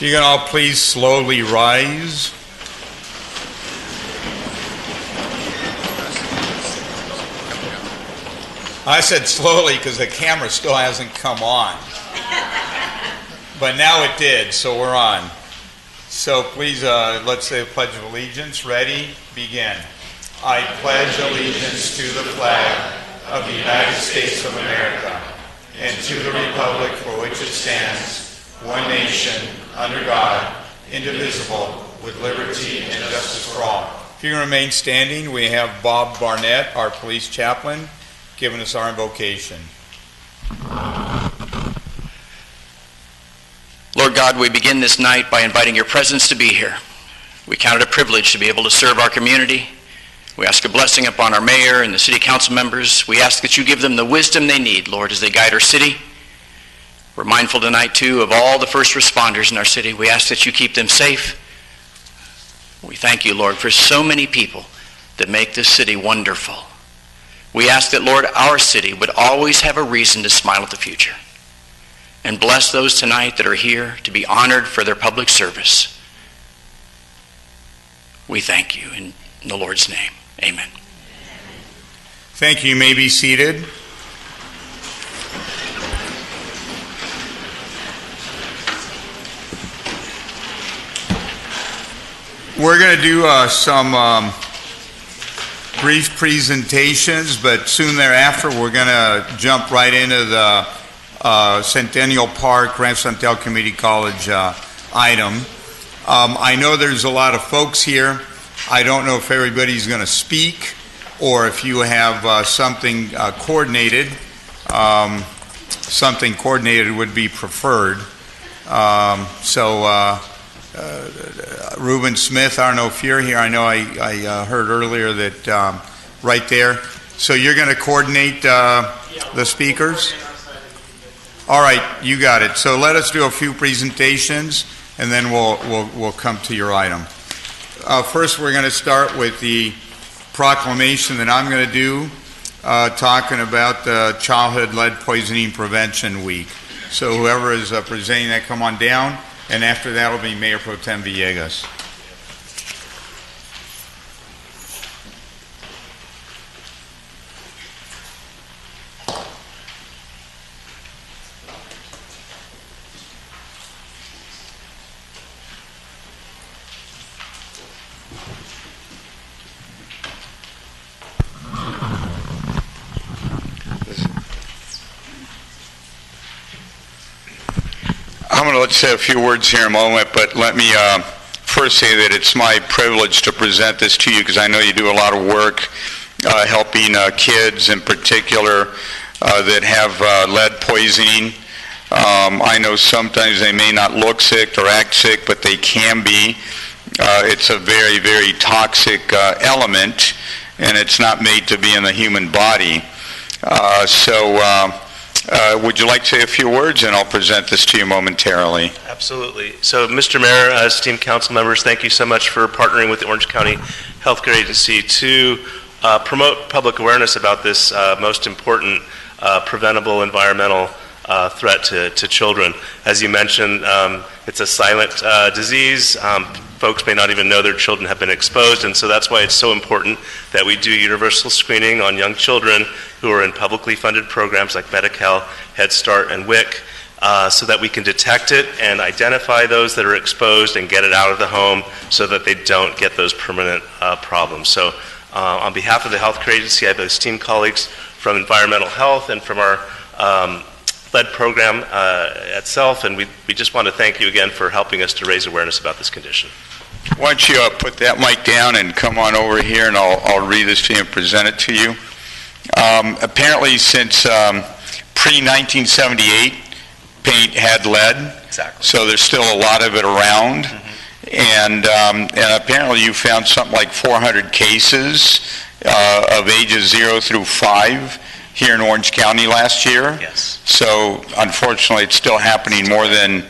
If you can all please slowly rise. I said slowly because the camera still hasn't come on. But now it did, so we're on. So please, let's say the Pledge of Allegiance. Ready? Begin. I pledge allegiance to the flag of the United States of America and to the republic for which it stands, one nation, under God, indivisible, with liberty and justice for all. If you can remain standing, we have Bob Barnett, our police chaplain, giving us our invocation. Lord God, we begin this night by inviting your presence to be here. We count it a privilege to be able to serve our community. We ask a blessing upon our mayor and the city council members. We ask that you give them the wisdom they need, Lord, as they guide our city. We're mindful tonight, too, of all the first responders in our city. We ask that you keep them safe. We thank you, Lord, for so many people that make this city wonderful. We ask that, Lord, our city would always have a reason to smile at the future. And bless those tonight that are here to be honored for their public service. We thank you in the Lord's name. Amen. Thank you. You may be seated. We're going to do some brief presentations, but soon thereafter we're going to jump right into the Centennial Park, Rancho Santel Community College item. I know there's a lot of folks here. I don't know if everybody's going to speak or if you have something coordinated. Something coordinated would be preferred. Reuben Smith, I don't know if you're here. I know I heard earlier that right there. So you're going to coordinate the speakers? All right, you got it. So let us do a few presentations, and then we'll come to your item. First, we're going to start with the proclamation that I'm going to do, talking about the Childhood Lead Poisoning Prevention Week. So whoever is presenting that, come on down, and after that will be Mayor Pro Tem Villegas. I'm going to let's say a few words here in a moment, but let me first say that it's my privilege to present this to you because I know you do a lot of work helping kids in particular that have lead poisoning. I know sometimes they may not look sick or act sick, but they can be. It's a very, very toxic element, and it's not made to be in the human body. Would you like to say a few words, and I'll present this to you momentarily. Absolutely. So, Mr. Mayor, esteemed council members, thank you so much for partnering with the Orange County Healthcare Agency to promote public awareness about this most important preventable environmental threat to children. As you mentioned, it's a silent disease. Folks may not even know their children have been exposed, and so that's why it's so important that we do universal screening on young children who are in publicly funded programs like Medi-Cal, Head Start, and WIC, so that we can detect it and identify those that are exposed and get it out of the home so that they don't get those permanent problems. So on behalf of the healthcare agency, I have esteemed colleagues from environmental health and from our lead program itself, and we just want to thank you again for helping us to raise awareness about this condition. Why don't you put that mic down and come on over here, and I'll read this to you and present it to you. Apparently, since pre-1978, paint had lead. Exactly. So there's still a lot of it around. Mm-hmm. And apparently you found something like 400 cases of ages 0 through 5 here in Orange County last year. Yes. So unfortunately, it's still happening more than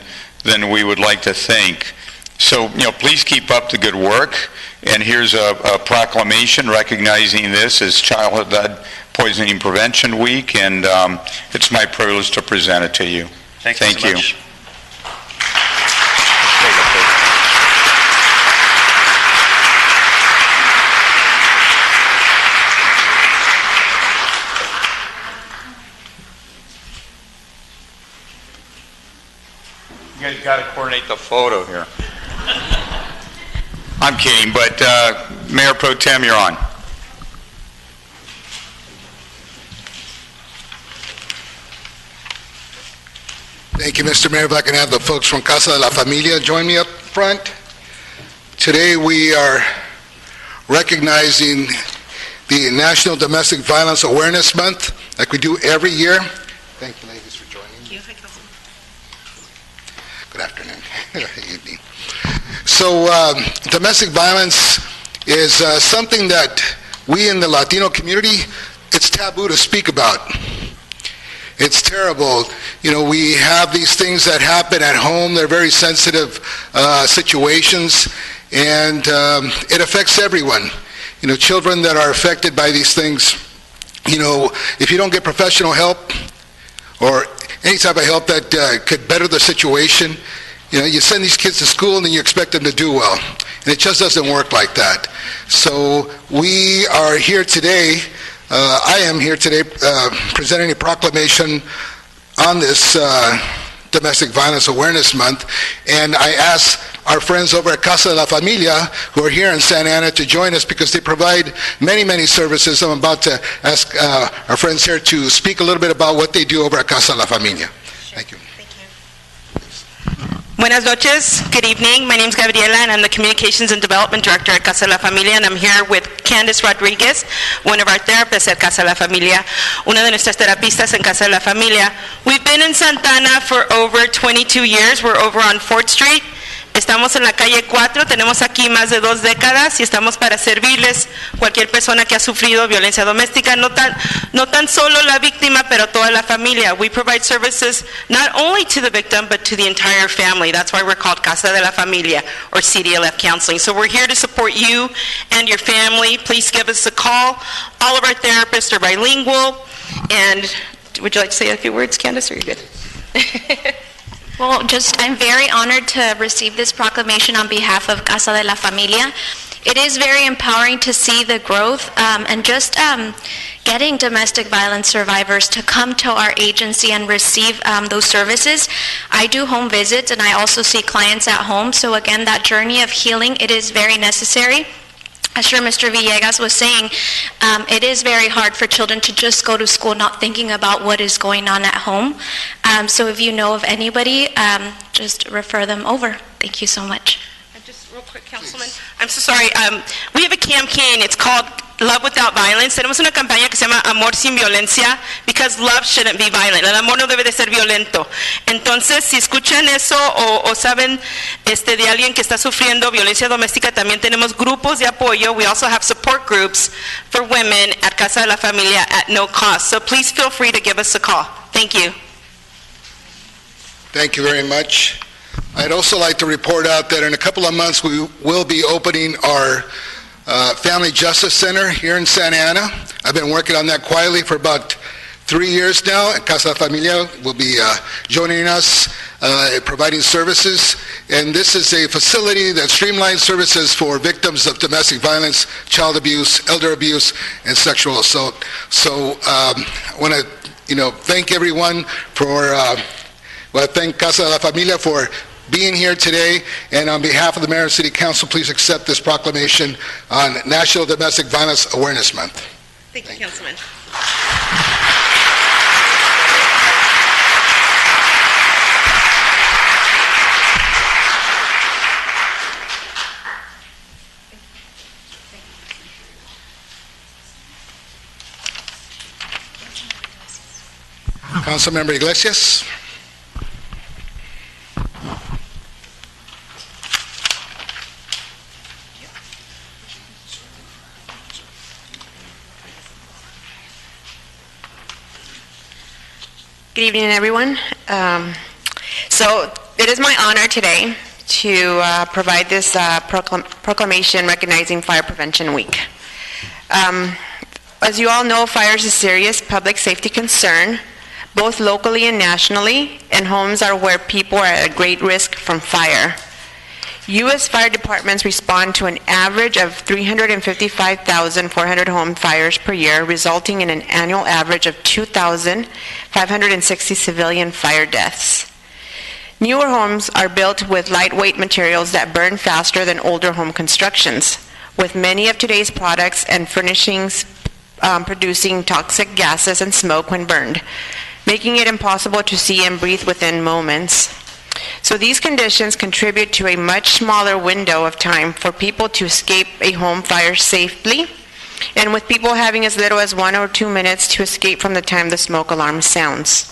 we would like to think. So, please keep up the good work. And here's a proclamation recognizing this as Childhood Lead Poisoning Prevention Week, and it's my privilege to present it to you. Thank you so much. Great. got to coordinate the photo here. I'm kidding, but Mayor Pro Tem, you're on. Thank you, Mr. Mayor. If I can have the folks from Casa de la Familia join me up front. Today we are recognizing the National Domestic Violence Awareness Month, like we do every year. Thank you, ladies, for joining me. Good afternoon. Good evening. So domestic violence is something that we in the Latino community, it's taboo to speak about. It's terrible. You know, we have these things that happen at home. They're very sensitive situations, and it affects everyone. You know, children that are affected by these things, you know, if you don't get professional help or any type of help that could better the situation, you know, you send these kids to school and then you expect them to do well. And it just doesn't work like that. So we are here today, I am here today presenting a proclamation on this Domestic Violence Awareness Month. And I ask our friends over at Casa de la Familia, who are here in Santa Ana, to join us because they provide many, many services. I'm about to ask our friends here to speak a little bit about what they do over at Casa de la Familia. Thank you. Buenas noches, good evening. My name is Gabriela and I'm the Communications and Development Director at Casa de la Familia, and I'm here with Candice Rodriguez, one of our therapists at Casa de la Familia, una de nuestras terapistas en Casa de la Familia. We've been in Santa Ana for over 22 years. We're over on 4th Street. Estamos en la calle 4, tenemos aquí más de 2 décadas y estamos para servirles cualquier persona que ha sufrido violencia doméstica, no tan solo la víctima, pero toda la familia. We provide services not only to the victim, but to the entire family. That's why we're called Casa de la Familia, or CDLF Counseling. So we're here to support you and your family. Please give us a call. All of our therapists are bilingual. And would you like to say a few words, Candice, or are you good? Well, I'm very honored to receive this proclamation on behalf of Casa de la Familia. It is very empowering to see the growth and just getting domestic violence survivors to come to our agency and receive those services. I do home visits and I also see clients at home. So again, that journey of healing, it is very necessary. As sure Mr. Villegas was saying, it is very hard for children to just go to school not thinking about what is going on at home. So if you know of anybody, just refer them over. Thank you so much. Just real quick, Councilman. I'm so sorry. We have a campaign. It's called Love Without Violence. Tenemos una campaña que se llama Amor Sin Violencia, because love shouldn't be violent. El amor no debe de ser violento. Entonces, si escuchan eso o saben de alguien que está sufriendo violencia doméstica, también tenemos grupos de apoyo. We also have support groups for women at Casa de la Familia at no cost. So please feel free to give us a call. Thank you. Thank you very much. I'd also like to report out that in a couple of months we will be opening our Family Justice Center here in Santa Ana. I've been working on that quietly for about 3 years now. Casa de la Familia will be joining us, providing services. And this is a facility that streamlines services for victims of domestic violence, child abuse, elder abuse, and sexual assault. So I want to thank everyone for, thank Casa de la Familia for being here today, and on behalf of the Mayor and City Council, please accept this proclamation on National Domestic Violence Awareness Month. Thank you, Councilman. Councilmember Iglesias. Good evening, everyone. So it is my honor today to provide this proclamation recognizing Fire Prevention Week. As you all know, fire is a serious public safety concern, both locally and nationally, and homes are where people are at a great risk from fire. U.S. fire departments respond to an average of 355,400 home fires per year, resulting in an annual average of 2,560 civilian fire deaths. Newer homes are built with lightweight materials that burn faster than older home constructions, with many of today's products and furnishings producing toxic gases and smoke when burned, making it impossible to see and breathe within moments. So these conditions contribute to a much smaller window of time for people to escape a home fire safely, and with people having as little as 1 or 2 minutes to escape from the time the smoke alarm sounds.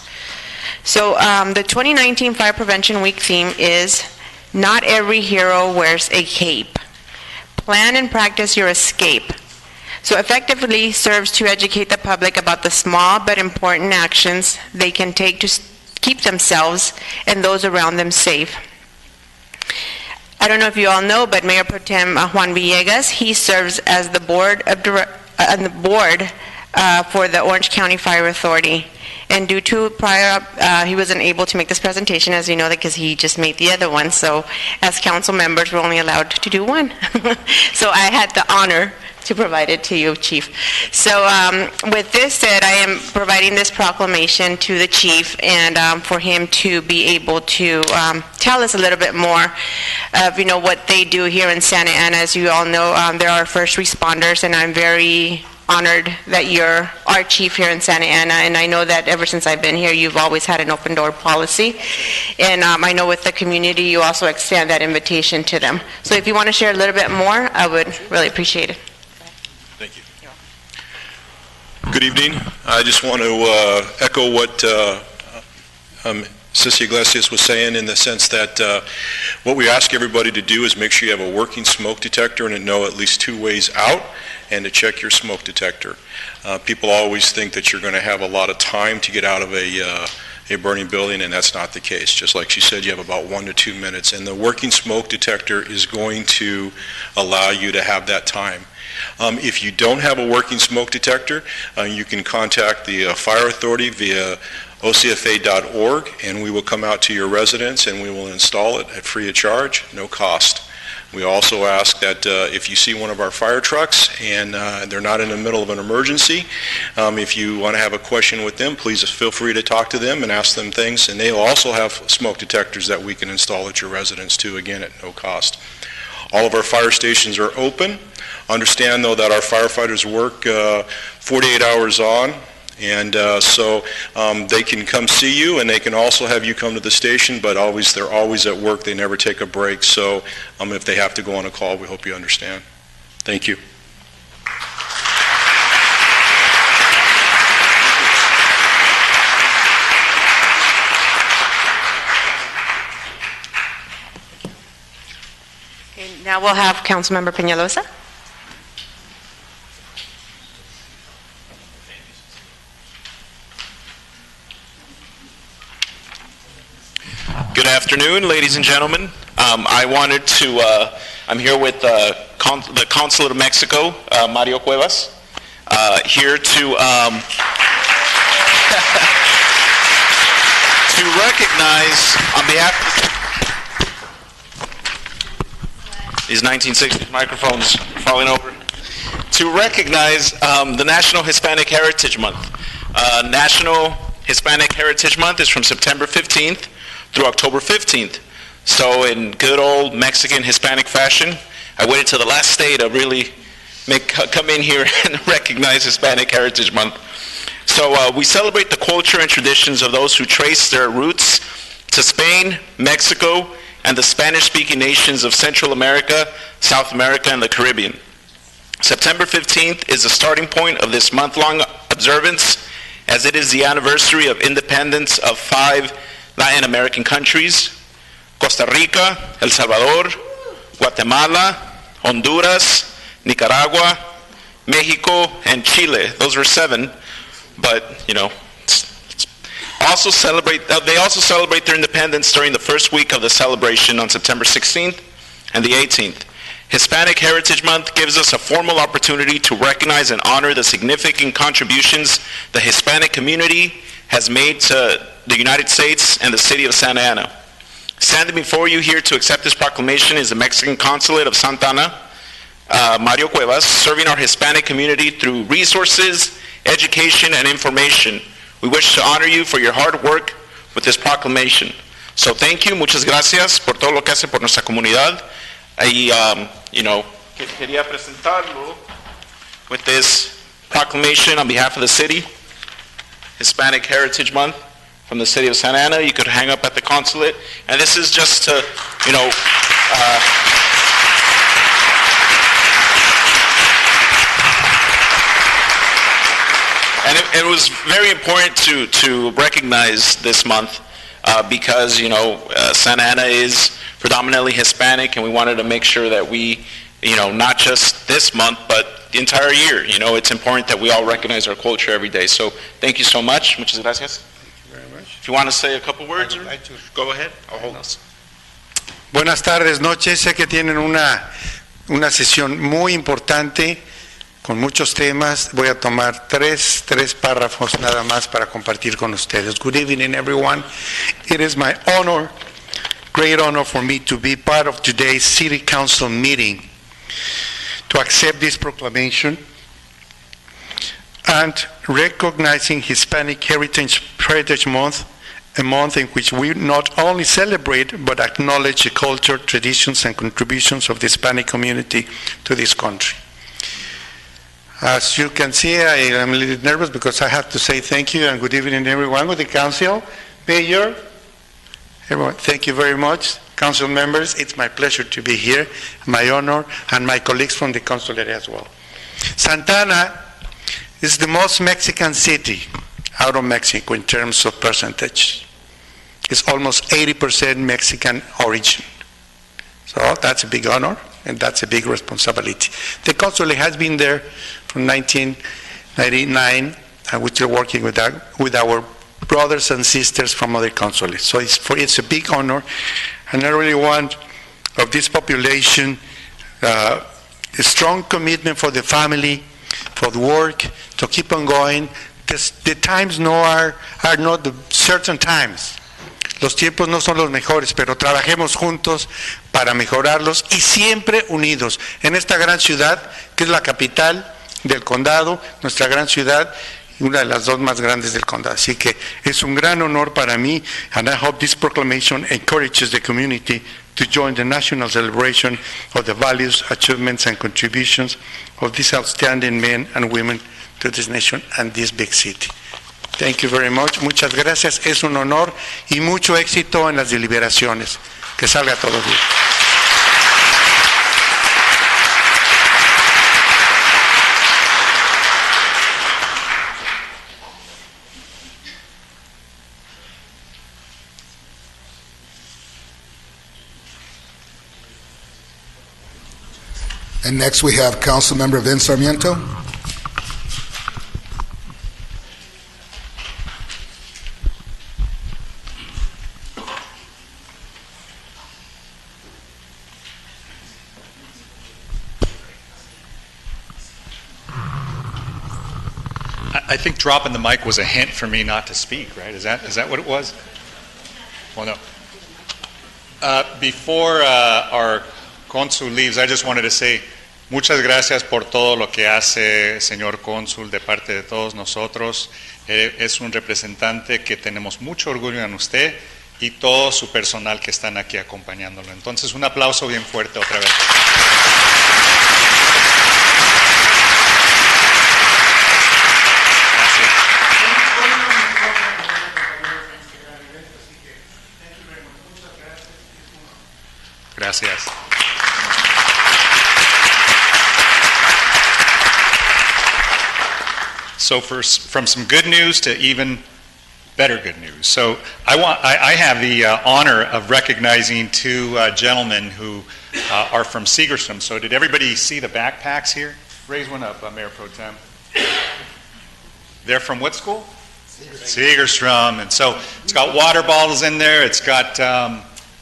So the 2019 Fire Prevention Week theme is "Not Every Hero Wears a Cape." Plan and practice your escape. So effectively serves to educate the public about the small but important actions they can take to keep themselves and those around them safe. I don't know if you all know, but Mayor Pro Tem Juan Villegas, he serves as the board for the Orange County Fire Authority. And due to prior, he wasn't able to make this presentation, as you know, because he just made the other one. So as council members, we're only allowed to do one. So I had the honor to provide it to you, Chief. So with this said, I am providing this proclamation to the Chief, and for him to be able to tell us a little bit more of, what they do here in Santa Ana. As you all know, there are first responders, and I'm very honored that you're our chief here in Santa Ana, and I know that ever since I've been here, you've always had an open door policy, and I know with the community, you also extend that invitation to them. So if you want to share a little bit more, I would really appreciate it. Thank you. Good evening. I just want to echo what Sissy Iglesias was saying, in the sense that what we ask everybody to do is make sure you have a working smoke detector and to know at least 2 ways out, and to check your smoke detector. People always think that you're going to have a lot of time to get out of a burning building, and that's not the case. Just like she said, you have about 1 to 2 minutes, and the working smoke detector is going to allow you to have that time. If you don't have a working smoke detector, you can contact the Fire Authority via ocfa.org, and we will come out to your residence and we will install it at free of charge, no cost. We also ask that if you see one of our fire trucks and they're not in the middle of an emergency, if you want to have a question with them, please feel free to talk to them and ask them things, and they'll also have smoke detectors that we can install at your residence too, again at no cost. All of our fire stations are open. Understand, though, that our firefighters work 48 hours on, and so they can come see you, and they can also have you come to the station, but they're always at work. They never take a break, so if they have to go on a call, we hope you understand. Thank you. Okay, now we'll have Councilmember Peñalosa. Good afternoon, ladies and gentlemen. I'm here with the Consulate of Mexico, Mario Cuevas, here to recognize, on behalf of these 1960s microphones falling over, to recognize the National Hispanic Heritage Month. National Hispanic Heritage Month is from September 15th through October 15th. So in good old Mexican Hispanic fashion, I waited till the last day to really come in here and recognize Hispanic Heritage Month. So we celebrate the culture and traditions of those who trace their roots to Spain, Mexico, and the Spanish-speaking nations of Central America, South America, and the Caribbean. September 15th is the starting point of this month-long observance, as it is the anniversary of independence of 5 Latin American countries: Costa Rica, El Salvador, Guatemala, Honduras, Nicaragua, Mexico, and Chile. Those were 7, but they also celebrate their independence during the first week of the celebration on September 16th and the 18th. Hispanic Heritage Month gives us a formal opportunity to recognize and honor the significant contributions the Hispanic community has made to the United States and the city of Santa Ana. Standing before you here to accept this proclamation is the Mexican Consulate of Santa Ana, Mario Cuevas, serving our Hispanic community through resources, education, and information. We wish to honor you for your hard work with this proclamation. So thank you, muchas gracias por todo lo que hace por nuestra comunidad. Y, quería presentarlo with this proclamation on behalf of the city, Hispanic Heritage Month from the city of Santa Ana. You could hang up at the consulate. And this is just to, and it was very important to recognize this month because, Santa Ana is predominantly Hispanic, and we wanted to make sure that we, not just this month, but the entire year, it's important that we all recognize our culture every day. So thank you so much. Muchas gracias. Thank you very much. If you want to say a couple words, Go ahead. I'll hold this. Buenas tardes, noches. Sé que tienen una sesión muy importante con muchos temas. Voy a tomar tres párrafos nada más para compartir con ustedes. Good evening, everyone. It is my honor, great honor for me to be part of today's City Council meeting to accept this proclamation and recognizing Hispanic Heritage Month, a month in which we not only celebrate but acknowledge the culture, traditions, and contributions of the Hispanic community to this country. As you can see, I am a little nervous because I have to say thank you and good evening everyone with the council, mayor, everyone. Thank you very much. Council members, it's my pleasure to be here, my honor, and my colleagues from the consulate as well. Santa Ana is the most Mexican city out of Mexico in terms of percentage. It's almost 80% Mexican origin. So that's a big honor, and that's a big responsibility. The consulate has been there from 1999, and we're still working with our brothers and sisters from other consulates. So it's a big honor, and I really want of this population a strong commitment for the family, for the work, to keep on going. The times are not the certain times. Los tiempos no son los mejores, pero trabajemos juntos para mejorarlos y siempre unidos en esta gran ciudad que es la capital del condado, nuestra gran ciudad, una de las dos más grandes del condado. Así que es un gran honor para mí, and I hope this proclamation encourages the community to join the national celebration of the values, achievements, and contributions of these outstanding men and women to this nation and this big city. Thank you very much. Muchas gracias. Es un honor y mucho éxito en las deliberaciones. Que salga todo bien. And next we have Councilmember Vince Sarmiento. I think dropping the mic was a hint for me not to speak, right? Is that what it was? Well, no. Before our consul leaves, I just wanted to say muchas gracias por todo lo que hace, señor cónsul, de parte de todos nosotros. Es un representante que tenemos mucho orgullo en usted y todo su personal que están aquí acompañándolo. Entonces, un aplauso bien fuerte otra vez. Gracias. So from some good news to even better good news. So I have the honor of recognizing two gentlemen who are from Segerstrom. So did everybody see the backpacks here? Raise one up, Mayor Pro Tem. They're from what school? Segerstrom. And so it's got water bottles in there. It's got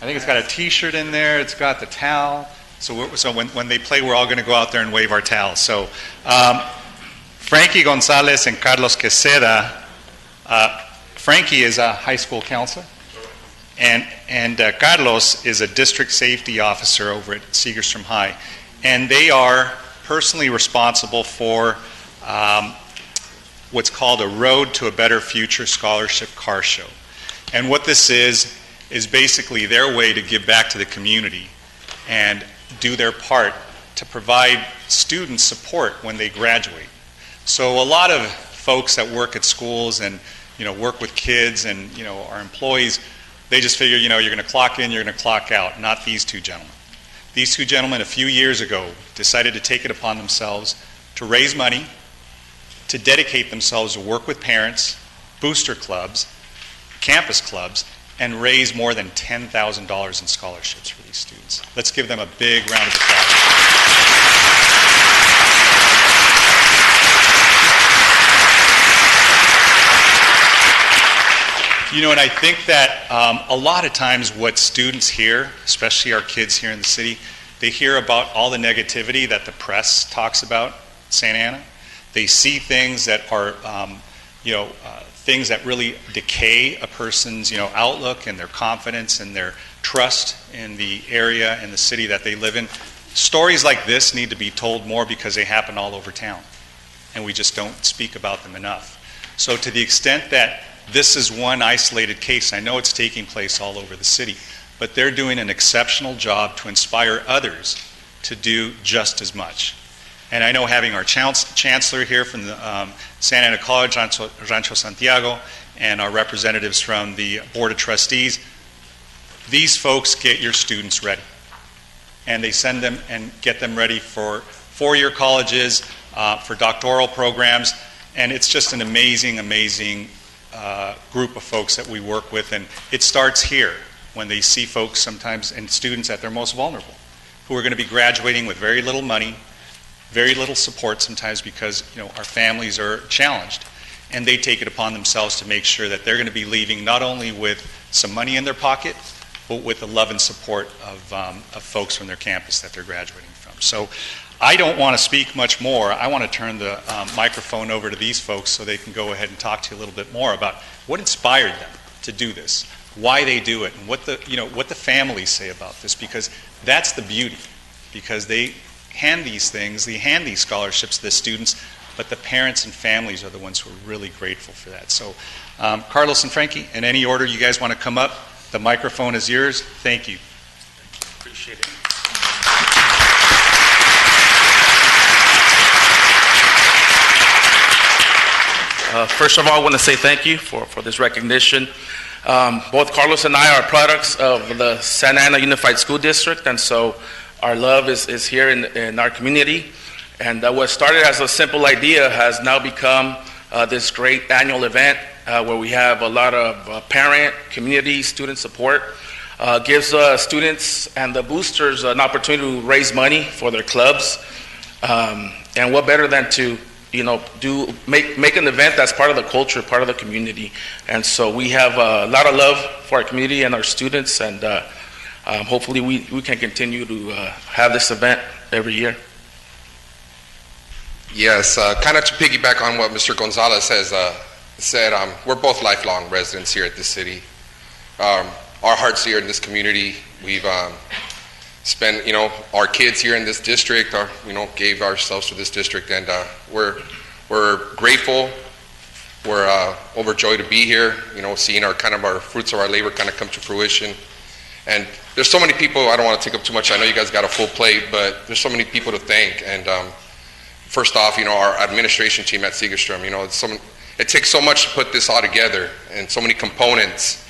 I think it's got a T-shirt in there. It's got the towel. So when they play, we're all going to go out there and wave our towels. So Frankie Gonzalez and Carlos Queseda. Frankie is a high school counselor, and Carlos is a district safety officer over at Segerstrom High, and they are personally responsible for what's called a Road to a Better Future Scholarship Car Show. And what this is is basically their way to give back to the community and do their part to provide student support when they graduate. So a lot of folks that work at schools and work with kids and are employees, they just figure you're going to clock in, you're going to clock out. Not these two gentlemen. These two gentlemen a few years ago decided to take it upon themselves to raise money, to dedicate themselves to work with parents, booster clubs, campus clubs, and raise more than $10,000 in scholarships for these students. Let's give them a big round of applause. And I think that a lot of times what students hear, especially our kids here in the city, they hear about all the negativity that the press talks about Santa Ana. They see things that are, things that really decay a person's, outlook and their confidence and their trust in the area and the city that they live in. Stories like this need to be told more because they happen all over town, and we just don't speak about them enough. So to the extent that this is one isolated case, I know it's taking place all over the city, but they're doing an exceptional job to inspire others to do just as much. And I know having our chancellor here from the Santa Ana College, Rancho Santiago, and our representatives from the Board of Trustees, these folks get your students ready. And they send them and get them ready for four-year colleges, for doctoral programs, and it's just an amazing, amazing group of folks that we work with. And it starts here when they see folks sometimes and students at their most vulnerable, who are going to be graduating with very little money, very little support sometimes because our families are challenged, and they take it upon themselves to make sure that they're going to be leaving not only with some money in their pocket, but with the love and support of folks from their campus that they're graduating from. So I don't want to speak much more. I want to turn the microphone over to these folks so they can go ahead and talk to you a little bit more about what inspired them to do this, why they do it, and what the families say about this, because that's the beauty, because they hand these things, they hand these scholarships to the students, but the parents and families are the ones who are really grateful for that. So Carlos and Frankie, in any order you guys want to come up, the microphone is yours. Thank you. Appreciate it. First of all, I want to say thank you for this recognition. Both Carlos and I are products of the Santa Ana Unified School District, and so our love is here in our community. And what started as a simple idea has now become this great annual event where we have a lot of parent, community, student support. Gives students and the boosters an opportunity to raise money for their clubs. And what better than to make an event that's part of the culture, part of the community. And so we have a lot of love for our community and our students, and hopefully we can continue to have this event every year. Yes, kind of to piggyback on what Mr. Gonzalez has said, we're both lifelong residents here at this city. Our hearts here in this community, we've spent, our kids here in this district, gave ourselves to this district, and we're grateful. We're overjoyed to be here, seeing our fruits of our labor kind of come to fruition. And there's so many people, I don't want to take up too much, I know you guys got a full plate, but there's so many people to thank. And first off, our administration team at Segerstrom, it takes so much to put this all together, and so many components,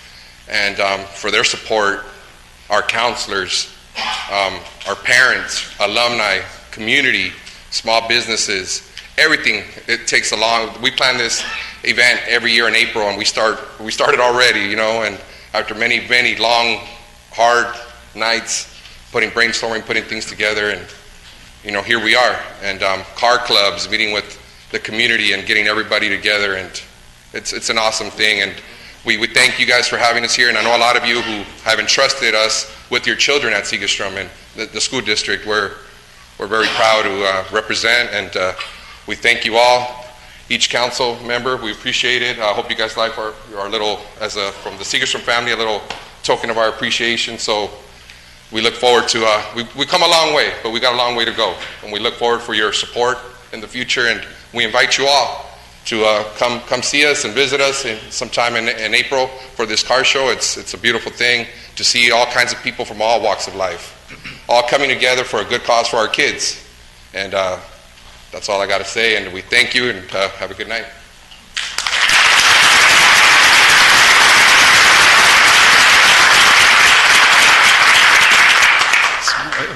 and for their support, our counselors, our parents, alumni, community, small businesses, everything. It takes we plan this event every year in April, and we started already, and after many, many long, hard nights, brainstorming, putting things together, and here we are. And car clubs, meeting with the community and getting everybody together, and it's an awesome thing. And we thank you guys for having us here, and I know a lot of you who have entrusted us with your children at Segerstrom and the school district. We're very proud to represent, and we thank you all, each council member. We appreciate it. I hope you guys like our little, from the Segerstrom family, a little token of our appreciation. So we look forward to, we come a long way, but we got a long way to go, and we look forward for your support in the future, and we invite you all come see us and visit us sometime in April for this car show. It's a beautiful thing to see all kinds of people from all walks of life, all coming together for a good cause for our kids. And that's all I got to say, and we thank you, and have a good night.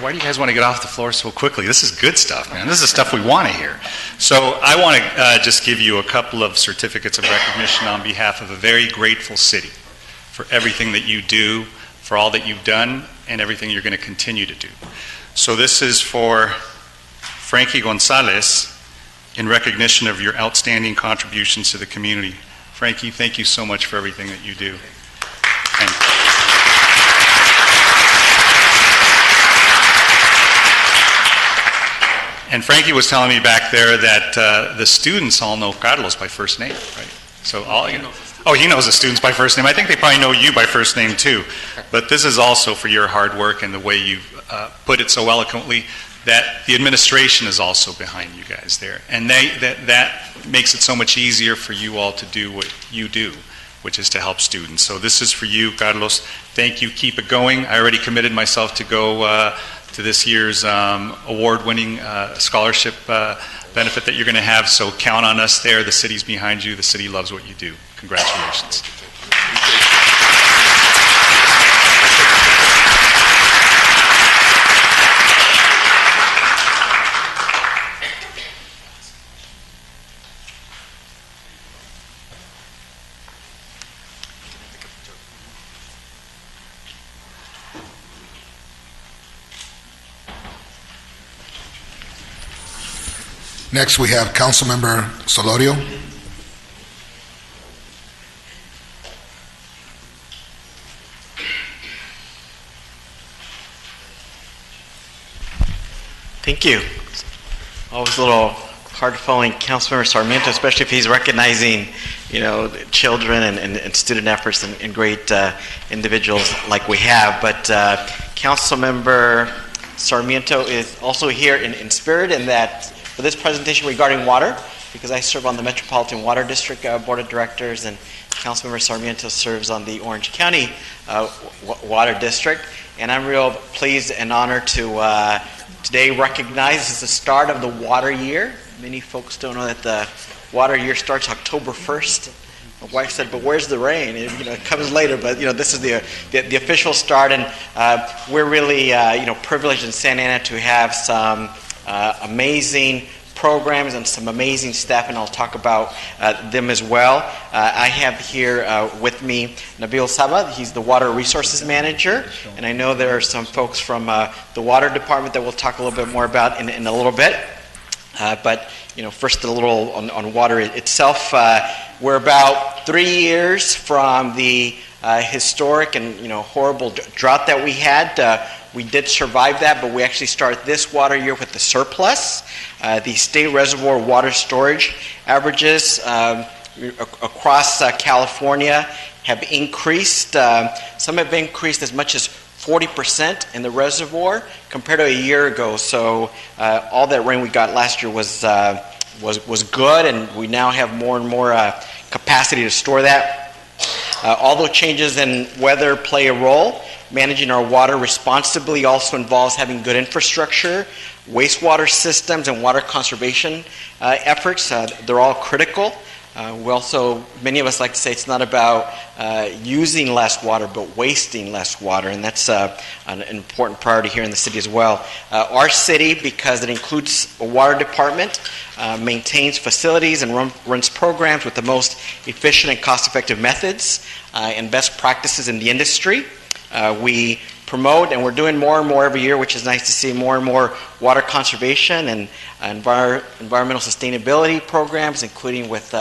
Why do you guys want to get off the floor so quickly? This is good stuff, man. This is stuff we want to hear. So I want to just give you a couple of certificates of recognition on behalf of a very grateful city for everything that you do, for all that you've done, and everything you're going to continue to do. So this is for Frankie Gonzalez in recognition of your outstanding contributions to the community. Frankie, thank you so much for everything that you do. And Frankie was telling me back there that the students all know Carlos by first name, right? So he knows the students by first name. I think they probably know you by first name too. But this is also for your hard work and the way you've put it so eloquently, that the administration is also behind you guys there. And that makes it so much easier for you all to do what you do, which is to help students. So this is for you, Carlos. Thank you. Keep it going. I already committed myself to go to this year's award-winning scholarship benefit that you're going to have. So count on us there. The city's behind you. The city loves what you do. Congratulations. Next, we have Councilmember Solorio. Thank you. It's always a little hard following Councilmember Sarmiento, especially if he's recognizing, children and student efforts and great individuals like we have. But Councilmember Sarmiento is also here in spirit, in that for this presentation regarding water, because I serve on the Metropolitan Water District Board of Directors, and Councilmember Sarmiento serves on the Orange County Water District. And I'm real pleased and honored to today recognize as the start of the water year. Many folks don't know that the water year starts October 1st. My wife said, "But where's the rain?" It comes later, but this is the official start, and we're really privileged in Santa Ana to have some amazing programs and some amazing staff, and I'll talk about them as well. I have here with me Nabil Saba. He's the Water Resources Manager, and I know there are some folks from the Water Department that we'll talk a little bit more about in a little bit. But first a little on water itself. We're about 3 years from the historic and horrible drought that we had. We did survive that, but we actually start this water year with the surplus. The state reservoir water storage averages across California have increased. Some have increased as much as 40% in the reservoir compared to a year ago. So all that rain we got last year was good, and we now have more and more capacity to store that. Although changes in weather play a role, managing our water responsibly also involves having good infrastructure, wastewater systems, and water conservation efforts. They're all critical. Many of us like to say it's not about using less water, but wasting less water, and that's an important priority here in the city as well. Our city, because it includes a water department, maintains facilities and runs programs with the most efficient and cost-effective methods and best practices in the industry. We promote, and we're doing more and more every year, which is nice to see, more and more water conservation and environmental sustainability programs, including with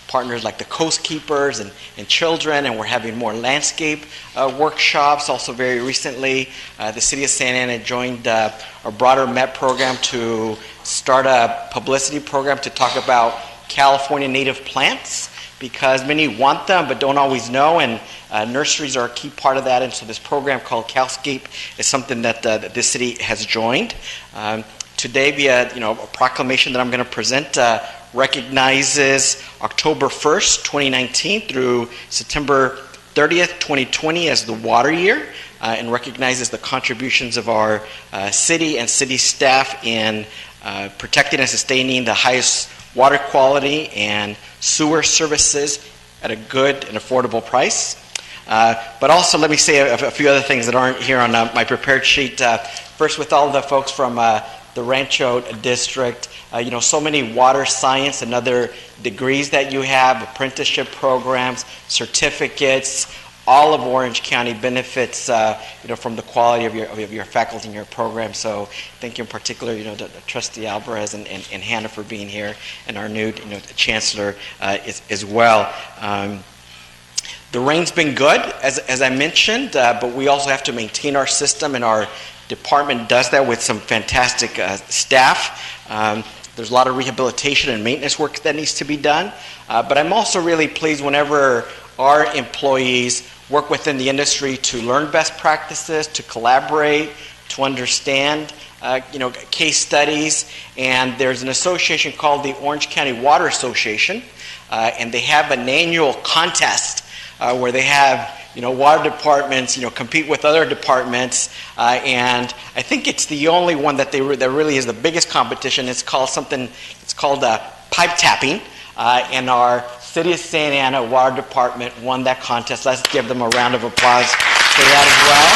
partners like the Coast Keepers and children, and we're having more landscape workshops. Also very recently, the City of Santa Ana joined our broader MET program to start a publicity program to talk about California native plants, because many want them but don't always know, and nurseries are a key part of that. And so this program called CalScape is something that this city has joined. Today, via a proclamation that I'm going to present recognizes October 1st, 2019 through September 30th, 2020 as the water year, and recognizes the contributions of our city and city staff in protecting and sustaining the highest water quality and sewer services at a good and affordable price. But also, let me say a few other things that aren't here on my prepared sheet. First, with all the folks from the Rancho District, so many water science and other degrees that you have, apprenticeship programs, certificates. All of Orange County benefits, from the quality of your faculty and your program. So thank you in particular, to Trustee Alvarez and Hannah for being here, and our new, Chancellor as well. The rain's been good, as I mentioned, but we also have to maintain our system, and our department does that with some fantastic staff. There's a lot of rehabilitation and maintenance work that needs to be done. But I'm also really pleased whenever our employees work within the industry to learn best practices, to collaborate, to understand, case studies. And there's an association called the Orange County Water Association, and they have an annual contest where they have water departments compete with other departments, and I think it's the only one that that really is the biggest competition. It's called pipe tapping, and our City of Santa Ana Water Department won that contest. Let's give them a round of applause for that as well.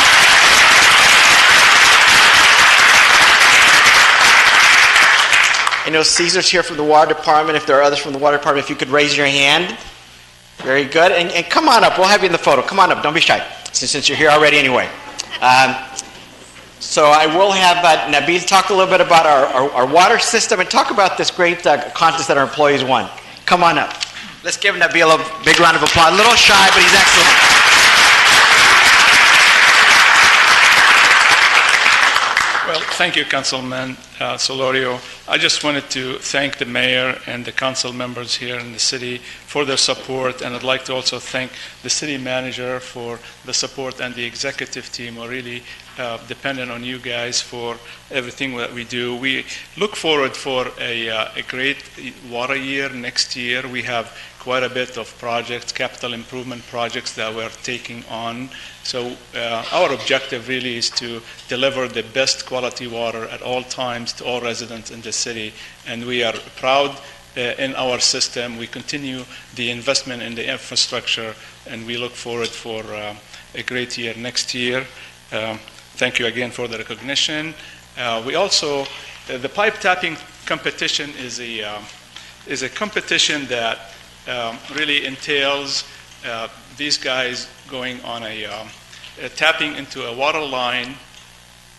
I know Caesar's here from the Water Department. If there are others from the Water Department, if you could raise your hand. Very good. And come on up. We'll have you in the photo. Come on up. Don't be shy, since you're here already anyway. So I will have Nabil talk a little bit about our water system and talk about this great contest that our employees won. Come on up. Let's give Nabil a big round of applause. A little shy, but he's excellent. Well, thank you, Councilman Solorio. I just wanted to thank the mayor and the council members here in the city for their support, and I'd like to also thank the city manager for the support, and the executive team are really dependent on you guys for everything that we do. We look forward for a great water year next year. We have quite a bit of projects, capital improvement projects that we're taking on. So our objective really is to deliver the best quality water at all times to all residents in the city. And we are proud in our system. We continue the investment in the infrastructure, and we look forward for a great year next year. Thank you again for the recognition. We also, the pipe tapping competition is a competition that really entails these guys going on tapping into a water line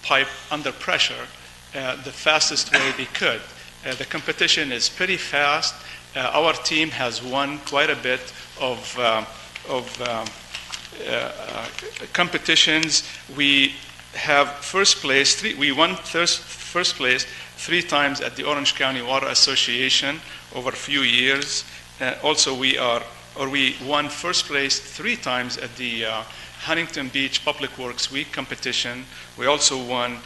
pipe under pressure the fastest way they could. The competition is pretty fast. Our team has won quite a bit of competitions. We have first place. We won first place 3 times at the Orange County Water Association over a few years. Also, we won first place 3 times at the Huntington Beach Public Works Week competition. We also won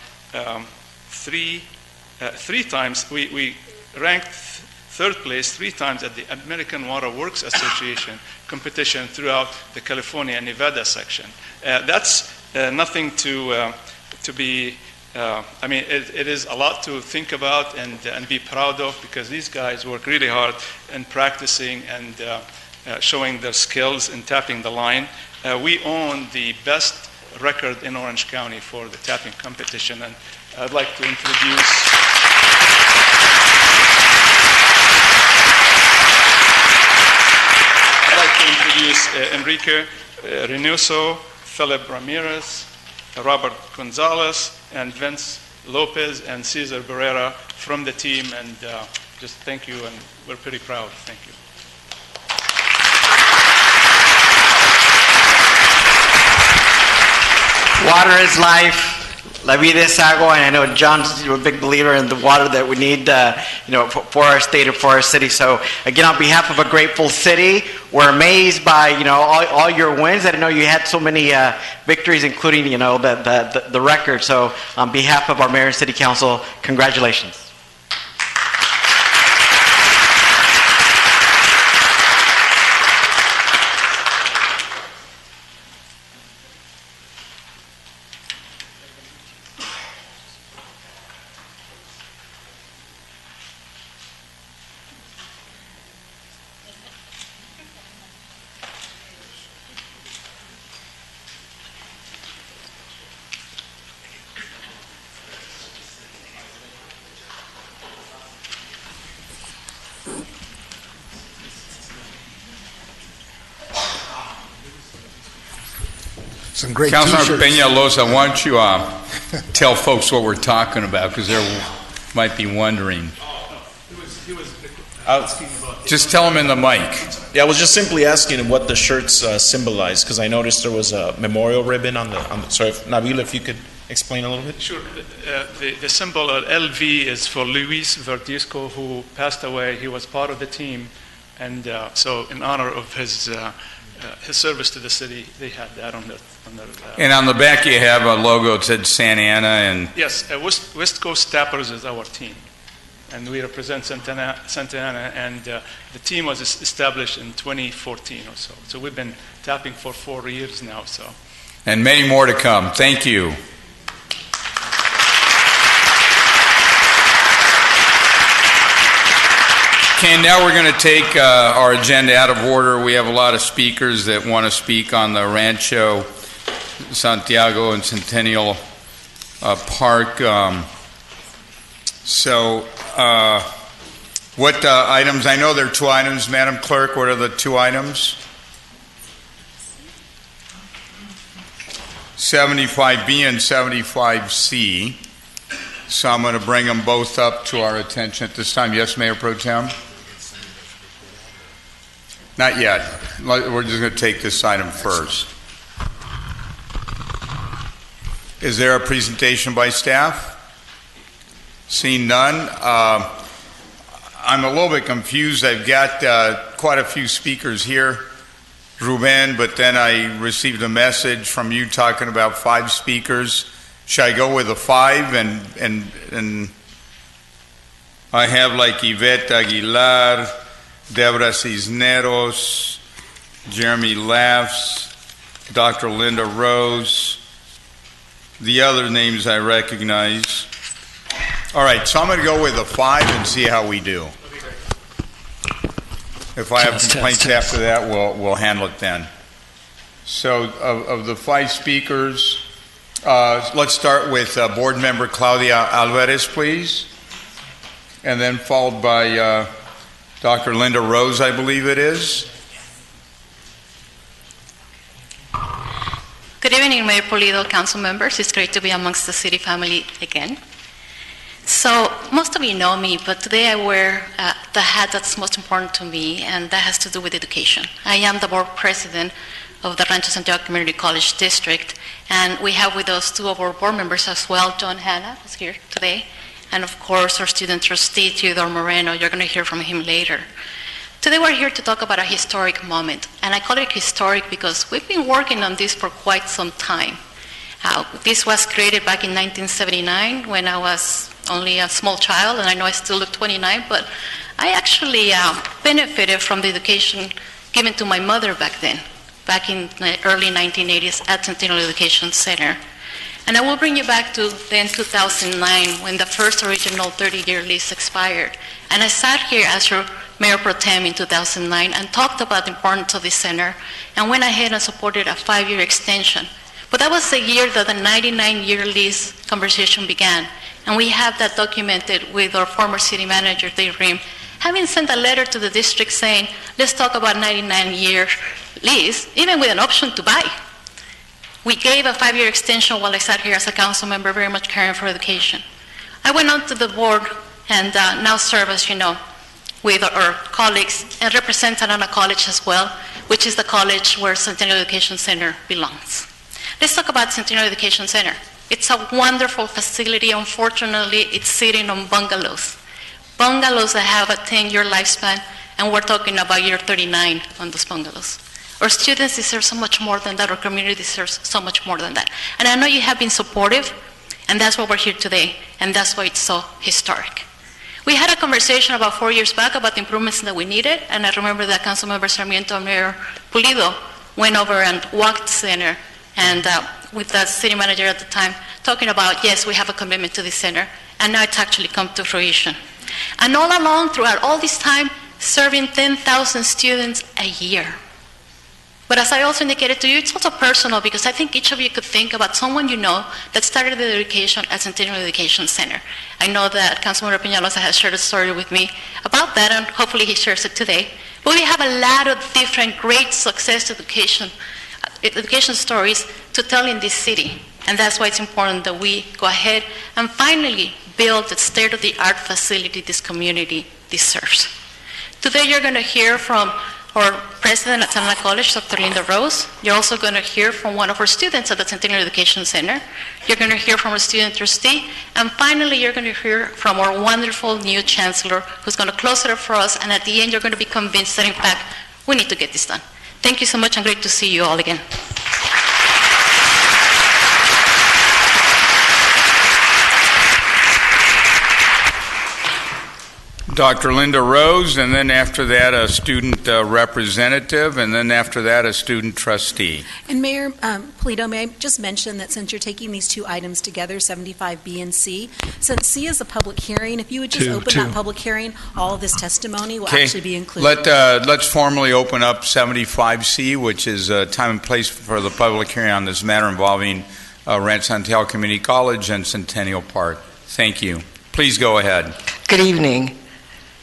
3 times. We ranked 3rd place 3 times at the American Water Works Association competition throughout the California and Nevada section. That's nothing to be. I mean, it is a lot to think about and be proud of, because these guys work really hard in practicing and showing their skills in tapping the line. We own the best record in Orange County for the tapping competition, and I'd like to introduce Enrique Reynoso, Philip Ramirez, Robert Gonzalez, and Vince Lopez, and Cesar Barrera from the team, and just thank you, and we're pretty proud. Thank you. Water is life. La vida es agua, and I know John's a big believer in the water that we need, for our state and for our city. So again, on behalf of a grateful city, we're amazed by all your wins. I didn't know you had so many victories, including the record. So on behalf of our mayor and city council, congratulations. some great Councilmember t-shirts. Peñalosa, why don't you tell folks what we're talking about, because they might be wondering. Just tell them in the mic. Yeah, I was just simply asking what the shirts symbolize, because I noticed there was a memorial ribbon on the. So, if, Nabil, if you could explain a little bit. Sure. The symbol LV is for Luis Verdisco, who passed away. He was part of the team, and so in honor of his service to the city, they had that on their And on the back you have a logo that said Santa Ana, and yes, West Coast Tappers is our team, and we represent Santa Ana, and the team was established in 2014 or so. So we've been tapping for 4 years now. So. and many more to come. Thank you. Okay, now we're going to take our agenda out of order. We have a lot of speakers that want to speak on the Rancho Santiago and Centennial Park. What items? I know there are 2 items, Madam Clerk. What are the 2 items? 75B and 75C. So I'm going to bring them both up to our attention at this time. Yes, Mayor Pro Tem? Not yet. We're just going to take this item first. Is there a presentation by staff? Seeing none. I'm a little bit confused. I've got quite a few speakers here, Ruben, but then I received a message from you talking about 5 speakers. Should I go with the 5? And I have like Yvette Aguilar, Debra Cisneros, Jeremy Laughs, Dr. Linda Rose, the other names I recognize. All right, so I'm going to go with the 5 and see how we do. If I have complaints after that, we'll handle it then. So of the 5 speakers, let's start with Board Member Claudia Alvarez, please. And then followed by Dr. Linda Rose, I believe it is. Good evening, Mayor Pulido, council members. It's great to be amongst the city family again. So most of you know me, but today I wear the hat that's most important to me, and that has to do with education. I am the board president of the Rancho Santiago Community College District, and we have with us 2 of our board members as well. John Hanna is here today, and of course our student trustee, Theodore Moreno. You're going to hear from him later. Today we're here to talk about a historic moment, and I call it historic because we've been working on this for quite some time. This was created back in 1979 when I was only a small child, and I know I still look 29, but I actually benefited from the education given to my mother back then, back in the early 1980s at Centennial Education Center. And I will bring you back to then 2009 when the first original 30-year lease expired. And I sat here as your Mayor Pro Tem in 2009 and talked about the importance of this center and went ahead and supported a 5-year extension. But that was the year that the 99-year lease conversation began. And we have that documented with our former city manager, Dave Ream, having sent a letter to the district saying, let's talk about 99-year lease, even with an option to buy. We gave a 5-year extension while I sat here as a council member, very much caring for education. I went on to the board and now serve, as you know, with our colleagues and represent Santa Ana College as well, which is the college where Centennial Education Center belongs. Let's talk about Centennial Education Center. It's a wonderful facility. Unfortunately, it's sitting on bungalows. Bungalows that have a 10-year lifespan, and we're talking about year 39 on those bungalows. Our students deserve so much more than that. Our community deserves so much more than that. And I know you have been supportive, and that's why we're here today, and that's why it's so historic. We had a conversation about 4 years back about the improvements that we needed, and I remember that Councilmember Sarmiento and Mayor Pulido went over and walked the center, and with the city manager at the time, talking about, yes, we have a commitment to this center, and now it's actually come to fruition. And all along, throughout all this time, serving 10,000 students a year. But as I also indicated to you, it's also personal because I think each of you could think about someone you know that started their education at Centennial Education Center. I know that Councilmember Peñalosa has shared a story with me about that, and hopefully he shares it today. But we have a lot of different great success education stories to tell in this city. And that's why it's important that we go ahead and finally build the state-of-the-art facility this community deserves. Today you're going to hear from our president at Santa Ana College, Dr. Linda Rose. You're also going to hear from one of our students at the Centennial Education Center. You're going to hear from our student trustee. And finally, you're going to hear from our wonderful new chancellor, who's going to close it up for us. And at the end, you're going to be convinced that, in fact, we need to get this done. Thank you so much, and great to see you all again. Dr. Linda Rose, and then after that, a student representative, and then after that, a student trustee. And Mayor Polito, may I just mention that since you're taking these two items together, 75B and C, since C is a public hearing, if you would just open that public hearing, all of this testimony will actually be included. Let's formally open up 75C, which is time and place for the public hearing on this matter involving Rancho Santiago Community College and Centennial Park. Thank you. Please go ahead. Good evening.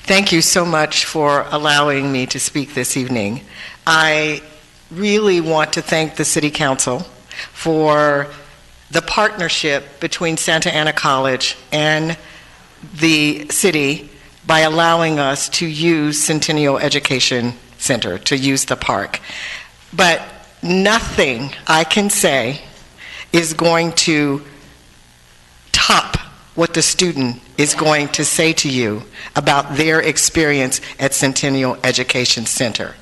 Thank you so much for allowing me to speak this evening. I really want to thank the City Council for the partnership between Santa Ana College and the city by allowing us to use Centennial Education Center, to use the park. But nothing I can say is going to top what the student is going to say to you about their experience at Centennial Education Center.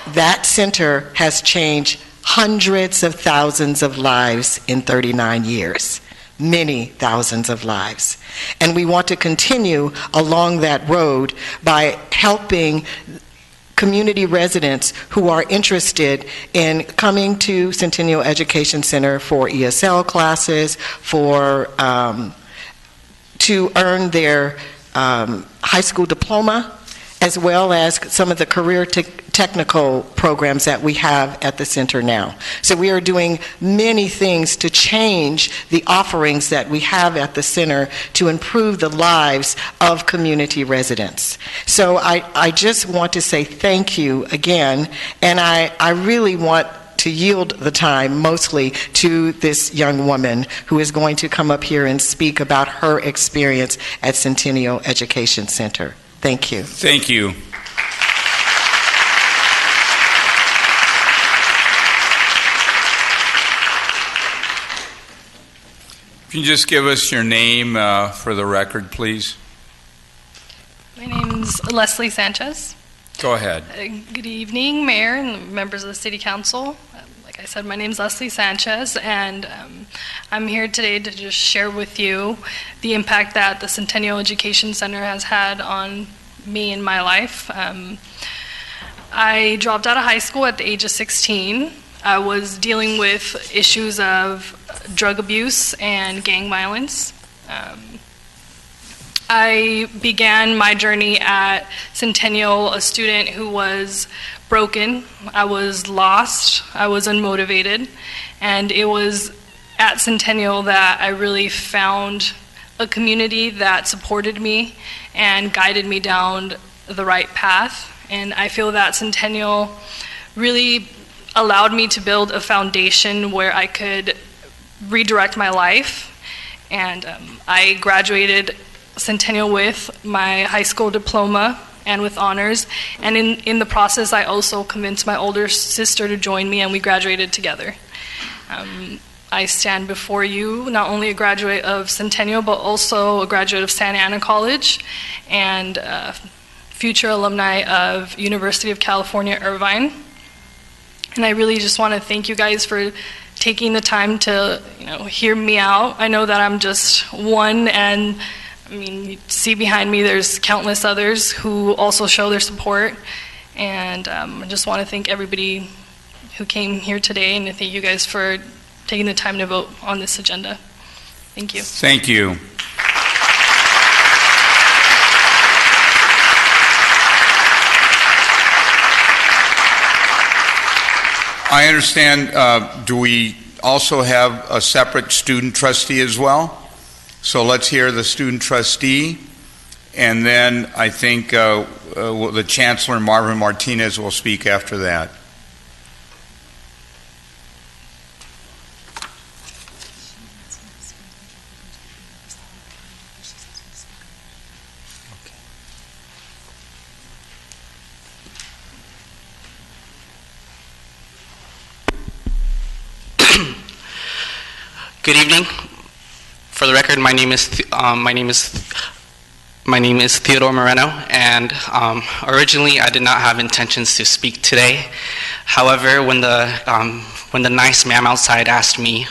That center has changed hundreds of thousands of lives in 39 years, many thousands of lives. And we want to continue along that road by helping community residents who are interested in coming to Centennial Education Center for ESL classes, for to earn their high school diploma, as well as some of the career technical programs that we have at the center now. So we are doing many things to change the offerings that we have at the center to improve the lives of community residents. So I just want to say thank you again, and I really want to yield the time mostly to this young woman who is going to come up here and speak about her experience at Centennial Education Center. Thank you. Thank you. Can you just give us your name for the record, please? My name's Leslie Sanchez. Go ahead. Good evening, Mayor and members of the City Council. Like I said, my name's Leslie Sanchez, and I'm here today to just share with you the impact that the Centennial Education Center has had on me and my life. I dropped out of high school at the age of 16. I was dealing with issues of drug abuse and gang violence. I began my journey at Centennial, a student who was broken. I was lost. I was unmotivated. And it was at Centennial that I really found a community that supported me and guided me down the right path. And I feel that Centennial really allowed me to build a foundation where I could redirect my life. And I graduated Centennial with my high school diploma and with honors, and in the process I also convinced my older sister to join me, and we graduated together. I stand before you not only a graduate of Centennial but also a graduate of Santa Ana College and future alumni of University of California, Irvine. And I really just want to thank you guys for taking the time to hear me out. I know that I'm just one, and I mean, you see behind me there's countless others who also show their support, and I just want to thank everybody who came here today, and I thank you guys for taking the time to vote on this agenda. Thank you. Thank you. I understand, do we also have a separate student trustee as well? So let's hear the student trustee, and then I think the Chancellor, Marvin Martinez, will speak after that. Good evening. For the record, my name is Theodore Moreno, and originally I did not have intentions to speak today. However, when the nice ma'am outside asked me,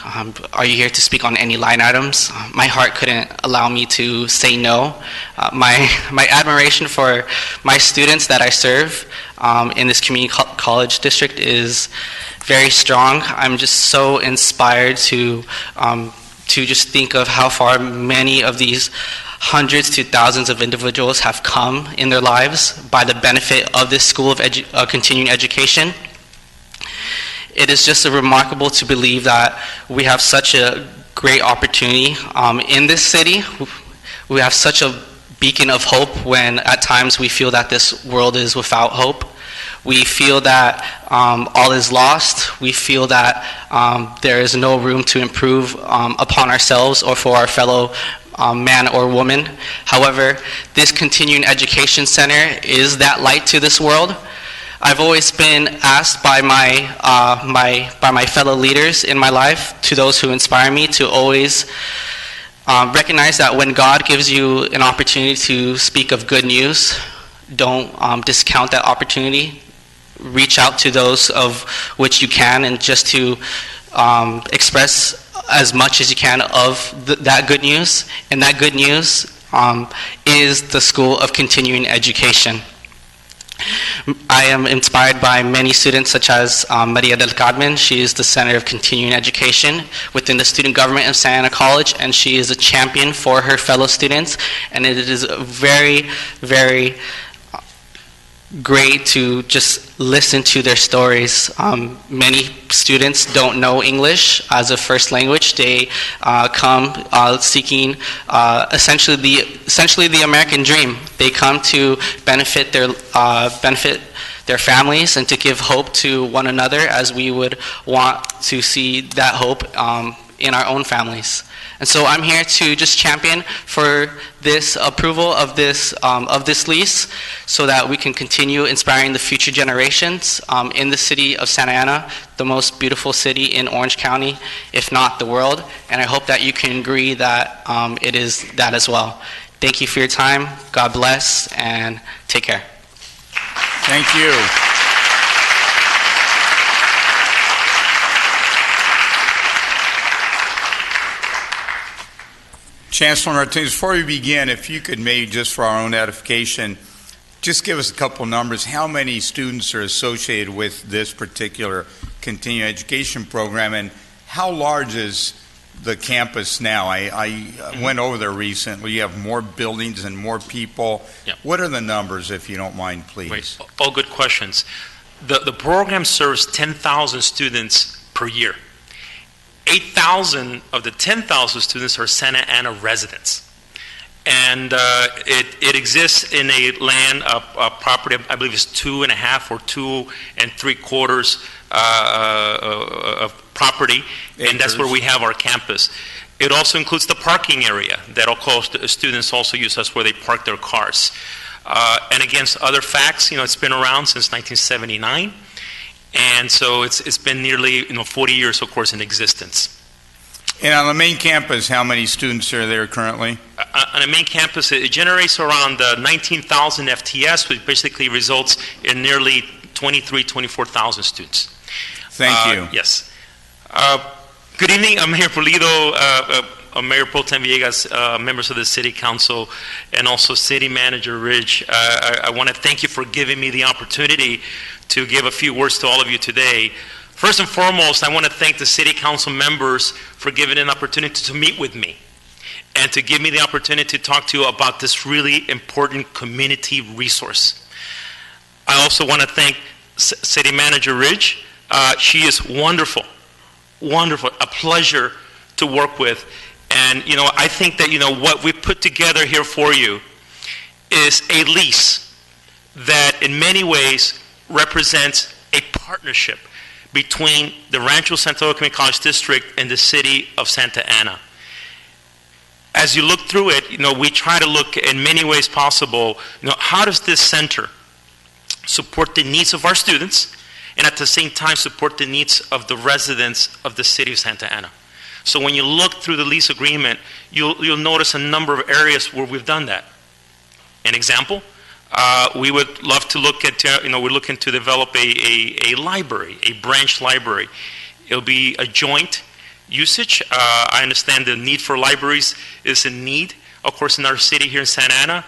"Are you here to speak on any line items?" My heart couldn't allow me to say no. My admiration for my students that I serve in this community college district is very strong. I'm just so inspired to just think of how far many of these hundreds to thousands of individuals have come in their lives by the benefit of this school of continuing education. It is just remarkable to believe that we have such a great opportunity in this city. We have such a beacon of hope when at times we feel that this world is without hope. We feel that all is lost. We feel that there is no room to improve upon ourselves or for our fellow man or woman. However, this continuing education center is that light to this world. I've always been asked by my fellow leaders in my life, to those who inspire me, to always recognize that when God gives you an opportunity to speak of good news, don't discount that opportunity. Reach out to those of which you can, and just to express as much as you can of that good news. And that good news is the School of Continuing Education. I am inspired by many students, such as Maria del Carmen. She is the Center of Continuing Education within the student government of Santa Ana College, and she is a champion for her fellow students. And it is very, very great to just listen to their stories. Many students don't know English as a first language. They come seeking essentially the American dream. They come to benefit their families and to give hope to one another, as we would want to see that hope in our own families. And so I'm here to just champion for this approval of this lease, so that we can continue inspiring the future generations in the city of Santa Ana, the most beautiful city in Orange County, if not the world. And I hope that you can agree that it is that as well. Thank you for your time. God bless, and take care. Thank you. Chancellor Martinez, before we begin, if you could maybe, just for our own edification, just give us a couple numbers. How many students are associated with this particular continuing education program, and how large is the campus now? I went over there recently. You have more buildings and more people. Yeah. What are the numbers, if you don't mind, please? Wait, all good questions. The program serves 10,000 students per year. 8,000 of the 10,000 students are Santa Ana residents. And it exists in a land, a property, I believe it's 2.5 or 2 3/4 of property, and that's where we have our campus. It also includes the parking area that of course the students also use. That's where they park their cars. And against other facts, it's been around since 1979. And so it's been nearly 40 years, of course, in existence. And on the main campus, how many students are there currently? On the main campus, it generates around 19,000 FTS, which basically results in nearly 24,000 students. Thank you. Yes. Good evening. I'm Mayor Pulido, Mayor Pro Tem Villegas, members of the City Council, and also City Manager Ridge. I want to thank you for giving me the opportunity to give a few words to all of you today. First and foremost, I want to thank the City Council members for giving an opportunity to meet with me and to give me the opportunity to talk to you about this really important community resource. I also want to thank City Manager Ridge. She is wonderful, wonderful, a pleasure to work with. And, I think that, what we put together here for you is a lease that in many ways represents a partnership between the Rancho Santo Community College District and the city of Santa Ana. As you look through it, we try to look in many ways possible, how does this center support the needs of our students and at the same time support the needs of the residents of the city of Santa Ana? So when you look through the lease agreement, you'll notice a number of areas where we've done that. An example, we would love to look at, we're looking to develop a library, a branch library. It'll be a joint usage. I understand the need for libraries is a need, of course, in our city here in Santa Ana.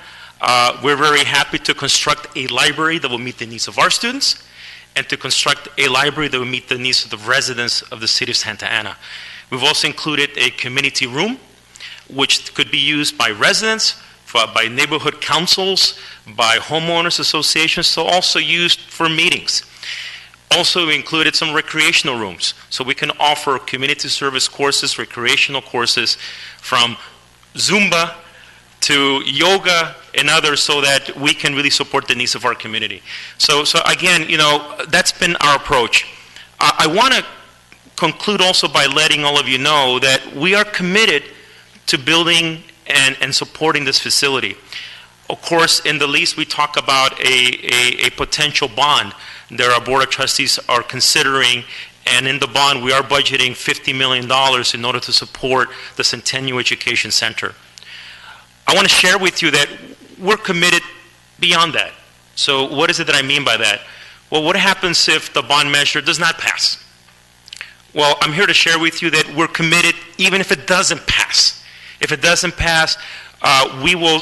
We're very happy to construct a library that will meet the needs of our students and to construct a library that will meet the needs of the residents of the city of Santa Ana. We've also included a community room, which could be used by residents, by neighborhood councils, by homeowners associations, so also used for meetings. Also, we included some recreational rooms, so we can offer community service courses, recreational courses, from Zumba to yoga and others, so that we can really support the needs of our community. So again, that's been our approach. I want to conclude also by letting all of you know that we are committed to building and supporting this facility. Of course, in the lease, we talk about a potential bond that our Board of Trustees are considering, and in the bond, we are budgeting $50 million in order to support the Centennial Education Center. I want to share with you that we're committed beyond that. So what is it that I mean by that? Well, what happens if the bond measure does not pass? Well, I'm here to share with you that we're committed even if it doesn't pass. If it doesn't pass, we will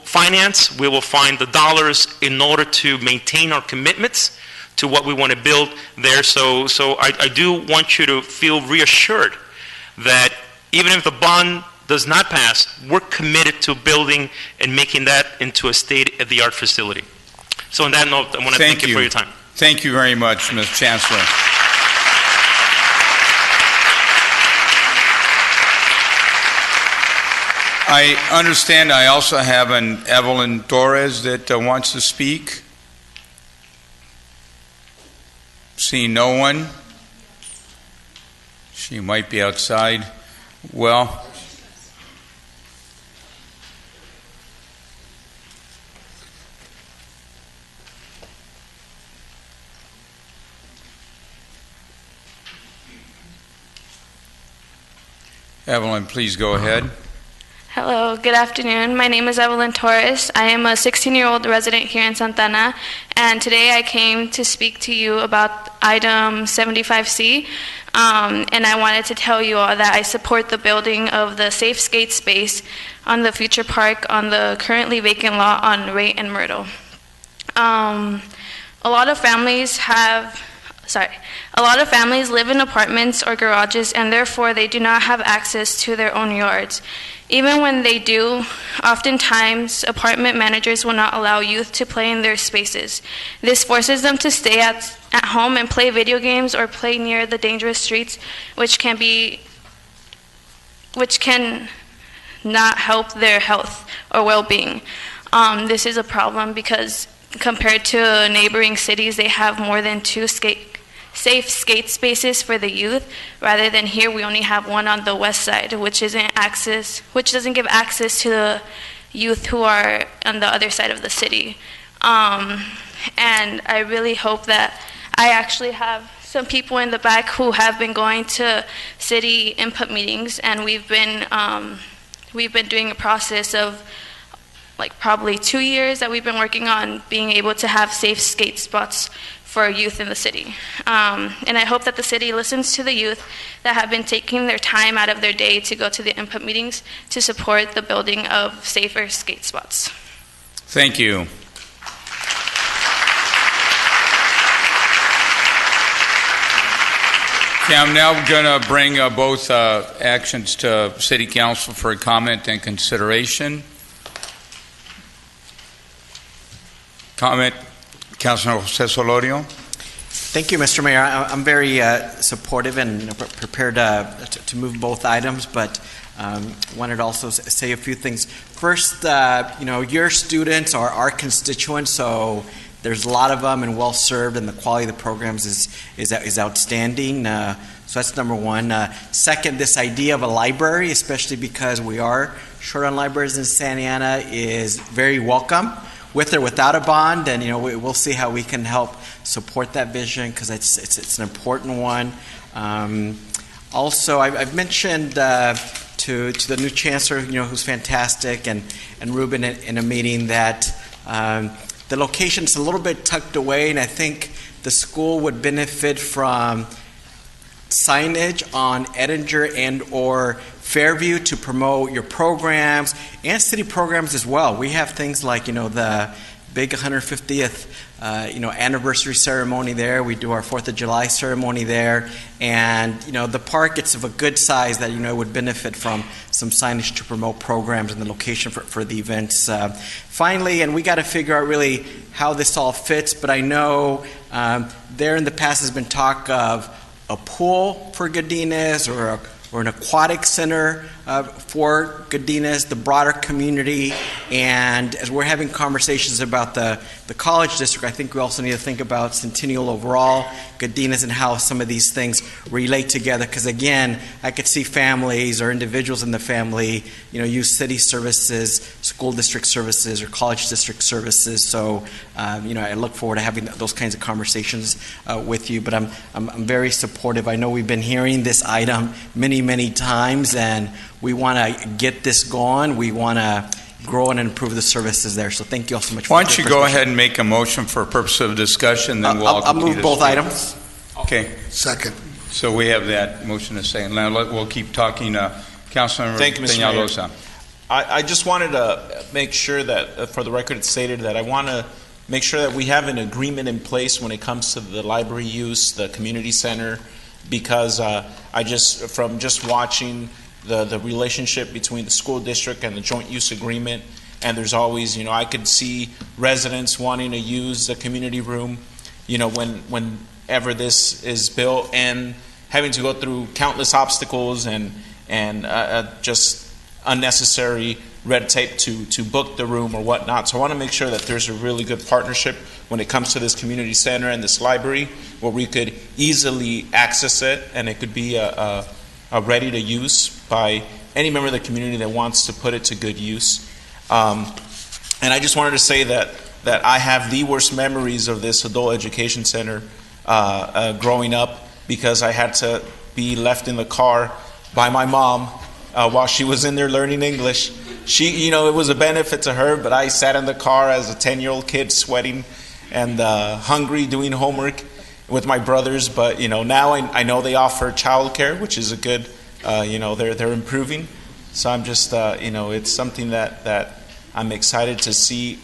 finance, we will find the dollars in order to maintain our commitments to what we want to build there. So I do want you to feel reassured that even if the bond does not pass, we're committed to building and making that into a state-of-the-art facility. So on that note, I want to thank you for your time. Thank you very much, Ms. Chancellor. I understand I also have an Evelyn Torres that wants to speak. Seeing no one. She might be outside. Well, Evelyn, please go ahead. Hello, good afternoon. My name is Evelyn Torres. I am a 16-year-old resident here in Santa Ana, and today I came to speak to you about item 75C, and I wanted to tell you all that I support the building of the safe skate space on the future park on the currently vacant lot on Ray and Myrtle. A lot of families live in apartments or garages, and therefore they do not have access to their own yards. Even when they do, oftentimes apartment managers will not allow youth to play in their spaces. This forces them to stay at home and play video games or play near the dangerous streets, which can not help their health or well-being. This is a problem because compared to neighboring cities, they have more than 2 safe skate spaces for the youth, rather than here we only have one on the west side, which doesn't give access to the youth who are on the other side of the city. And I really hope that I actually have some people in the back who have been going to city input meetings, and we've been doing a process of like probably 2 years that we've been working on being able to have safe skate spots for youth in the city. And I hope that the city listens to the youth that have been taking their time out of their day to go to the input meetings to support the building of safer skate spots. Thank you. Okay, I'm now going to bring both actions to City Council for comment and consideration. Comment, Councilor Jose Solorio. Thank you, Mr. Mayor. I'm very supportive and prepared to move both items, but wanted to also say a few things. First, your students are our constituents, so there's a lot of them and well served, and the quality of the programs is outstanding. So that's number one. Second, this idea of a library, especially because we are short on libraries in Santa Ana, is very welcome, with or without a bond, and we'll see how we can help support that vision, because it's an important one. Also, I've mentioned to the new chancellor, who's fantastic, and Ruben in a meeting that the location's a little bit tucked away, and I think the school would benefit from signage on Edinger and or Fairview to promote your programs and city programs as well. We have things like, the big 150th anniversary ceremony there. We do our 4th of July ceremony there. And, the park, it's of a good size that, would benefit from some signage to promote programs and the location for the events. Finally, and we got to figure out really how this all fits, but I know there in the past has been talk of a pool for Godinez or an aquatic center for Godinez, the broader community. And as we're having conversations about the college district, I think we also need to think about Centennial overall, Godinez, and how some of these things relate together. Because again, I could see families or individuals in the family, use city services, school district services, or college district services. So, I look forward to having those kinds of conversations with you. But I'm very supportive. I know we've been hearing this item many times, and we want to get this going. We want to grow and improve the services there. So thank you all so much. Why don't you go ahead and make a motion for purpose of discussion, then we'll all I'll move both items. Okay. Second. So we have that motion to second. Now we'll keep talking. Councilmember Thank you, Mr. Mayor. Peñalosa. I just wanted to make sure that, for the record, it's stated that I want to make sure that we have an agreement in place when it comes to the library use, the community center, because from just watching the relationship between the school district and the joint use agreement, and there's always, I could see residents wanting to use the community room, whenever this is built, and having to go through countless obstacles and just unnecessary red tape to book the room or whatnot. So I want to make sure that there's a really good partnership when it comes to this community center and this library, where we could easily access it, and it could be a ready to use by any member of the community that wants to put it to good use. And I just wanted to say that I have the worst memories of this adult education center growing up, because I had to be left in the car by my mom while she was in there learning English. She, it was a benefit to her, but I sat in the car as a 10-year-old kid, sweating and hungry, doing homework with my brothers. But now I know they offer childcare, which is a good. They're improving. So I'm just it's something that I'm excited to see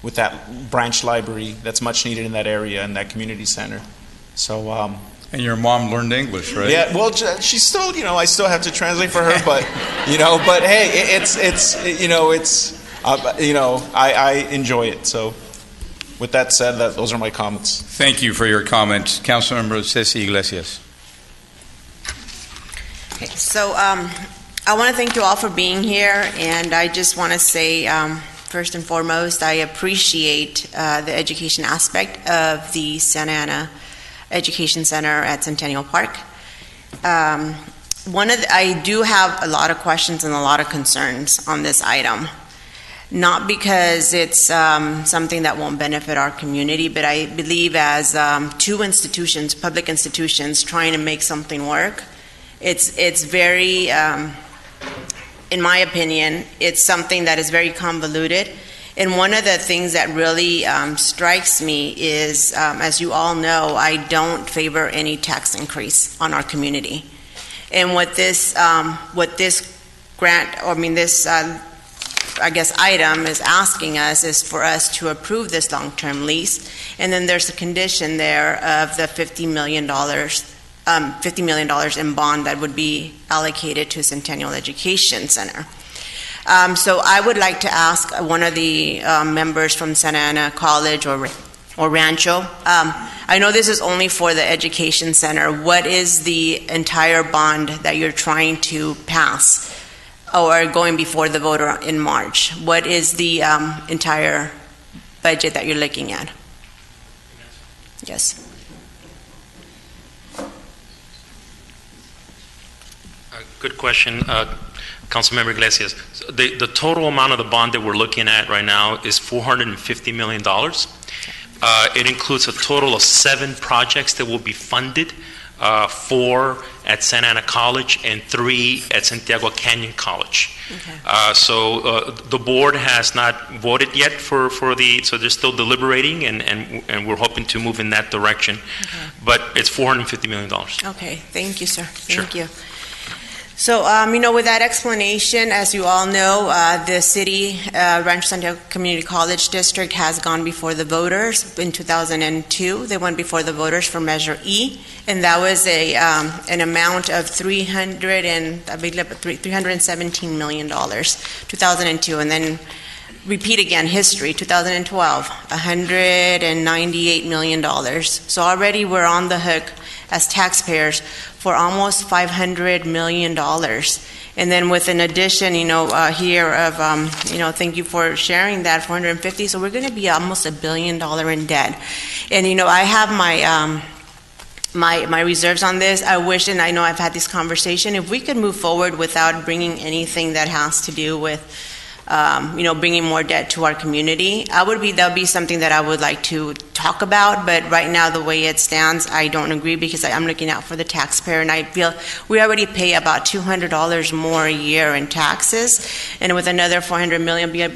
with that branch library that's much needed in that area and that community center. So. And your mom learned English, right? Yeah. Well, she's still. I still have to translate for her, but But hey, I enjoy it. So. With that said, those are my comments. Thank you for your comments. Councilmember Ceci Iglesias. Okay, so I want to thank you all for being here, and I just want to say, first and foremost, I appreciate the education aspect of the Santa Ana Education Center at Centennial Park. I do have a lot of questions and a lot of concerns on this item. Not because it's something that won't benefit our community, but I believe as two institutions, public institutions, trying to make something work, it's very, in my opinion, it's something that is very convoluted. And one of the things that really strikes me is, as you all know, I don't favor any tax increase on our community. And what this item is asking us is for us to approve this long-term lease, and then there's a condition there of the $50 million in bond that would be allocated to Centennial Education Center. So I would like to ask one of the members from Santa Ana College or Rancho. I know this is only for the education center. What is the entire bond that you're trying to pass? Or going before the voter in March? What is the entire budget that you're looking at? Yes. Good question, Councilmember Iglesias. The total amount of the bond that we're looking at right now is $450 million. It includes a total of 7 projects that will be funded 4 at Santa Ana College, and 3 at Santiago Canyon College. So the board has not voted yet for the, so they're still deliberating, and we're hoping to move in that direction. But it's $450 million. Okay, thank you, sir. Thank you. So, with that explanation, as you all know, the city, Rancho Santiago Community College District has gone before the voters in 2002. They went before the voters for Measure E, and that was an amount of $317 million, 2002. And then repeat again, history, 2012, $198 million. So already we're on the hook as taxpayers for almost $500 million. And then with an addition, here of, thank you for sharing that, 450. So we're going to be almost $1 billion in debt. And, I have my reserves on this. I wish, and I know I've had this conversation, if we could move forward without bringing anything that has to do with bringing more debt to our community, that would be something that I would like to talk about. But right now, the way it stands, I don't agree, because I'm looking out for the taxpayer, and I feel we already pay about $200 more a year in taxes, and with another $400 million, be a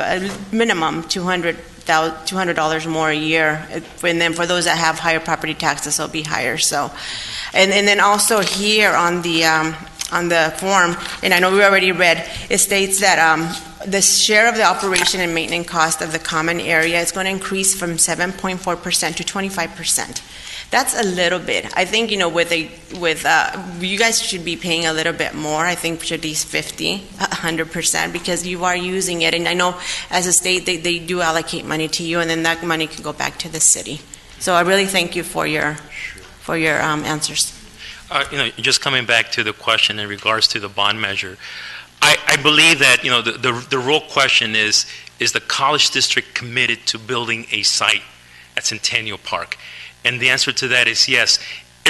minimum $200 more a year. And then for those that have higher property taxes, it'll be higher. So, and then also here on the form, and I know we already read, it states that the share of the operation and maintenance cost of the common area is going to increase from 7.4% to 25%. That's a little bit. I think, with you guys should be paying a little bit more. I think should be 100%, because you are using it. And I know as a state, they do allocate money to you, and then that money can go back to the city. So I really thank you for your answers. Just coming back to the question in regards to the bond measure, I believe that the real question is the college district committed to building a site at Centennial Park? And the answer to that is yes.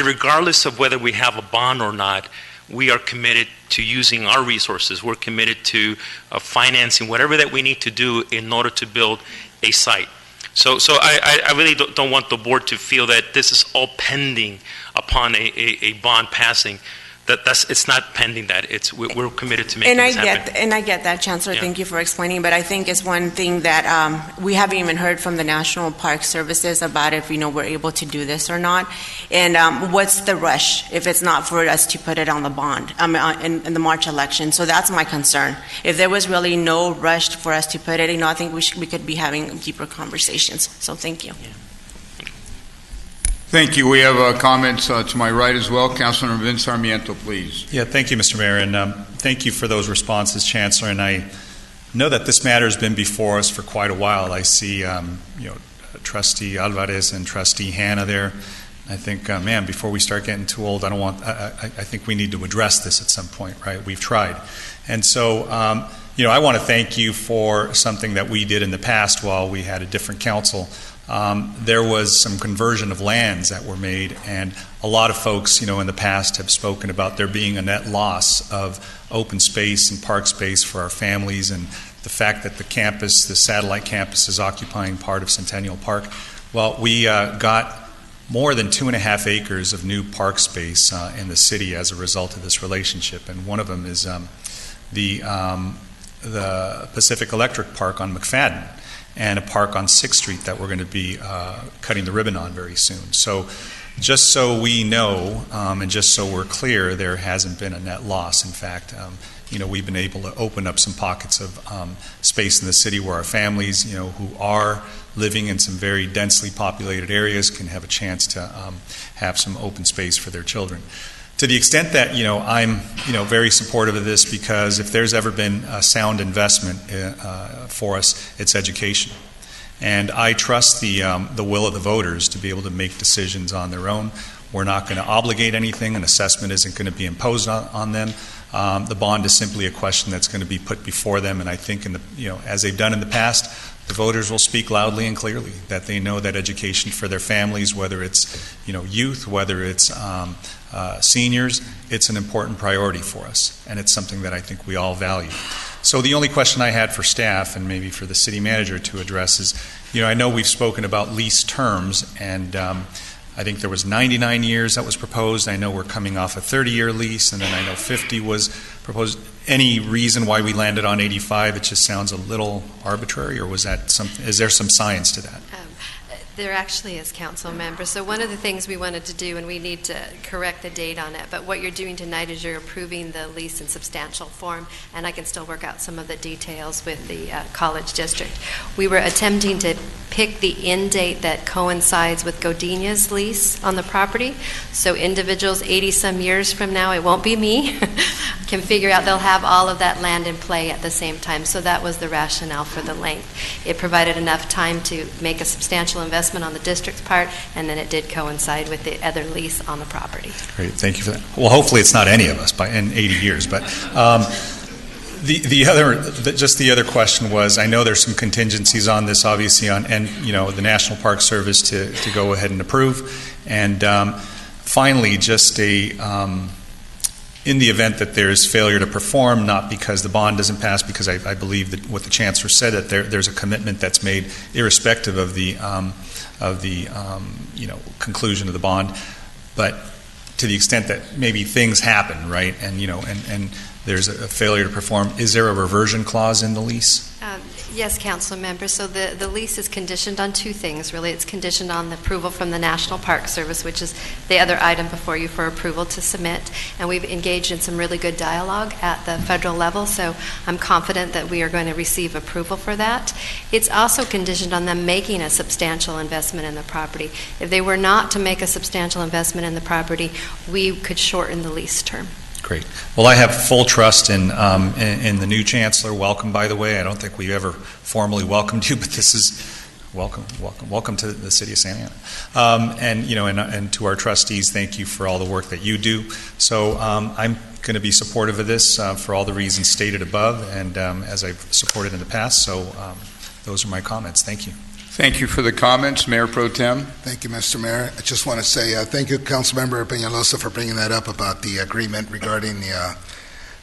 Regardless of whether we have a bond or not, we are committed to using our resources. We're committed to financing whatever that we need to do in order to build a site. So I really don't want the board to feel that this is all pending upon a bond passing. It's not pending that. We're committed to making this happen. And I get that, Chancellor. Yeah. Thank you for explaining. But I think it's one thing that we haven't even heard from the National Park Services about if we're able to do this or not. And what's the rush if it's not for us to put it on the bond in the March election? So that's my concern. If there was really no rush for us to put it, I think we could be having deeper conversations. So thank you. Yeah. Thank you. We have comments to my right as well. Councilor Vince Sarmiento, please. Yeah, thank you, Mr. Mayor, and thank you for those responses, Chancellor. And I know that this matter has been before us for quite a while. I see, Trustee Alvarez and Trustee Hanna there. I think, before we start getting too old, I think we need to address this at some point, right? We've tried. And so, I want to thank you for something that we did in the past while we had a different council. There was some conversion of lands that were made, and a lot of folks, in the past have spoken about there being a net loss of open space and park space for our families, and the fact that the satellite campus is occupying part of Centennial Park. Well, we got more than 2.5 acres of new park space in the city as a result of this relationship, and one of them is the Pacific Electric Park on McFadden, and a park on 6th Street that we're going to be cutting the ribbon on very soon. So just so we know, and just so we're clear, there hasn't been a net loss. In fact, we've been able to open up some pockets of space in the city where our families, who are living in some very densely populated areas can have a chance to have some open space for their children. To the extent that, I'm, very supportive of this, because if there's ever been a sound investment for us, it's education. And I trust the will of the voters to be able to make decisions on their own. We're not going to obligate anything. An assessment isn't going to be imposed on them. The bond is simply a question that's going to be put before them. And I think, as they've done in the past, the voters will speak loudly and clearly that they know that education for their families, whether it's youth, whether it's seniors, it's an important priority for us, and it's something that I think we all value. So the only question I had for staff, and maybe for the city manager to address, is I know we've spoken about lease terms, and I think there was 99 years that was proposed. I know we're coming off a 30-year lease, and then I know 50 was proposed. Any reason why we landed on 85? It just sounds a little arbitrary, or was that is there some science to that? There actually is, council member. So one of the things we wanted to do, and we need to correct the date on it, but what you're doing tonight is you're approving the lease in substantial form, and I can still work out some of the details with the college district. We were attempting to pick the end date that coincides with Godinez lease on the property. So individuals 80-some years from now, it won't be me, can figure out they'll have all of that land in play at the same time. So that was the rationale for the length. It provided enough time to make a substantial investment on the district's part, and then it did coincide with the other lease on the property. Great, thank you for that. Well, hopefully it's not any of us in 80 years, but the other question was, I know there's some contingencies on this, obviously, and the National Park Service to go ahead and approve, and finally, just in the event that there's failure to perform, not because the bond doesn't pass, because I believe that what the Chancellor said, that there's a commitment that's made irrespective of the conclusion of the bond, but to the extent that maybe things happen, right, and there's a failure to perform, is there a reversion clause in the lease? Yes, council member. So the lease is conditioned on two things, really. It's conditioned on the approval from the National Park Service, which is the other item before you for approval to submit. And we've engaged in some really good dialogue at the federal level, so I'm confident that we are going to receive approval for that. It's also conditioned on them making a substantial investment in the property. If they were not to make a substantial investment in the property, we could shorten the lease term. Great. Well, I have full trust in the new Chancellor. Welcome, by the way. I don't think we ever formally welcomed you, but this is welcome to the city of Santa Ana. And to our trustees, thank you for all the work that you do. So I'm going to be supportive of this for all the reasons stated above, and as I've supported in the past. So those are my comments. Thank you. Thank you for the comments, Mayor Pro Tem. Thank you, Mr. Mayor. I just want to say thank you, Councilmember Peñalosa, for bringing that up about the agreement regarding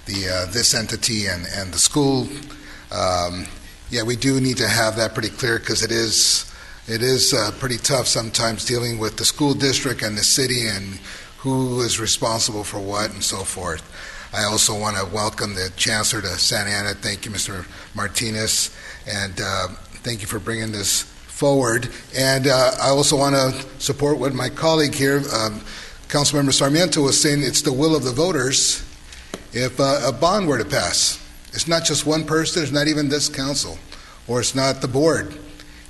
this entity and the school. Yeah, we do need to have that pretty clear, because it is pretty tough sometimes dealing with the school district and the city and who is responsible for what and so forth. I also want to welcome the Chancellor to Santa Ana. Thank you, Mr. Martinez, and thank you for bringing this forward. And I also want to support what my colleague here, Councilmember Sarmiento, was saying. It's the will of the voters if a bond were to pass. It's not just one person, it's not even this council, or it's not the board.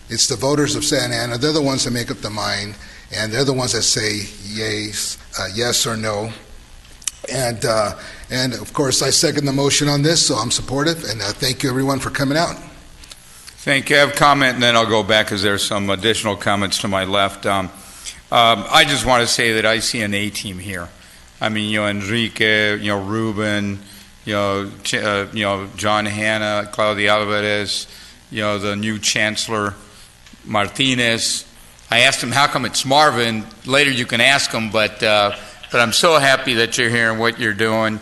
It's the voters of Santa Ana. They're the ones that make up the mind, and they're the ones that say yes or no. And of course, I second the motion on this, so I'm supportive, and thank you everyone for coming out. Thank you. I have a comment, and then I'll go back, because there's some additional comments to my left. I just want to say that I see an A-team here. I mean, Enrique, Ruben, John Hanna, Claudia Alvarez, the new Chancellor Martinez. I asked him, how come it's Marvin? Later you can ask him, but I'm so happy that you're here and what you're doing.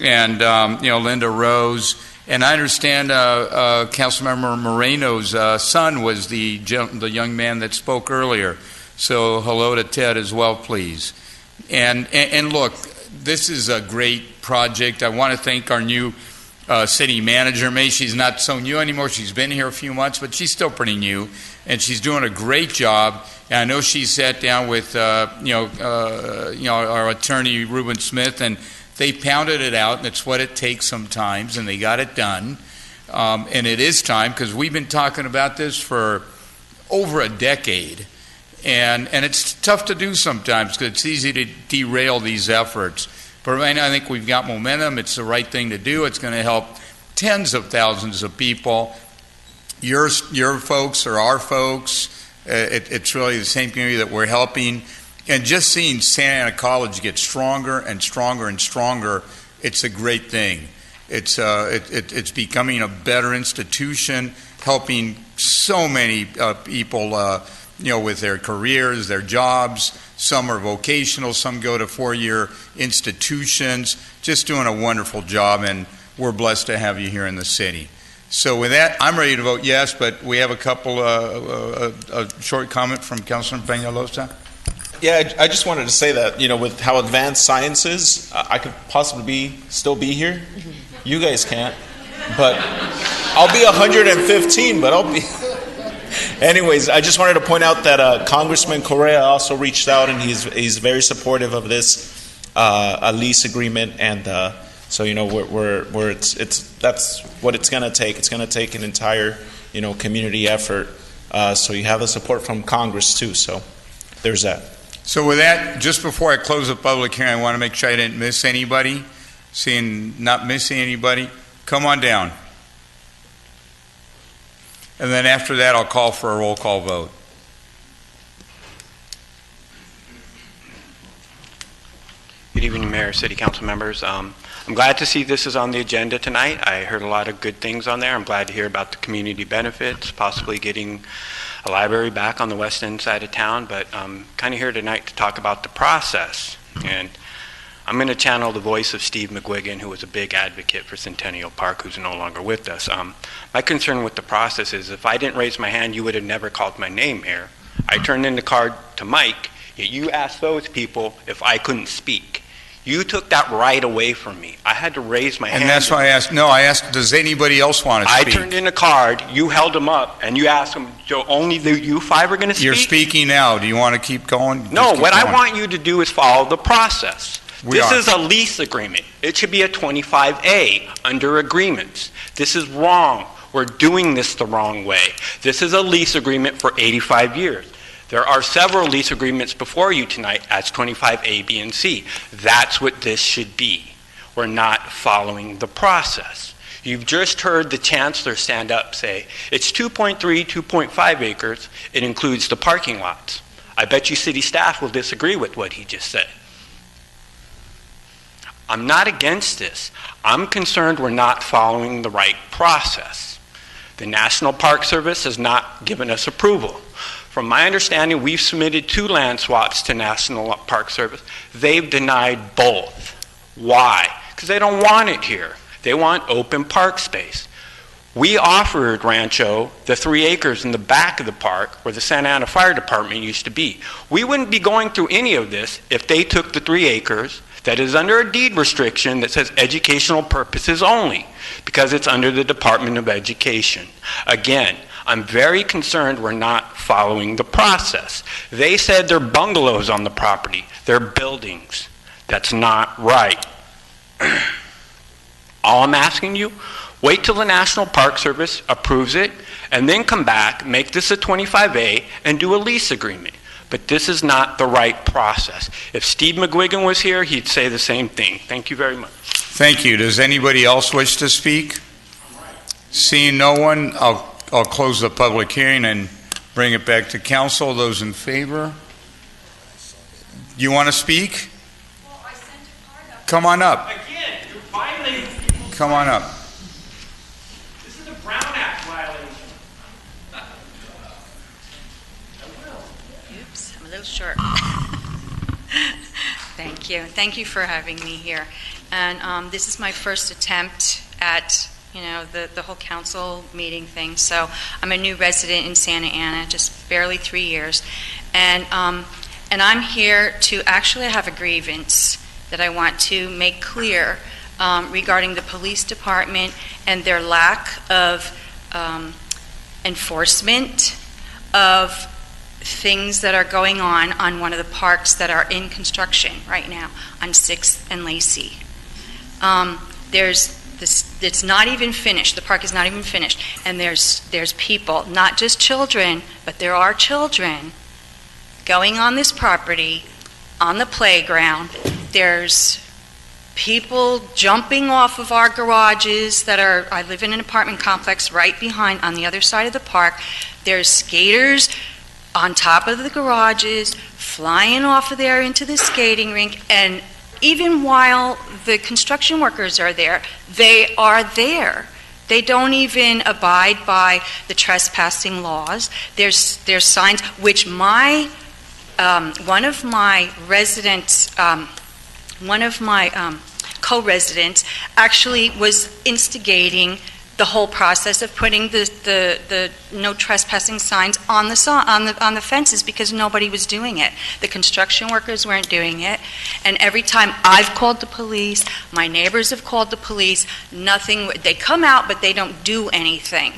And, Linda Rose. And I understand Councilmember Moreno's son was the young man that spoke earlier. So hello to Ted as well, please. And look, this is a great project. I want to thank our new city manager. Maybe she's not so new anymore. She's been here a few months, but she's still pretty new, and she's doing a great job. And I know she sat down with our attorney Ruben Smith, and they pounded it out, and it's what it takes sometimes, and they got it done. And it is time, because we've been talking about this for over a decade. And it's tough to do sometimes, because it's easy to derail these efforts. But right now I think we've got momentum. It's the right thing to do. It's going to help tens of thousands of people. Your folks are our folks. It's really the same community that we're helping. And just seeing Santa Ana College get stronger and stronger and stronger, it's a great thing. It's becoming a better institution, helping so many people, with their careers, their jobs. Some are vocational, some go to four-year institutions. Just doing a wonderful job, and we're blessed to have you here in the city. So with that, I'm ready to vote yes, but we have a couple, a short comment from Councilman Peñalosa. Yeah, I just wanted to say that, with how advanced science is, I could possibly still be here. You guys can't. But I'll be 115, but I'll be... Anyways, I just wanted to point out that Congressman Correa also reached out, and he's very supportive of this a lease agreement, and so that's what it's going to take. It's going to take an entire community effort. So you have the support from Congress too. So there's that. So with that, just before I close the public hearing, I want to make sure I didn't miss anybody. Not missing anybody, come on down. And then after that, I'll call for a roll call vote. Good evening, Mayor, City Council members. I'm glad to see this is on the agenda tonight. I heard a lot of good things on there. I'm glad to hear about the community benefits, possibly getting a library back on the west end side of town, but I'm kind of here tonight to talk about the process. And I'm going to channel the voice of Steve McGuigan, who was a big advocate for Centennial Park, who's no longer with us. My concern with the process is if I didn't raise my hand, you would have never called my name here. I turned in the card to Mike, yet you asked those people if I couldn't speak. You took that right away from me. I had to raise my hand. And that's why I asked, does anybody else want to speak? I turned in a card, you held them up, and you asked them, so only you five are going to speak? You're speaking now. Do you want to keep going? No, what I want you to do is follow the process. This is a lease agreement. It should be a 25A under agreements. This is wrong. We're doing this the wrong way. This is a lease agreement for 85 years. There are several lease agreements before you tonight as 25A, B, and C. That's what this should be. We're not following the process. You've just heard the chancellor stand up say, it's 2.3, 2.5 acres. It includes the parking lots. I bet you city staff will disagree with what he just said. I'm not against this. I'm concerned we're not following the right process. The National Park Service has not given us approval. From my understanding, we've submitted 2 land swaps to National Park Service. They've denied both. Why? Because they don't want it here. They want open park space. We offered Rancho the 3 acres in the back of the park where the Santa Ana Fire Department used to be. We wouldn't be going through any of this if they took the 3 acres that is under a deed restriction that says educational purposes only, because it's under the Department of Education. Again, I'm very concerned we're not following the process. They said they're bungalows on the property. They're buildings. That's not right. All I'm asking you, wait till the National Park Service approves it, and then come back, make this a 25A, and do a lease agreement. But this is not the right process. If Steve McGuigan was here, he'd say the same thing. Thank you very much. Thank you. Does anybody else wish to speak? Seeing no one, I'll close the public hearing and bring it back to council. Those in favor? You want to speak? Come on up. Again, you're violating. Come on up. This is a Brown Act violation. Oops, I'm a little short. Thank you. Thank you for having me here. And this is my first attempt at, the whole council meeting thing. So I'm a new resident in Santa Ana, just barely 3 years. And I'm here to actually have a grievance that I want to make clear regarding the police department and their lack of enforcement of things that are going on one of the parks that are in construction right now on 6th and Lacey. It's not even finished. The park is not even finished. And there's people, not just children, but there are children going on this property, on the playground. There's people jumping off of our garages I live in an apartment complex right behind on the other side of the park. There's skaters on top of the garages, flying off of there into the skating rink, and even while the construction workers are there, they are there. They don't even abide by the trespassing laws. There's signs which one of my co-residents actually was instigating the whole process of putting the no trespassing signs on the fences because nobody was doing it. The construction workers weren't doing it, and every time I've called the police, my neighbors have called the police, nothing. They come out, but they don't do anything.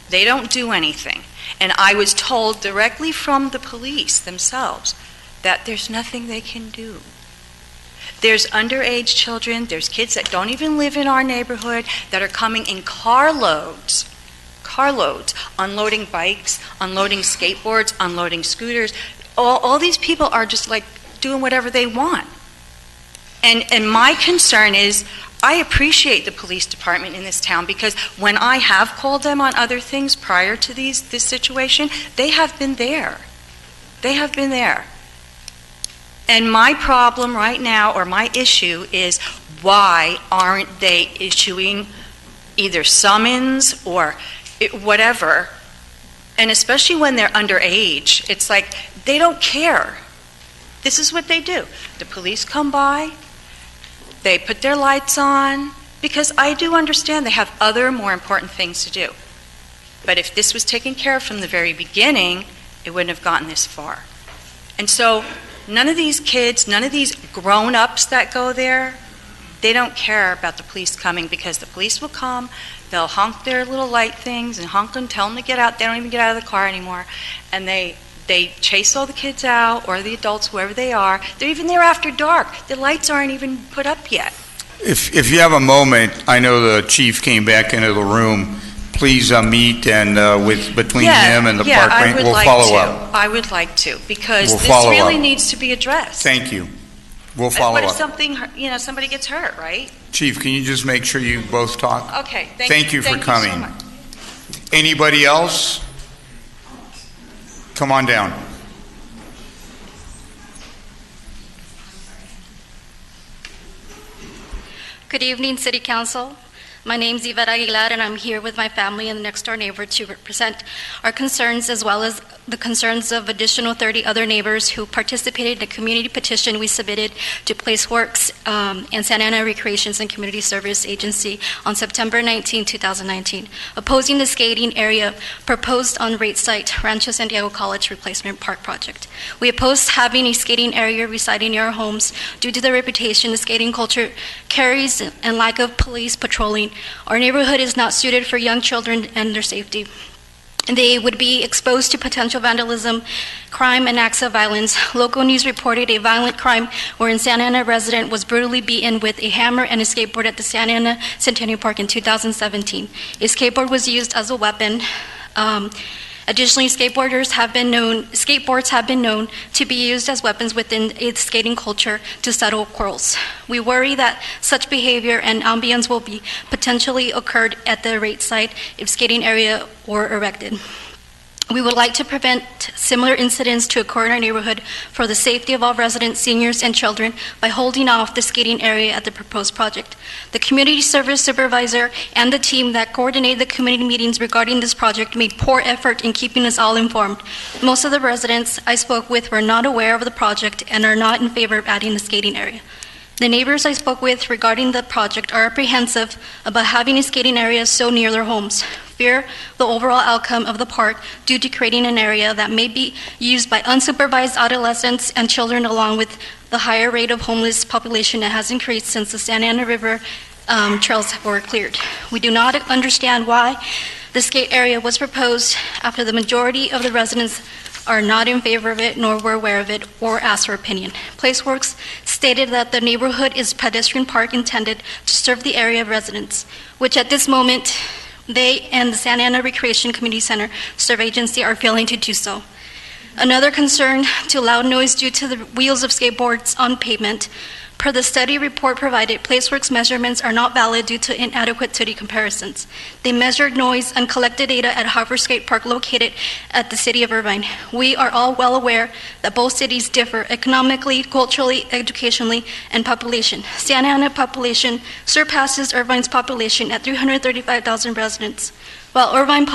They don't do anything. And I was told directly from the police themselves that there's nothing they can do. There's underage children, there's kids that don't even live in our neighborhood that are coming in carloads, unloading bikes, unloading skateboards, unloading scooters. All these people are just like doing whatever they want. And my concern is, I appreciate the police department in this town because when I have called them on other things prior to this situation, they have been there. They have been there. And my problem right now, or my issue, is why aren't they issuing either summons or whatever? And especially when they're underage, it's like they don't care. This is what they do. The police come by, they put their lights on, because I do understand they have other more important things to do. But if this was taken care of from the very beginning, it wouldn't have gotten this far. And so none of these kids, none of these grown-ups that go there, they don't care about the police coming because the police will come, they'll honk their little light things and honk them, tell them to get out. They don't even get out of the car anymore. And they chase all the kids out, or the adults, whoever they are. They're even there after dark. The lights aren't even put up yet. If you have a moment, I know the chief came back into the room. Please meet and between him and the park ranger, we'll follow up. I would like to, because We'll this follow really up. needs to be addressed. Thank you. We'll follow What if up. somebody gets hurt, right? Chief, can you just make sure you both talk? Okay, Thank you for coming. so much. Anybody else? Come on down. Good evening, City Council. My name is Yvette Aguilar, and I'm here with my family and the next-door neighbor to represent our concerns as well as the concerns of additional 30 other neighbors who participated in a community petition we submitted to PlaceWorks and Santa Ana Recreations and Community Service Agency on September 19, 2019, opposing the skating area proposed on rate site Rancho Santiago College Replacement Park Project. We opposed having a skating area residing near our homes due to the reputation the skating culture carries and lack of police patrolling. Our neighborhood is not suited for young children and their safety. They would be exposed to potential vandalism, crime, and acts of violence. Local news reported a violent crime wherein Santa Ana resident was brutally beaten with a hammer and a skateboard at the Santa Ana Centennial Park in 2017. A skateboard was used as a weapon. Additionally, skateboards have been known to be used as weapons within its skating culture to settle quarrels. We worry that such behavior and ambience will be potentially occurred at the rate site if skating area were erected. We would like to prevent similar incidents to occur in our neighborhood for the safety of all residents, seniors, and children by holding off the skating area at the proposed project. The community service supervisor and the team that coordinated the community meetings regarding this project made poor effort in keeping us all informed. Most of the residents I spoke with were not aware of the project and are not in favor of adding the skating area. The neighbors I spoke with regarding the project are apprehensive about having a skating area so near their homes, fear the overall outcome of the park due to creating an area that may be used by unsupervised adolescents and children, along with the higher rate of homeless population that has increased since the Santa Ana River trails were cleared. We do not understand why the skate area was proposed after the majority of the residents are not in favor of it, nor were aware of it, or asked for opinion. PlaceWorks stated that the neighborhood is pedestrian park intended to serve the area of residents, which at this moment, they and the Santa Ana Recreation Community Center Serve Agency are failing to do so. Another concern to loud noise due to the wheels of skateboards on pavement. Per the study report provided, PlaceWorks measurements are not valid due to inadequate city comparisons. They measured noise and collected data at Harbor Skate Park located at the city of Irvine. We are all well aware that both cities differ economically, culturally, educationally, and population. Santa Ana population surpasses Irvine's population at 335,000 residents, while Irvine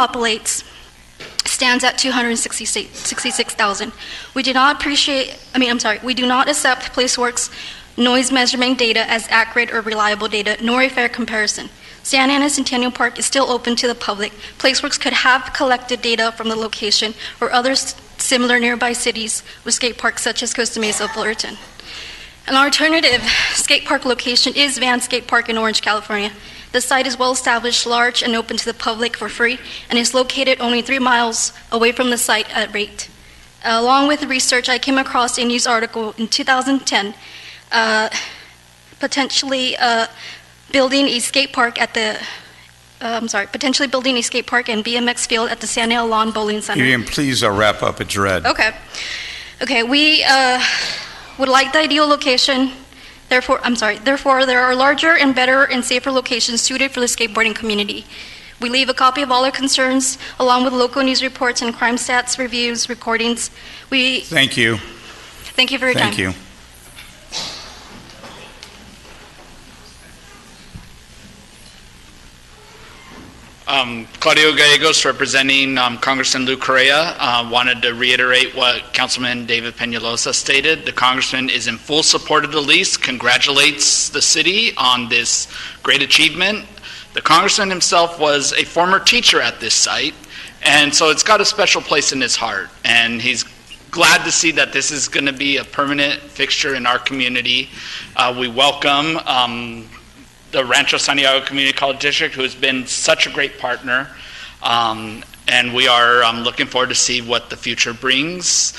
stands at 266,000. We do not accept PlaceWorks noise measurement data as accurate or reliable data, nor a fair comparison. Santa Ana Centennial Park is still open to the public. PlaceWorks could have collected data from the location or other similar nearby cities with skate parks such as Costa Mesa, Fullerton. An alternative skate park location is Van Skate Park in Orange, California. The site is well established, large, and open to the public for free, and is located only 3 miles away from the site at rate. Along with the research, I came across a news article in 2010 potentially building a skate park at the potentially building a skate park and BMX field at the Santa Ana Lawn Bowling Center. You can please wrap up at Dread. Okay, we would like the ideal location. Therefore, there are larger and better and safer locations suited for the skateboarding community. We leave a copy of all our concerns, along with local news reports and crime stats, reviews, recordings. Thank you. Thank you for your time. Thank you. Claudio Gallegos, representing Congressman Lou Correa. Wanted to reiterate what Councilman David Peñalosa stated. The Congressman is in full support of the lease, congratulates the city on this great achievement. The Congressman himself was a former teacher at this site, and so it's got a special place in his heart. And he's glad to see that this is going to be a permanent fixture in our community. We welcome the Rancho Santiago Community College District, who has been such a great partner, and we are looking forward to see what the future brings.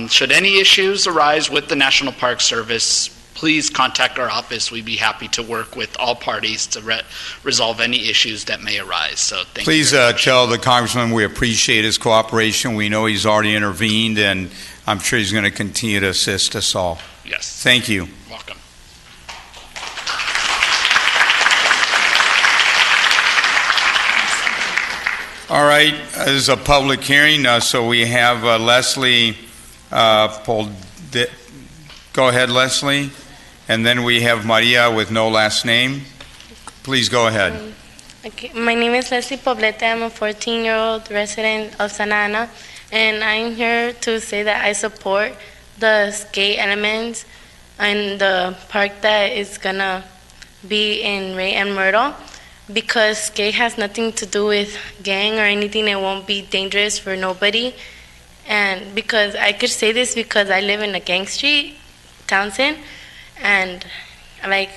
Should any issues arise with the National Park Service, please contact our office. We'd be happy to work with all parties to resolve any issues that may arise. So thank you. Please tell the Congressman we appreciate his cooperation. We know he's already intervened, and I'm sure he's going to continue to assist us all. Yes. Thank you. Welcome. All right, this is a public hearing, so we have Leslie Go ahead, Leslie. And then we have Maria with no last name. Please go ahead. Okay. My name is Leslie Poblete. I'm a 14-year-old resident of Santa Ana, and I'm here to say that I support the skate elements in the park that is going to be in Ray and Myrtle. Because skate has nothing to do with gang or anything, it won't be dangerous for nobody. And because I could say this because I live in a gang street, Townsend, and like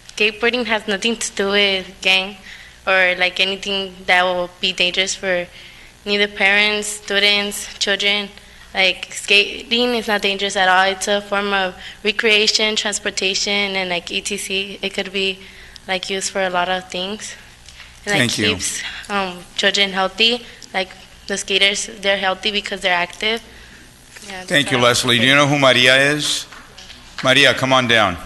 skateboarding has nothing to do with gang or like anything that will be dangerous for neither parents, students, children. Like skating is not dangerous at all. It's a form of recreation, transportation, and like etc. It could be like used for a lot of things. And like keeps children healthy. Like the skaters, they're healthy because they're active. Yeah, thank you, Leslie. Do you know who Maria is? Maria, come on down.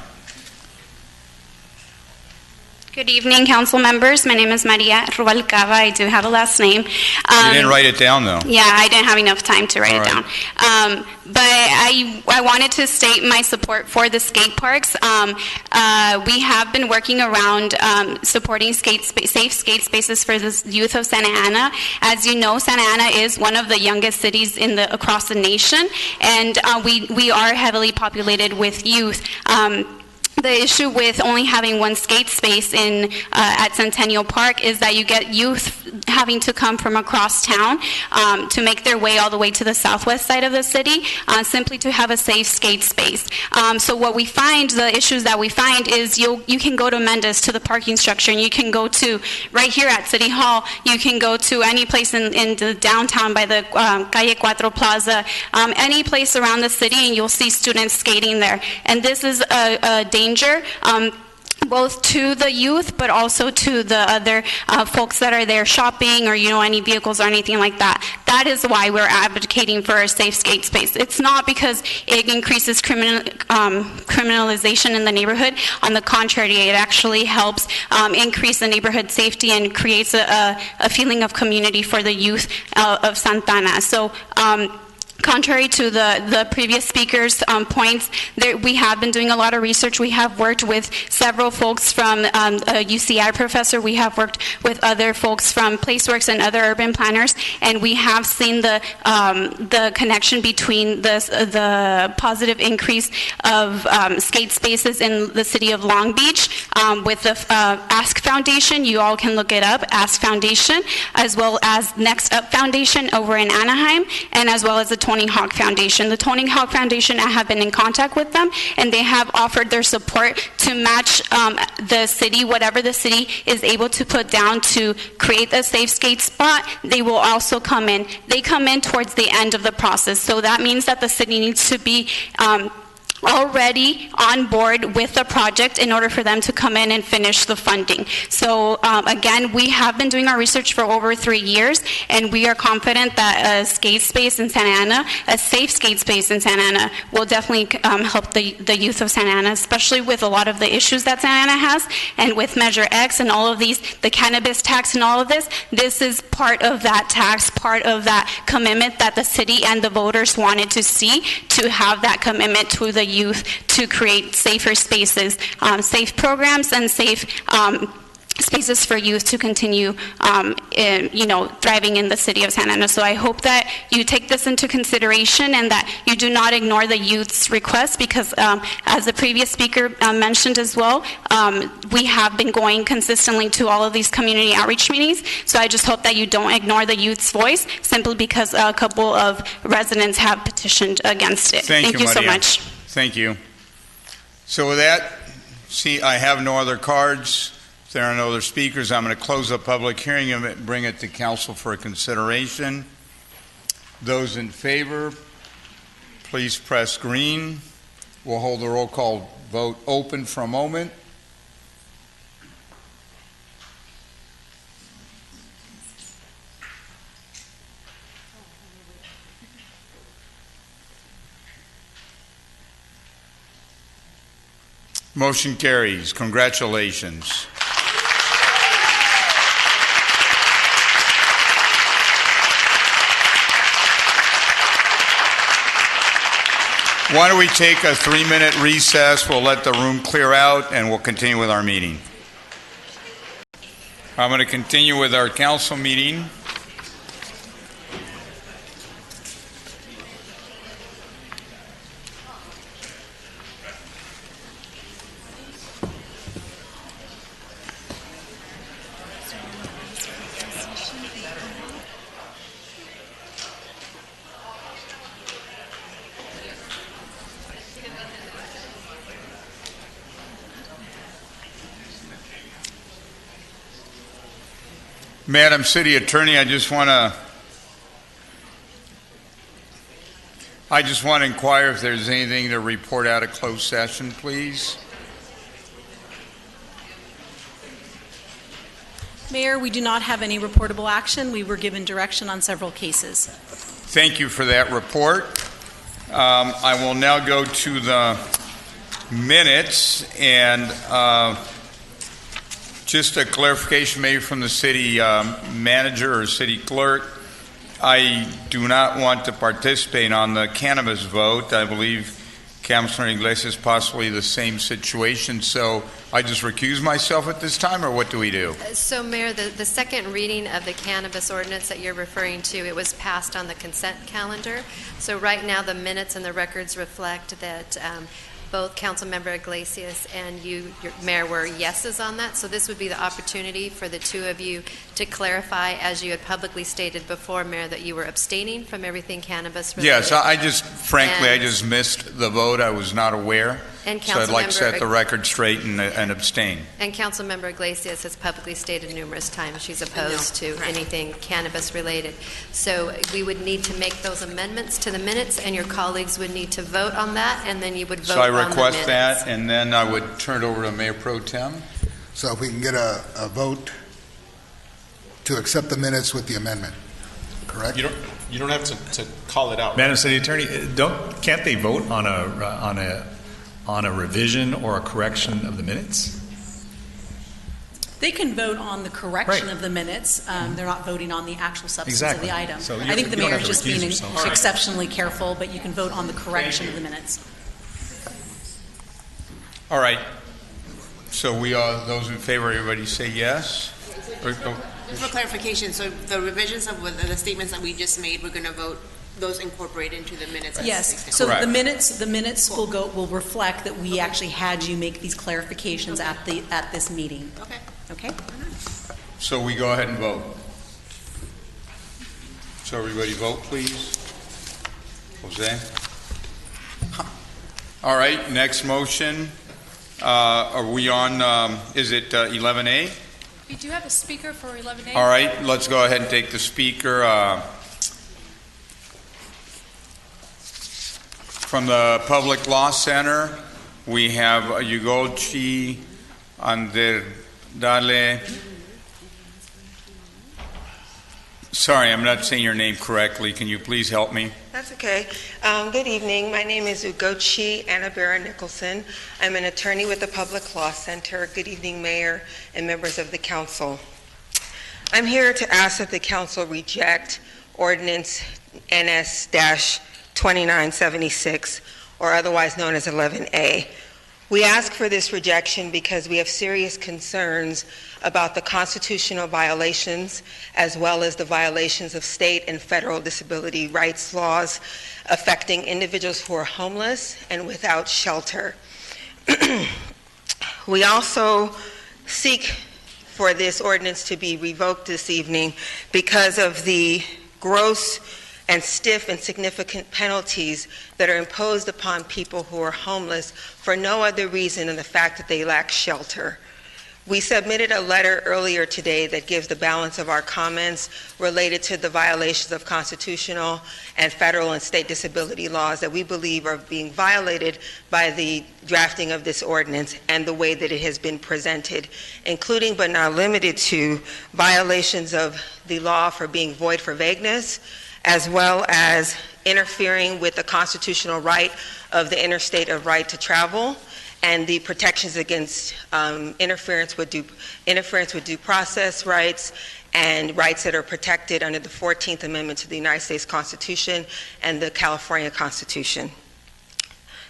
Good evening, council members. My name is Maria Rubalcaba. I do have a last name. You didn't write it down, though. Yeah, I didn't have enough time to write it down. But I wanted to state my support for the skate parks. We have been working around supporting safe skate spaces for the youth of Santa Ana. As you know, Santa Ana is one of the youngest cities across the nation, and we are heavily populated with youth. The issue with only having one skate space at Centennial Park is that you get youth having to come from across town to make their way all the way to the southwest side of the city simply to have a safe skate space. So what we find, the issues that we find is you can go to Mendes to the parking structure, and you can go to right here at City Hall, you can go to any place in the downtown by the Calle Cuatro Plaza, any place around the city, and you'll see students skating there. And this is a danger both to the youth but also to the other folks that are there shopping or any vehicles or anything like that. That is why we're advocating for a safe skate space. It's not because it increases criminalization in the neighborhood. On the contrary, it actually helps increase the neighborhood safety and creates a feeling of community for the youth of Santa Ana. So contrary to the previous speaker's points, we have been doing a lot of research. We have worked with several folks from a UCI professor. We have worked with other folks from PlaceWorks and other urban planners, and we have seen the connection between the positive increase of skate spaces in the city of Long Beach with the Ask Foundation. You all can look it up, Ask Foundation, as well as Next Up Foundation over in Anaheim, and as well as the Tony Hawk Foundation. The Tony Hawk Foundation, I have been in contact with them, and they have offered their support to match the city, whatever the city is able to put down to create a safe skate spot. They will also come in. They come in towards the end of the process. So that means that the city needs to be already on board with the project in order for them to come in and finish the funding. So again, we have been doing our research for over 3 years, and we are confident that a skate space in Santa Ana, a safe skate space in Santa Ana, will definitely help the youth of Santa Ana, especially with a lot of the issues that Santa Ana has, and with Measure X and all of these, the cannabis tax and all of this. This is part of that tax, part of that commitment that the city and the voters wanted to see, to have that commitment to the youth to create safer spaces, safe programs, and safe spaces for youth to continue, thriving in the city of Santa Ana. So I hope that you take this into consideration and that you do not ignore the youth's request, because as the previous speaker mentioned as well, we have been going consistently to all of these community outreach meetings. So I just hope that you don't ignore the youth's voice simply because a couple of residents have petitioned against it. Thank you so Maria. much. Thank you. So with that, see, I have no other cards. If there are no other speakers, I'm going to close the public hearing and bring it to council for consideration. Those in favor, please press green. We'll hold the roll call vote open for a moment. Motion carries. Congratulations. Why don't we take a 3-minute recess? We'll let the room clear out and we'll continue with our meeting. I'm going to continue with our council meeting. Madam City Attorney, I just want to inquire if there's anything to report out of closed session, please. Mayor, we do not have any reportable action. We were given direction on several cases. Thank you for that report. I will now go to the minutes, and just a clarification maybe from the city manager or city clerk. I do not want to participate on the cannabis vote. I believe Councilor Iglesias possibly the same situation, so I just recuse myself at this time, or what do we do? So, Mayor, the second reading of the cannabis ordinance that you're referring to, it was passed on the consent calendar. So right now, the minutes and the records reflect that both Councilmember Iglesias and you, your Mayor, were yeses on that. So this would be the opportunity for the two of you to clarify, as you had publicly stated before, Mayor, that you were abstaining from everything cannabis related. Yes, I just missed the vote. I was not aware. And So I'd like to set the record straight and abstain. And Councilmember Iglesias has publicly stated numerous times she's opposed to anything cannabis related. So we would need to make those amendments to the minutes, and your colleagues would need to vote on that, and then you would vote So I on the minutes. request that, and then I would turn it over to Mayor Pro Tem. So if we can get a vote to accept the minutes with the amendment, correct? You don't have to call it out. Madam City Attorney, can't they vote on a revision or a correction of the minutes? They can vote on the correction Right. of the minutes. They're not voting on the actual substance Exactly. of the item. So I think the you don't mayor have is to just recuse being yourself. exceptionally careful, but you can vote on the correction of the minutes. All right. So those in favor, everybody say yes? Just for clarification, so the revisions of the statements that we just made, we're going to vote those incorporated into the minutes. Yes, so the minutes will reflect that we actually had you make these clarifications at this meeting. Okay. Okay? So we go ahead and vote. So everybody vote, please. Jose? All right, next motion. Are we on, is it 11A? We do have a speaker for 11A. All right, let's go ahead and take the speaker. From the Public Law Center, we have Ugochi Anderdale. Sorry, I'm not saying your name correctly. Can you please help me? That's okay. Good evening. My name is Ugochi Annabera Nicholson. I'm an attorney with the Public Law Center. Good evening, Mayor and members of the council. I'm here to ask that the council reject Ordinance NS-2976, or otherwise known as 11A. We ask for this rejection because we have serious concerns about the constitutional violations as well as the violations of state and federal disability rights laws affecting individuals who are homeless and without shelter. We also seek for this ordinance to be revoked this evening because of the gross and stiff and significant penalties that are imposed upon people who are homeless for no other reason than the fact that they lack shelter. We submitted a letter earlier today that gives the balance of our comments related to the violations of constitutional and federal and state disability laws that we believe are being violated by the drafting of this ordinance and the way that it has been presented, including but not limited to violations of the law for being void for vagueness, as well as interfering with the constitutional right of the interstate of right to travel and the protections against interference with due process rights and rights that are protected under the 14th Amendment to the United States Constitution and the California Constitution.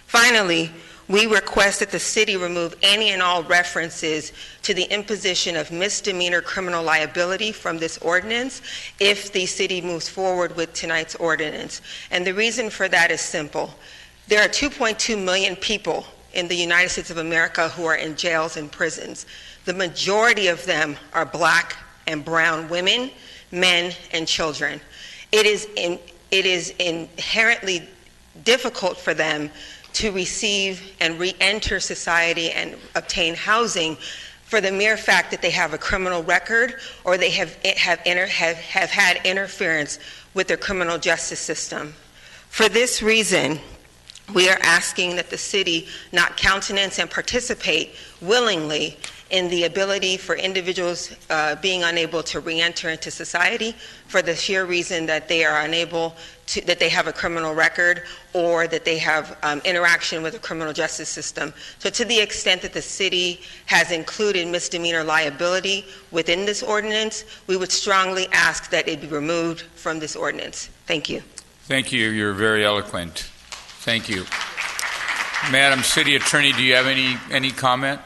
Finally, we request that the city remove any and all references to the imposition of misdemeanor criminal liability from this ordinance if the city moves forward with tonight's ordinance. And the reason for that is simple. There are 2.2 million people in the United States of America who are in jails and prisons. The majority of them are black and brown women, men, and children. It is inherently difficult for them to receive and re-enter society and obtain housing for the mere fact that they have a criminal record or they have had interference with their criminal justice system. For this reason, we are asking that the city not countenance and participate willingly in the ability for individuals being unable to re-enter into society for the sheer reason that they are unable to, that they have a criminal record or that they have interaction with the criminal justice system. So to the extent that the city has included misdemeanor liability within this ordinance, we would strongly ask that it be removed from this ordinance. Thank you. Thank you. You're very eloquent. Thank you. Madam City Attorney, do you have any comment?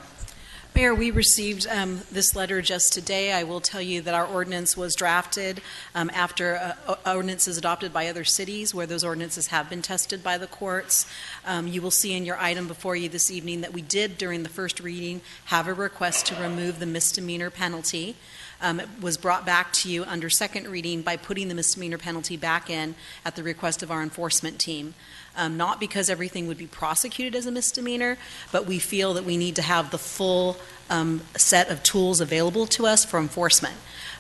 Mayor, we received this letter just today. I will tell you that our ordinance was drafted after ordinances adopted by other cities where those ordinances have been tested by the courts. You will see in your item before you this evening that we did, during the first reading, have a request to remove the misdemeanor penalty. It was brought back to you under second reading by putting the misdemeanor penalty back in at the request of our enforcement team. Not because everything would be prosecuted as a misdemeanor, but we feel that we need to have the full set of tools available to us for enforcement.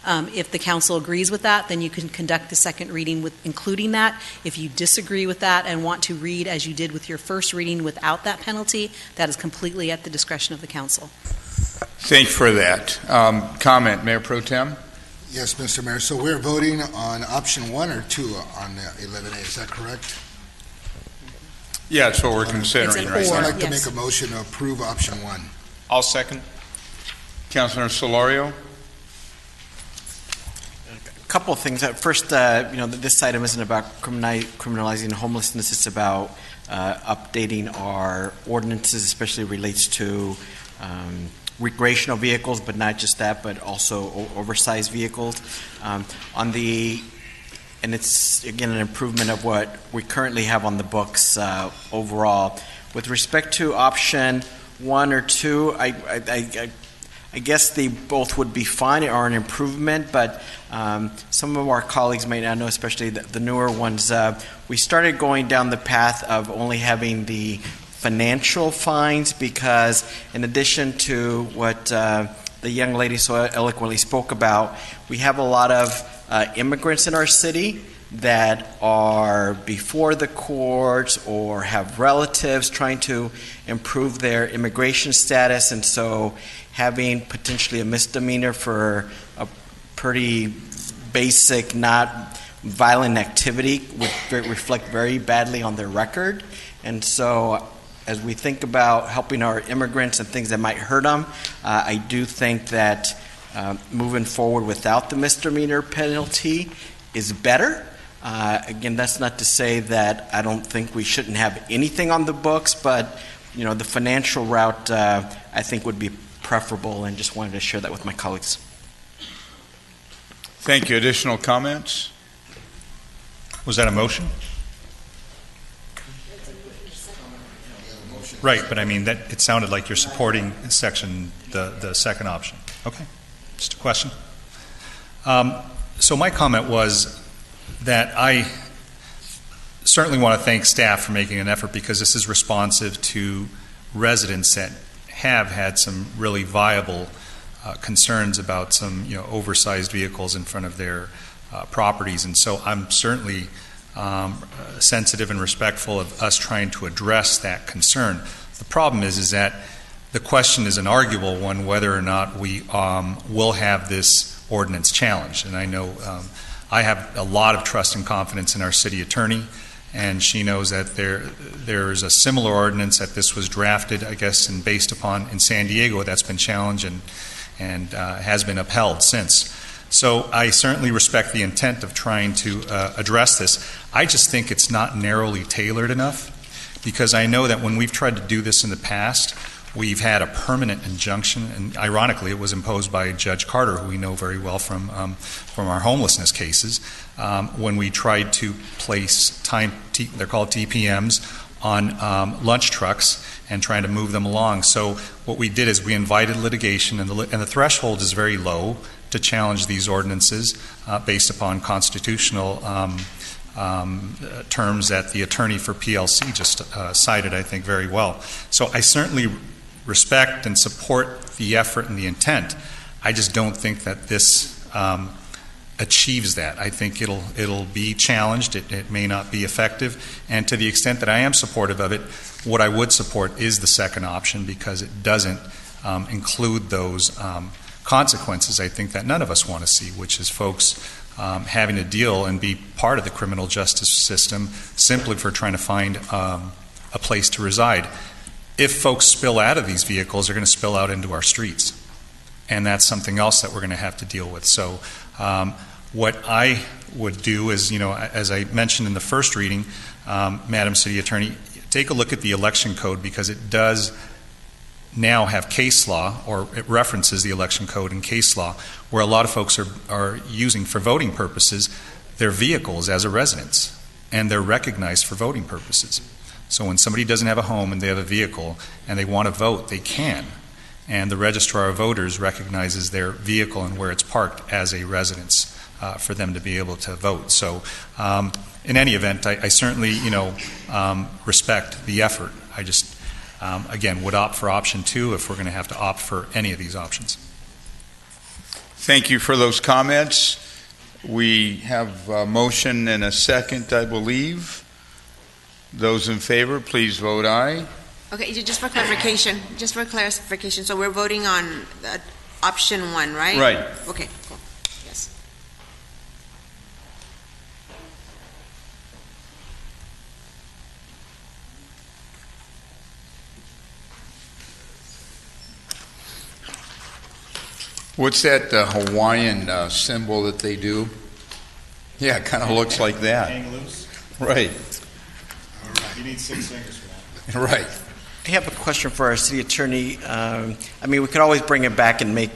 If the council agrees with that, then you can conduct the second reading with including that. If you disagree with that and want to read as you did with your first reading without that penalty, that is completely at the discretion of the council. Thank you for that. Comment, Mayor Pro Tem? Yes, Mr. Mayor. So we're voting on option 1 or 2 on 11A. Is that correct? Yeah, that's what we're considering right now. I'd like to make a motion to approve option 1. I'll second. Councilor Solorio? A couple of things. First, this item isn't about criminalizing homelessness. It's about updating our ordinances, especially relates to recreational vehicles, but not just that, but also oversized vehicles. And it's, again, an improvement of what we currently have on the books overall. With respect to option 1 or 2, I guess they both would be fine or an improvement, but some of our colleagues may not know, especially the newer ones. We started going down the path of only having the financial fines because, in addition to what the young lady so eloquently spoke about, we have a lot of immigrants in our city that are before the courts or have relatives trying to improve their immigration status, and so having potentially a misdemeanor for a pretty basic, not violent activity would reflect very badly on their record. And so as we think about helping our immigrants and things that might hurt them, I do think that moving forward without the misdemeanor penalty is better. Again, that's not to say that I don't think we shouldn't have anything on the books, but the financial route I think would be preferable, and just wanted to share that with my colleagues. Thank you. Additional comments? Was that a motion? Right, but I mean, that it sounded like you're supporting the second option. Okay, just a question. So my comment was that I certainly want to thank staff for making an effort, because this is responsive to residents that have had some really viable concerns about some oversized vehicles in front of their properties, and so I'm certainly sensitive and respectful of us trying to address that concern. The problem is that the question is an arguable one, whether or not we will have this ordinance challenged. And I know I have a lot of trust and confidence in our city attorney, and she knows that there's a similar ordinance that this was drafted, I guess, and based upon in San Diego that's been challenged and has been upheld since. So I certainly respect the intent of trying to address this. I just think it's not narrowly tailored enough, because I know that when we've tried to do this in the past, we've had a permanent injunction, and ironically, it was imposed by Judge Carter, who we know very well from our homelessness cases, when we tried to place they're called TPMs, on lunch trucks and trying to move them along. So what we did is we invited litigation, and the threshold is very low to challenge these ordinances based upon constitutional terms that the attorney for PLC just cited, I think, very well. So I certainly respect and support the effort and the intent. I just don't think that this achieves that. I think it'll be challenged. It may not be effective. And to the extent that I am supportive of it, what I would support is the second option, because it doesn't include those consequences I think that none of us want to see, which is folks having to deal and be part of the criminal justice system simply for trying to find a place to reside. If folks spill out of these vehicles, they're going to spill out into our streets. And that's something else that we're going to have to deal with. So what I would do is, as I mentioned in the first reading, Madam City Attorney, take a look at the election code, because it does now have case law, or it references the election code and case law, where a lot of folks are using for voting purposes their vehicles as a residence, and they're recognized for voting purposes. So when somebody doesn't have a home and they have a vehicle and they want to vote, they can. And the Registrar of Voters recognizes their vehicle and where it's parked as a residence for them to be able to vote. So in any event, I certainly, respect the effort. I just, again, would opt for option 2 if we're going to have to opt for any of these options. Thank you for those comments. We have a motion and a second, I believe. Those in favor, please vote aye. Okay, just for clarification, so we're voting on option 1, right? Right. Okay, cool. Yes. What's that Hawaiian symbol that they do? Yeah, it kind of looks like that. Hang loose? Right, You need 6 fingers for that. right. I have a question for our city attorney. I mean, we could always bring it back and make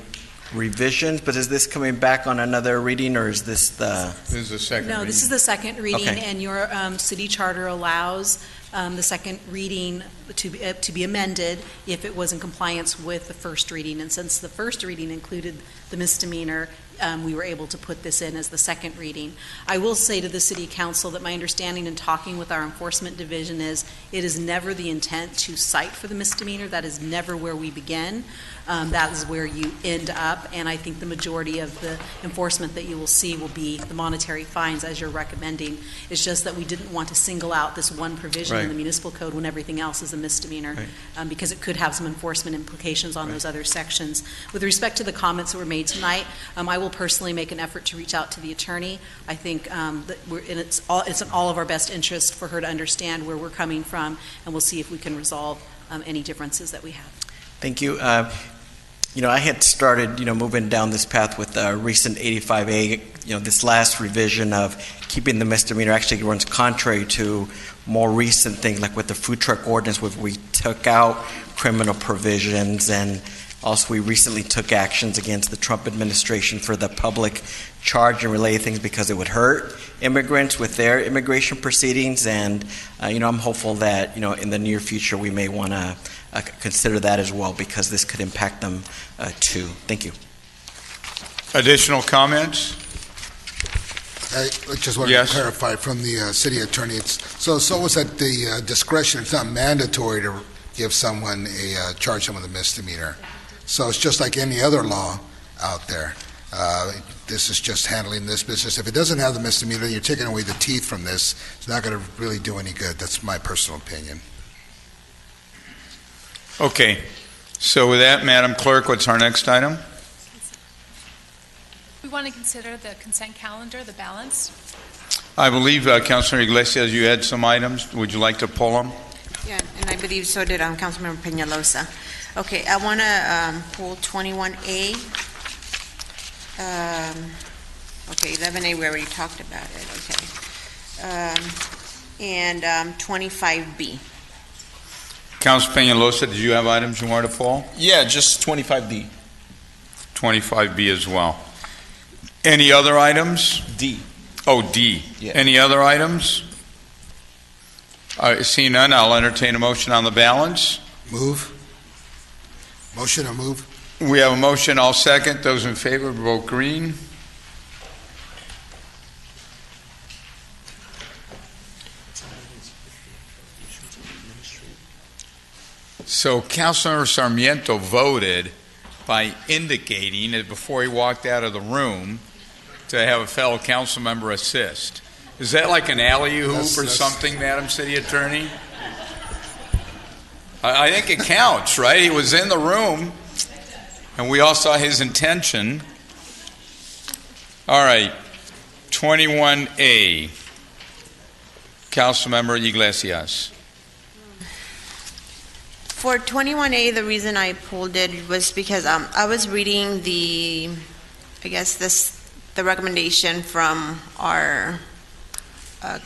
revisions, but is this coming back on another reading, or is this the? This is the second reading. No, this is the second reading, Okay. and your city charter allows the second reading to be amended if it was in compliance with the first reading. And since the first reading included the misdemeanor, we were able to put this in as the second reading. I will say to the City Council that my understanding in talking with our enforcement division is it is never the intent to cite for the misdemeanor. That is never where we begin. That is where you end up, and I think the majority of the enforcement that you will see will be the monetary fines as you're recommending. It's just that we didn't want to single out this one provision in Right. the municipal code when everything else is a misdemeanor, because it could have some enforcement implications on those other sections. With respect to the comments that were made tonight, I will personally make an effort to reach out to the attorney. I think that it's in all of our best interest for her to understand where we're coming from, and we'll see if we can resolve any differences that we have. Thank you. I had started, moving down this path with recent 85A. This last revision of keeping the misdemeanor actually runs contrary to more recent things, like with the food truck ordinance, where we took out criminal provisions, and also we recently took actions against the Trump administration for the public charge and related things because it would hurt immigrants with their immigration proceedings. And, I'm hopeful that, in the near future, we may want to consider that as well, because this could impact them too. Thank you. Additional comments? I just wanted Yes. to clarify from the city attorney. So was at the discretion. It's not mandatory to give someone charge them with a misdemeanor. So it's just like any other law out there. This is just handling this business. If it doesn't have the misdemeanor, you're taking away the teeth from this. It's not going to really do any good. That's my personal opinion. Okay, so with that, Madam Clerk, what's our next item? We want to consider the consent calendar, the balance. I believe, Councilor Iglesias, you had some items. Would you like to pull them? Yeah, and I believe so did Councilmember Peñalosa. Okay, I want to pull 21A. Okay, 11A, we already talked about it, okay. And 25B. Councilor Peñalosa, did you have items you wanted to pull? Yeah, just 25D. 25B as well. Any other items? D. Oh, D. Yeah. Any other items? Seeing none, I'll entertain a motion on the balance. Move. Motion or move? We have a motion, I'll second. Those in favor, vote green. So Councilor Sarmiento voted by indicating that before he walked out of the room to have a fellow council member assist. Is that like an alley-oop or something, Madam City Attorney? I think it counts, right? He was in the room, and we all saw his intention. All right, 21A. Councilmember Iglesias. For 21A, the reason I pulled it was because I was reading the recommendation from our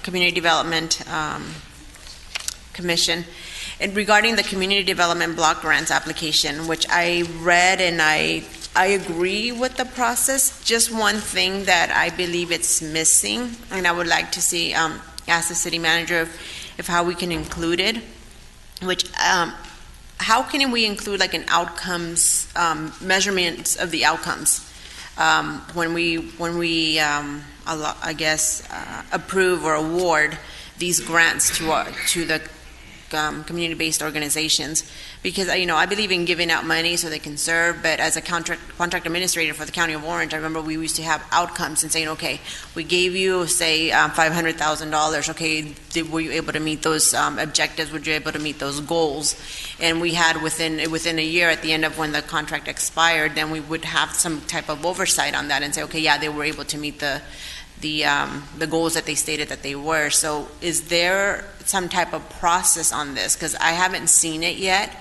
Community Development Commission, and regarding the Community Development Block Grants application, which I read and I agree with the process. Just one thing that I believe it's missing, and I would like to see, ask the city manager if how we can include it, which how can we include like an outcomes, measurements of the outcomes when we approve or award these grants to the community-based organizations? Because I believe in giving out money so they can serve, but as a contract administrator for the County of Orange, I remember we used to have outcomes and saying, okay, we gave you, say, $500,000. Okay, were you able to meet those objectives? Were you able to meet those goals? And we had within a year, at the end of when the contract expired, then we would have some type of oversight on that and say, okay, yeah, they were able to meet the goals that they stated that they were. So is there some type of process on this? Because I haven't seen it yet.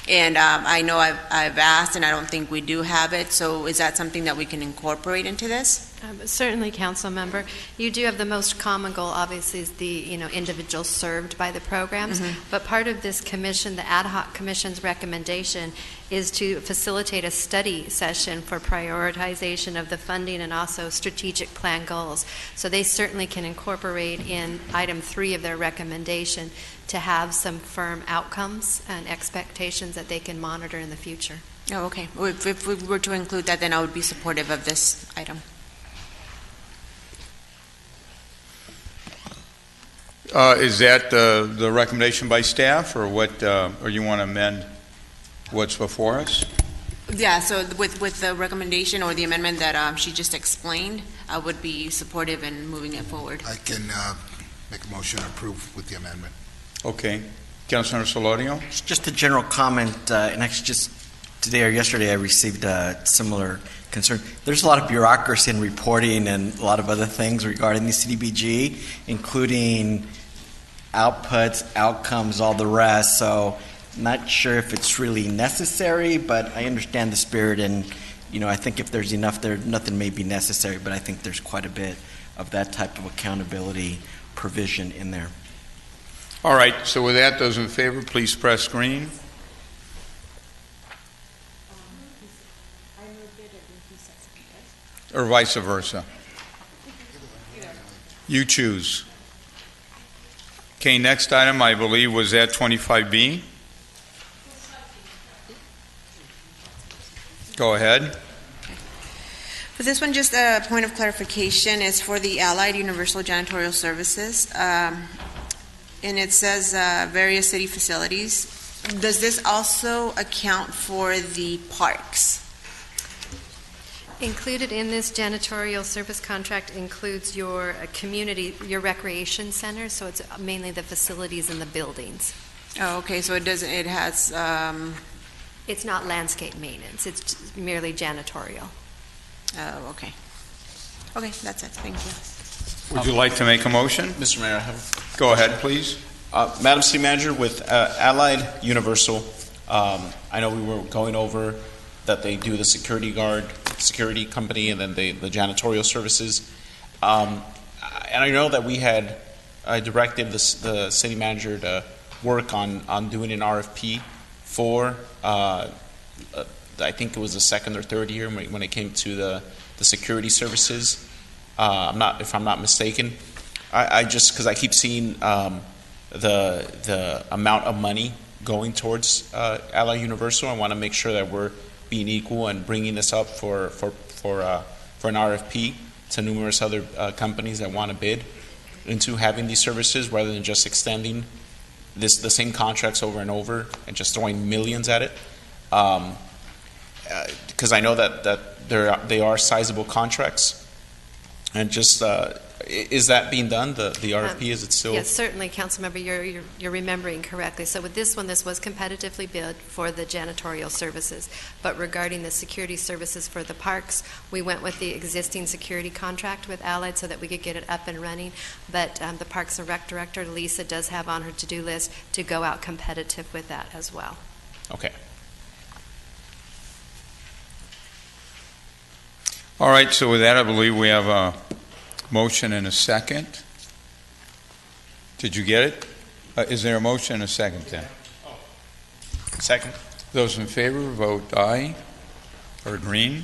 And I know I've asked, and I don't think we do have it, so is that something that we can incorporate into this? Certainly, council member. You do have the most common goal, obviously, is the individuals served by the programs. But part of this commission, the ad hoc commission's recommendation, is to facilitate a study session for prioritization of the funding and also strategic plan goals. So they certainly can incorporate in item 3 of their recommendation to have some firm outcomes and expectations that they can monitor in the future. Oh, okay. If we were to include that, then I would be supportive of this item. Is that the recommendation by staff, or what, or you want to amend what's before us? Yeah, so with the recommendation or the amendment that she just explained, I would be supportive in moving it forward. I can make a motion to approve with the amendment. Okay. Councilor Solorio? Just a general comment, and actually just today or yesterday I received a similar concern. There's a lot of bureaucracy in reporting and a lot of other things regarding the CDBG, including outputs, outcomes, all the rest. So not sure if it's really necessary, but I understand the spirit, and I think if there's enough there, nothing may be necessary, but I think there's quite a bit of that type of accountability provision in there. All right, so with that, those in favor, please press green. Or vice versa. You choose. Okay, next item, I believe, was at 25B. Go ahead. For this one, just a point of clarification is for the Allied Universal Janitorial Services. And it says various city facilities. Does this also account for the parks? Included in this janitorial service contract includes your community, your recreation center, so it's mainly the facilities and the buildings. Oh, okay, so it has... It's not landscape maintenance, it's merely janitorial. Oh, okay. Okay, that's it, thank you. Would you like to make a motion? Mr. Mayor, I have. Go ahead, please. Madam City Manager, with Allied Universal, I know we were going over that they do the security company, and then the janitorial services. And I know that I directed the city manager to work on doing an RFP for, I think it was the second or third year when it came to the security services. If I'm not mistaken. I just, because I keep seeing the amount of money going towards Allied Universal, I want to make sure that we're being equal and bringing this up for an RFP to numerous other companies that want to bid into having these services, rather than just extending the same contracts over and over and just throwing millions at it. Because I know that they are sizable contracts. And just, is that being done, the RFP, is it still? Yes, certainly, Councilmember, you're remembering correctly. So with this one, this was competitively bid for the janitorial services. But regarding the security services for the parks, we went with the existing security contract with Allied so that we could get it up and running. But the Parks and Rec Director, Lisa, does have on her to-do list to go out competitive with that as well. Okay. All right, so with that, I believe we have a motion and a second. Did you get it? Is there a motion and a second then? Second. Those in favor, vote aye or green.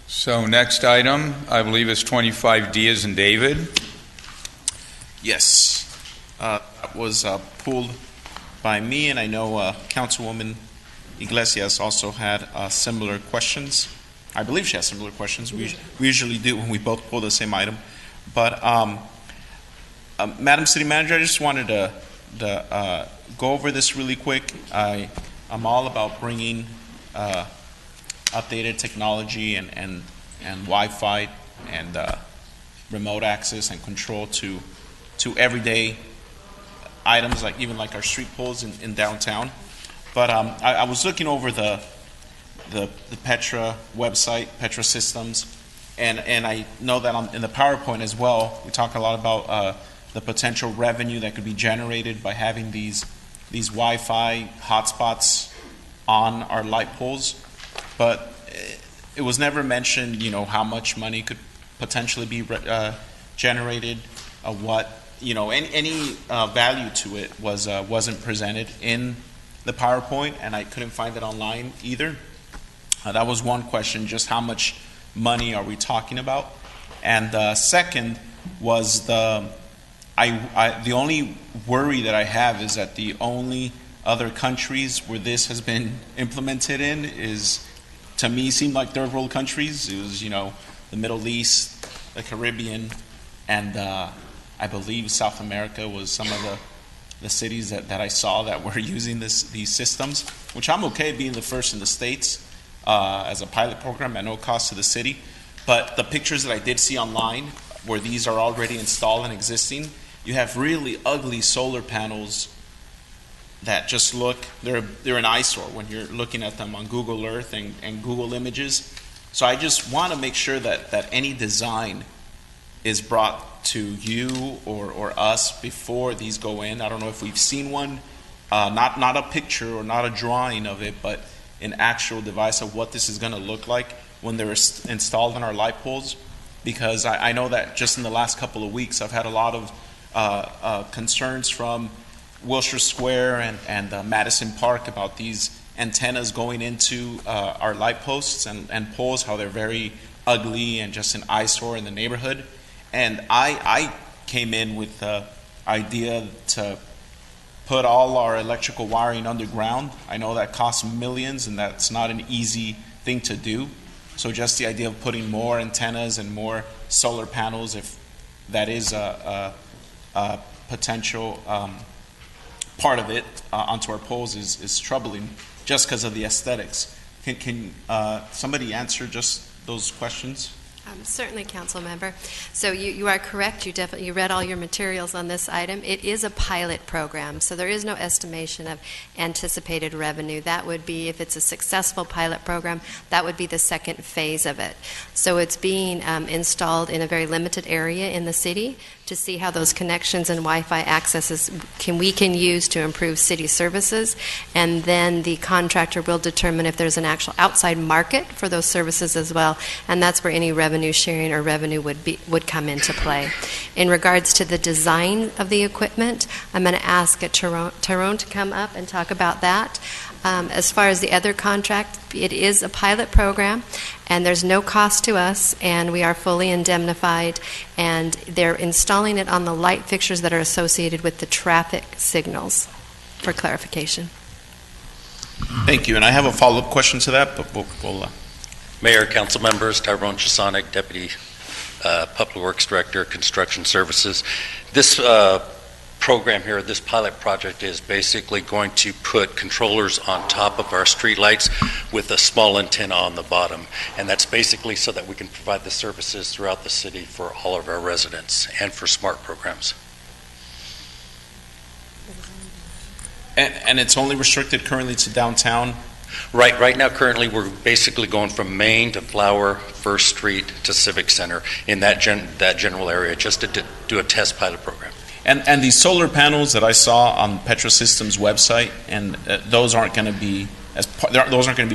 So next item, I believe, is 25D as in David. Yes. That was pulled by me, and I know Councilwoman Iglesias also had similar questions. I believe she has similar questions. We usually do when we both pull the same item. But Madam City Manager, I just wanted to go over this really quick. I'm all about bringing updated technology and Wi-Fi and remote access and control to everyday items, like even like our street poles in downtown. But I was looking over the Petra website, Petra Systems, and I know that in the PowerPoint as well, we talk a lot about the potential revenue that could be generated by having these Wi-Fi hotspots on our light poles, but it was never mentioned, how much money could potentially be generated, any value to it wasn't presented in the PowerPoint, and I couldn't find it online either. That was one question, just how much money are we talking about? And second was the only worry that I have is that the only other countries where this has been implemented in is, to me, seemed like third world countries. It was, the Middle East, the Caribbean, and I believe South America was some of the cities that I saw that were using these systems, which I'm okay being the first in the States as a pilot program at no cost to the city. But the pictures that I did see online where these are already installed and existing, you have really ugly solar panels that just they're an eyesore when you're looking at them on Google Earth and Google Images. So I just want to make sure that any design is brought to you or us before these go in. I don't know if we've seen one, not a picture or not a drawing of it, but an actual device of what this is going to look like when they're installed on our light poles. Because I know that just in the last couple of weeks, I've had a lot of concerns from Wilshire Square and Madison Park about these antennas going into our light posts and poles, how they're very ugly and just an eyesore in the neighborhood. And I came in with the idea to put all our electrical wiring underground. I know that costs millions and that's not an easy thing to do. So just the idea of putting more antennas and more solar panels, if that is a potential part of it onto our poles is troubling just because of the aesthetics. Can somebody answer just those questions? Certainly, Council Member. So you are correct. You read all your materials on this item. It is a pilot program, so there is no estimation of anticipated revenue. That would be, if it's a successful pilot program, that would be the second phase of it. So it's being installed in a very limited area in the city to see how those connections and Wi-Fi accesses we can use to improve city services, and then the contractor will determine if there's an actual outside market for those services as well, and that's where any revenue sharing or revenue would come into play. In regards to the design of the equipment, I'm going to ask Tyrone to come up and talk about that. As far as the other contract, it is a pilot program, and there's no cost to us, and we are fully indemnified, and they're installing it on the light fixtures that are associated with the traffic signals, for clarification. Thank you, and I have a follow-up question to that, but we'll Mayor, council members, Tyrone Chasonic, Deputy Public Works Director, Construction Services. This program here, this pilot project, is basically going to put controllers on top of our streetlights with a small antenna on the bottom, and that's basically so that we can provide the services throughout the city for all of our residents and for smart programs. And it's only restricted currently to downtown? Right now, currently, we're basically going from Main to Flower, First Street to Civic Center in that general area, just to do a test pilot program. And these solar panels that I saw on Petrosystems website, and those aren't going to be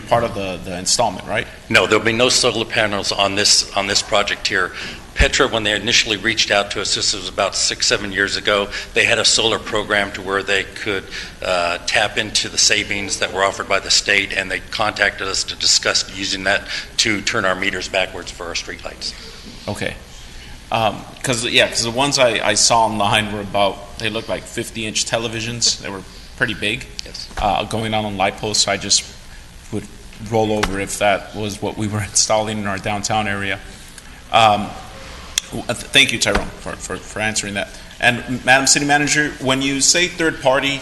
part of the installment, right? No, there'll be no solar panels on this project here. Petra, when they initially reached out to us, this was about 6-7 years ago, they had a solar program to where they could tap into the savings that were offered by the state, and they contacted us to discuss using that to turn our meters backwards for our streetlights. Okay. Because the ones I saw online they looked like 50-inch televisions. They were pretty big. Yes. Going on light posts, so I just would roll over if that was what we were installing in our downtown area. Thank you, Tyrone, for answering that. And Madam City Manager, when you say third-party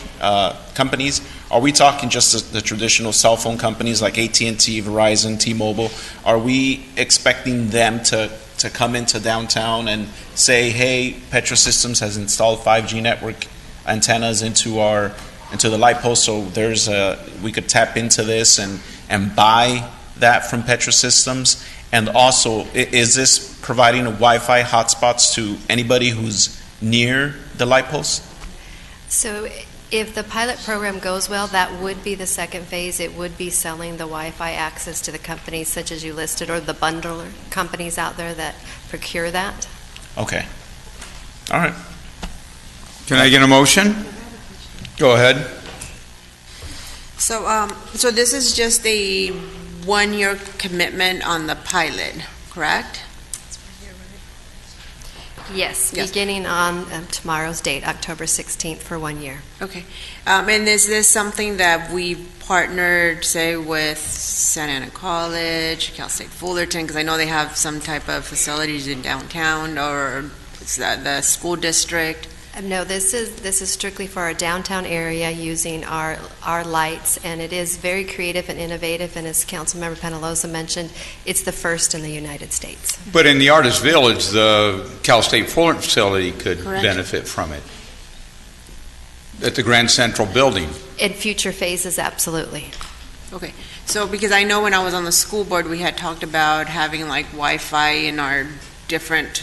companies, are we talking just the traditional cell phone companies like AT&T, Verizon, T-Mobile? Are we expecting them to come into downtown and say, hey, Petrosystems has installed 5G network antennas into the light post, so we could tap into this and buy that from Petrosystems? And also, is this providing Wi-Fi hotspots to anybody who's near the light posts? So if the pilot program goes well, that would be the second phase. It would be selling the Wi-Fi access to the companies such as you listed, or the bundler companies out there that procure that. Okay. All right. Can I get a motion? Go ahead. So this is just a one-year commitment on the pilot, correct? Yes, beginning on tomorrow's date, October 16th, for 1 year. Okay. And is this something that we've partnered, say, with Santa Ana College, Cal State Fullerton, because I know they have some type of facilities in downtown, or is that the school district? No, this is strictly for our downtown area using our lights, and it is very creative and innovative, and as Councilmember Penaloza mentioned, it's the first in the United States. But in the Artist Village, the Cal State Fullerton facility could Correct. benefit from it. At the Grand Central Building. In future phases, absolutely. Okay. So because I know when I was on the school board, we had talked about having like Wi-Fi in our different,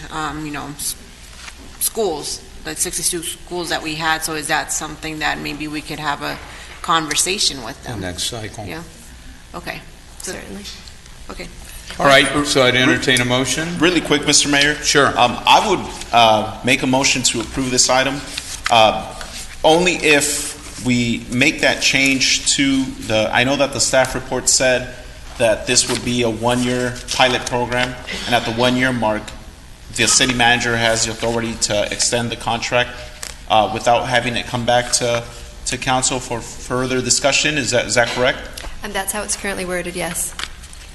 schools, the 62 schools that we had. So is that something that maybe we could have a conversation with them? Next cycle. Yeah. Okay. Certainly. Okay. All right, so I'd entertain a motion. Really quick, Mr. Mayor. Sure. I would make a motion to approve this item only if we make that change to I know that the staff report said that this would be a one-year pilot program, and at the one-year mark, the city manager has the authority to extend the contract without having it come back to council for further discussion. Is that correct? And that's how it's currently worded, yes.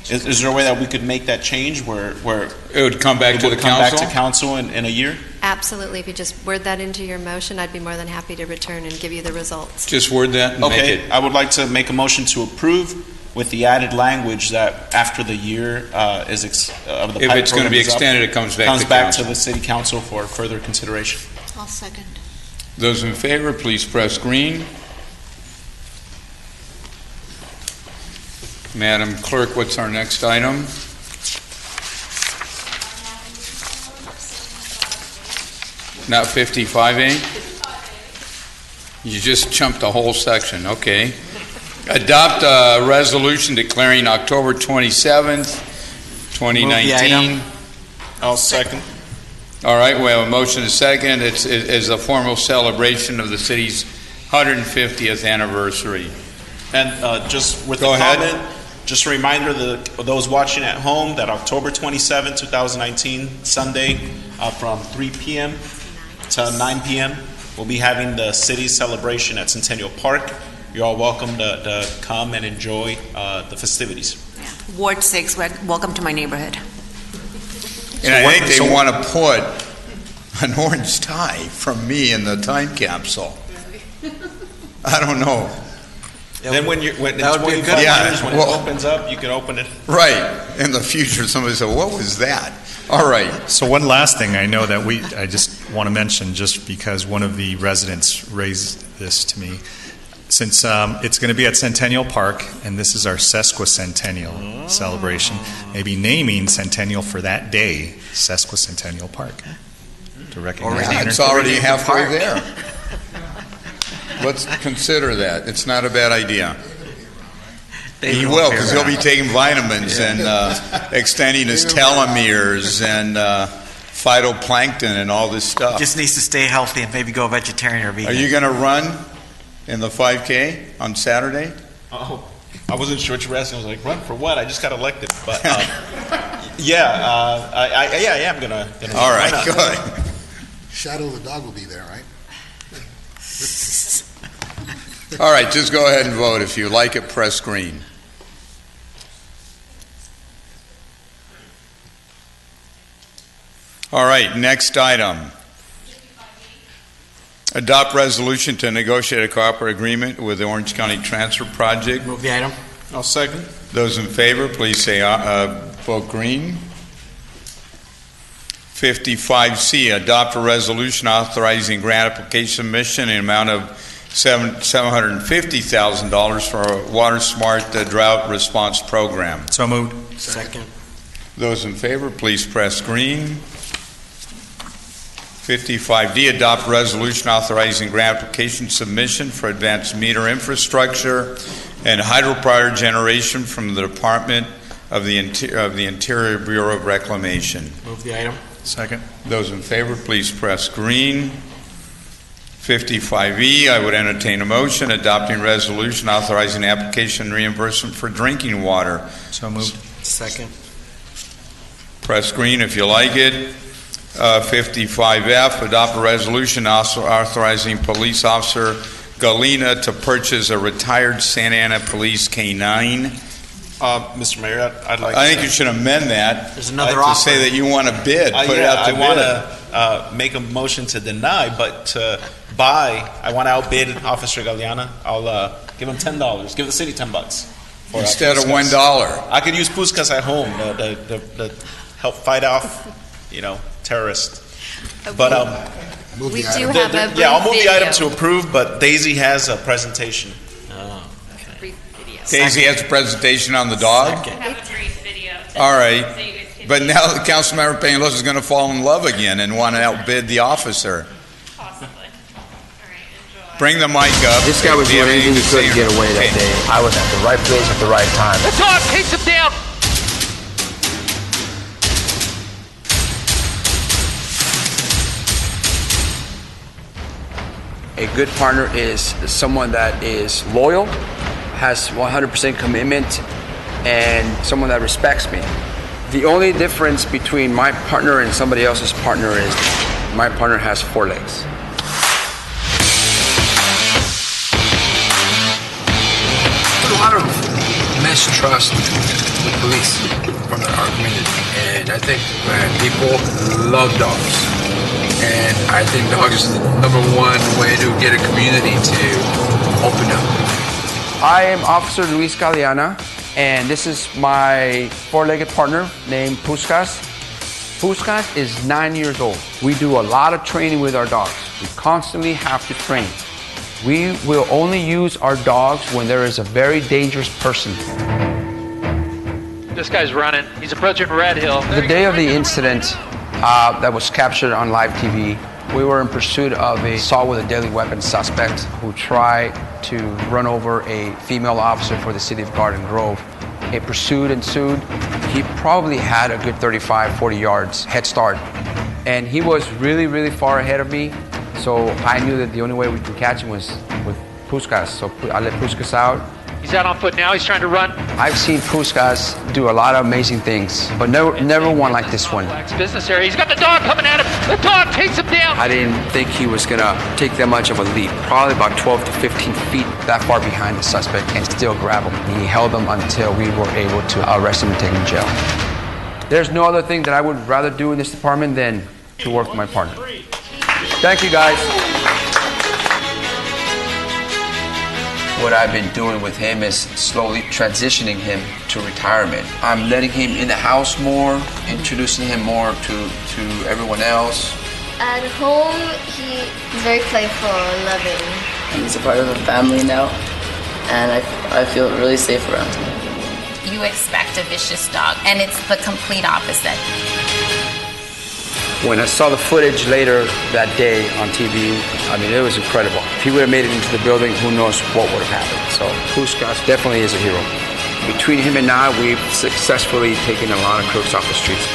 Is there a way that we could make that change where it would come back to the council? Back to council in a year? Absolutely. If you just word that into your motion, I'd be more than happy to return and give you the results. Just word that and make Okay, it. I would like to make a motion to approve with the added language that after the year of the If pilot it's going to program be is up, extended, it comes back to to council. the city council for further consideration. I'll second. Those in favor, please press green. Madam Clerk, what's our next item? Not 55A? You just jumped the whole section, okay. Adopt a resolution declaring October 27th, 2019. I'll second. All right, we have a motion and a second. It's a formal celebration of the city's 150th anniversary. And just with Go the ahead. comment, just a reminder to those watching at home that October 27, 2019, Sunday, from 3 p.m. to 9 p.m., we'll be having the city's celebration at Centennial Park. You're all welcome to come and enjoy the festivities. Ward 6, welcome to my neighborhood. And I think they want to put an orange tie from me in the time capsule. I don't know. Then when in that would be 25 a good- Yeah, years, when well- it opens up, you can open it. Right. In the future, somebody said, what was that? All right. So one last thing I know that I just want to mention, just because one of the residents raised this to me, since it's going to be at Centennial Park, and this is our sesquicentennial celebration, maybe naming Centennial for that day Sesquicentennial Park to recognize the It's already 150th halfway park. there. Let's consider that. It's not a bad idea. He will, because he'll be taking vitamins and extending his telomeres and phytoplankton and all this stuff. Just needs to stay healthy and maybe go vegetarian or vegan. Are you going to run in the 5K on Saturday? Oh, I wasn't sure what you were asking. I was like, run for what? I just got elected. But yeah, I am gonna All right, why not? good. Shadow the dog will be there, right? All right, just go ahead and vote. If you like it, press green. All right, next item. Adopt resolution to negotiate a cooperative agreement with the Orange County Transfer Project. Move the item. I'll second. Those in favor, please say vote green. 55C, adopt a resolution authorizing grant application submission in an amount of $750,000 for a Water Smart Drought Response Program. So moved. Second. Those in favor, please press green. 55D, adopt resolution authorizing grant application submission for advanced meter infrastructure and hydropower generation from the Department of the Interior Bureau of Reclamation. Move the item. Second. Those in favor, please press green. 55E, I would entertain a motion adopting resolution authorizing application reimbursement for drinking water. So moved. Second. Press green if you like it. 55F, adopt a resolution also authorizing police officer Galena to purchase a retired Santa Ana Police K-9. Mr. Mayor, I'd like I think you should amend that. There's another to offer. say that you want to bid. Put it yeah, out to I bid. want to make a motion to deny, but to buy, I want to outbid Officer Galeana. I'll give him $10. Give the city $10 for Instead of Puskas. $1. I could use Puskas at home to help fight off, terrorists. But We do have a brief yeah, I'll move the video. item to approve. But Daisy has a presentation. Daisy has a presentation on the dog? All right. But now Councilmember Peñalosa is going to fall in love again and want to outbid the officer. Bring the mic up. This guy was Do you doing have anything he anything could to to get away that day. I was at the right place at the right time. The dog takes him down. A good partner is someone that is loyal, has 100% commitment, and someone that respects me. The only difference between my partner and somebody else's partner is my partner has 4 legs. There's a lot of mistrust with police from our community, and I think people love dogs. And I think dogs is the #1 way to get a community to open up. I am Officer Luis Galeana, and this is my 4-legged partner named Puskas. Puskas is 9 years old. We do a lot of training with our dogs. We constantly have to train. We will only use our dogs when there is a very dangerous person. This guy's running. He's approaching Red Hill. The day of the incident that was captured on live TV, we were in pursuit of a assault with a deadly weapon suspect who tried to run over a female officer for the city of Garden Grove. A pursuit ensued. He probably had a good 35, 40 yards head start. And he was really, really far ahead of me. So I knew that the only way we could catch him was with Puskas. So I let Puskas out. He's out on foot now. He's trying to run. I've seen Puskas do a lot of amazing things, but never one like this one. Business area. He's got the dog coming at him. The dog takes him down. I didn't think he was gonna take that much of a leap. Probably about 12 to 15 feet that far behind the suspect and still grab him. He held him until we were able to arrest him and take him to jail. There's no other thing that I would rather do in this department than to work with my partner. Thank you, guys. What I've been doing with him is slowly transitioning him to retirement. I'm letting him in the house more, introducing him more to everyone else. At home, he's very playful and loving. He's a part of the family now, and I feel really safe around him. You expect a vicious dog, and it's the complete opposite. When I saw the footage later that day on TV, I mean, it was incredible. If he would have made it into the building, who knows what would have happened. So Puskas definitely is a hero. Between him and I, we've successfully taken a lot of crooks off the streets.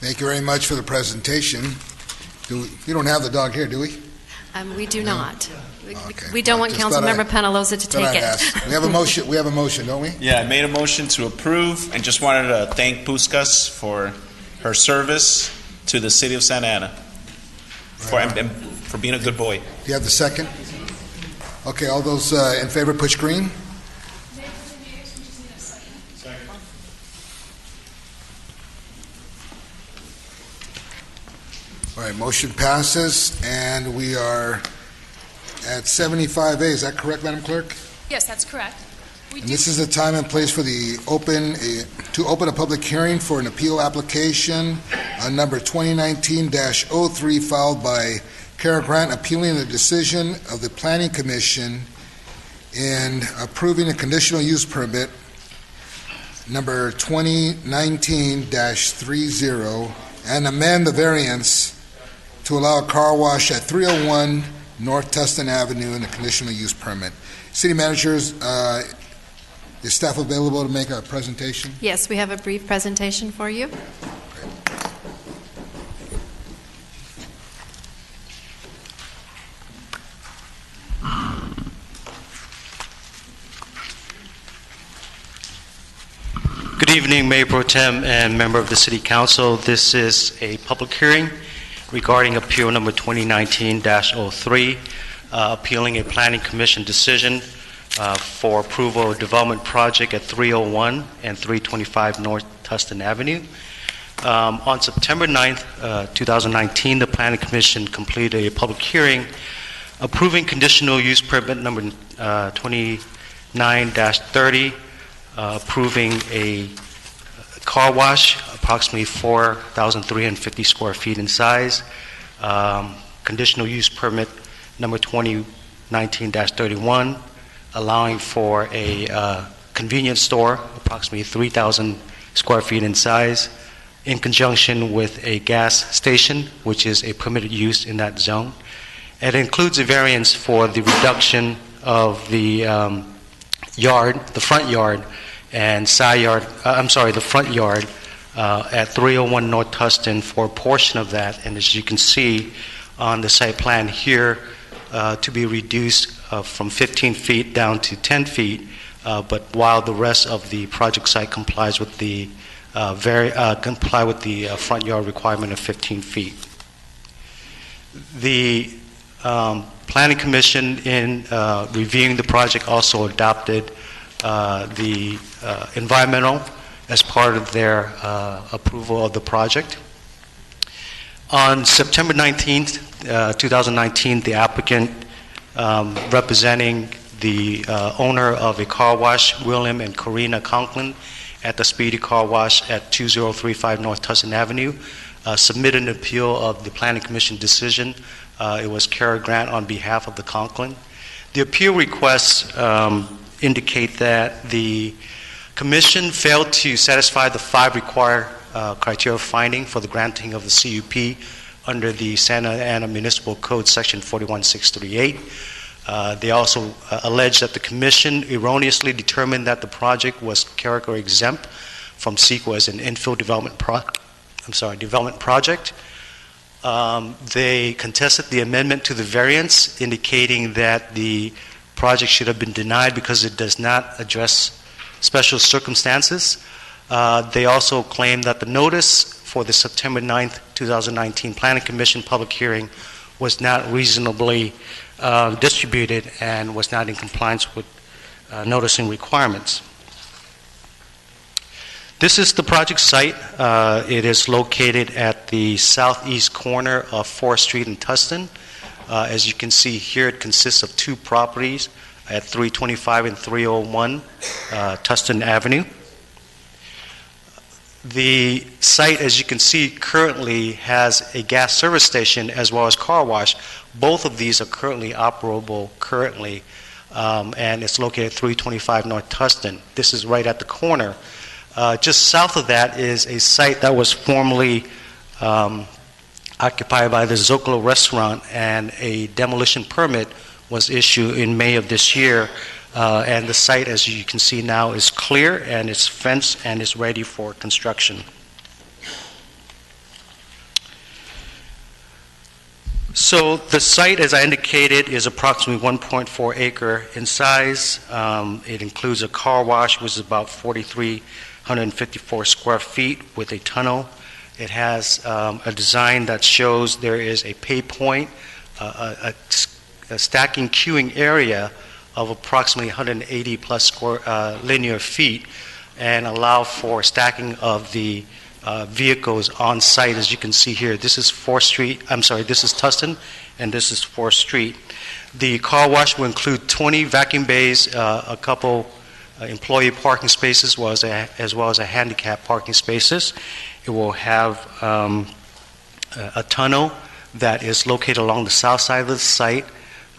Thank you very much for the presentation. We don't have the dog here, do we? We do not. Okay. We don't want Just thought Councilmember I'd- Penaloza to thought take I'd it. ask. We have a motion. We have a motion, don't we? Yeah, I made a motion to approve and just wanted to thank Puskas for her service to the city of Santa Ana and for being a good boy. Do you have the second? Okay, all those in favor, push green. All right, motion passes, and we are at 75A. Is that correct, Madam Clerk? Yes, that's correct. And this is the time and place for to open a public hearing for an appeal application on number 2019-03 filed by Kara Grant, appealing the decision of the Planning Commission in approving a conditional use permit number 2019-30, and amend the variance to allow a car wash at 301 North Tustin Avenue in a conditional use permit. City managers, is staff available to make a presentation? Yes, we have a brief presentation for you. Good evening, Mayor Pro Tem and member of the City Council. This is a public hearing regarding appeal number 2019-03, appealing a Planning Commission decision for approval of development project at 301 and 325 North Tustin Avenue. On September 9th, 2019, the Planning Commission completed a public hearing approving conditional use permit number 29-30, approving a car wash, approximately 4,350 square feet in size. Conditional use permit number 2019-31, allowing for a convenience store, approximately 3,000 square feet in size, in conjunction with a gas station, which is a permitted use in that zone. It includes a variance for the reduction of the yard, the front yard, and side yard, the front yard at 301 North Tustin for a portion of that, and as you can see on the site plan here, to be reduced from 15 feet down to 10 feet, but while the rest of the project site complies with the front yard requirement of 15 feet. The Planning Commission, in reviewing the project, also adopted the environmental as part of their approval of the project. On September 19th, 2019, the applicant representing the owner of a car wash, William and Karina Conklin, at the Speedy Car Wash at 2035 North Tustin Avenue, submitted an appeal of the Planning Commission decision. It was Kara Grant on behalf of the Conklin. The appeal requests indicate that the Commission failed to satisfy the 5 required criteria of finding for the granting of the CUP under the Santa Ana Municipal Code Section 41638. They also allege that the Commission erroneously determined that the project was character exempt from CEQA as an infill development project. They contested the amendment to the variance, indicating that the project should have been denied because it does not address special circumstances. They also claim that the notice for the September 9th, 2019 Planning Commission public hearing was not reasonably distributed and was not in compliance with noticing requirements. This is the project site. It is located at the southeast corner of 4th Street in Tustin. As you can see here, it consists of 2 properties at 325 and 301 Tustin Avenue. The site, as you can see, currently has a gas service station as well as car wash. Both of these are currently operable and it's located at 325 North Tustin. This is right at the corner. Just south of that is a site that was formerly occupied by the Zocalo restaurant, and a demolition permit was issued in May of this year. And the site, as you can see now, is clear and it's fenced and is ready for construction. So the site, as I indicated, is approximately 1.4 acre in size. It includes a car wash, which is about 4,354 square feet with a tunnel. It has a design that shows there is a pay point, a stacking queuing area of approximately 180 plus square linear feet, and allow for stacking of the vehicles on site. As you can see here, this is 4th Street, this is Tustin, and this is 4th Street. The car wash will include 20 vacuum bays, a couple employee parking spaces, as well as a handicap parking spaces. It will have a tunnel that is located along the south side of the site.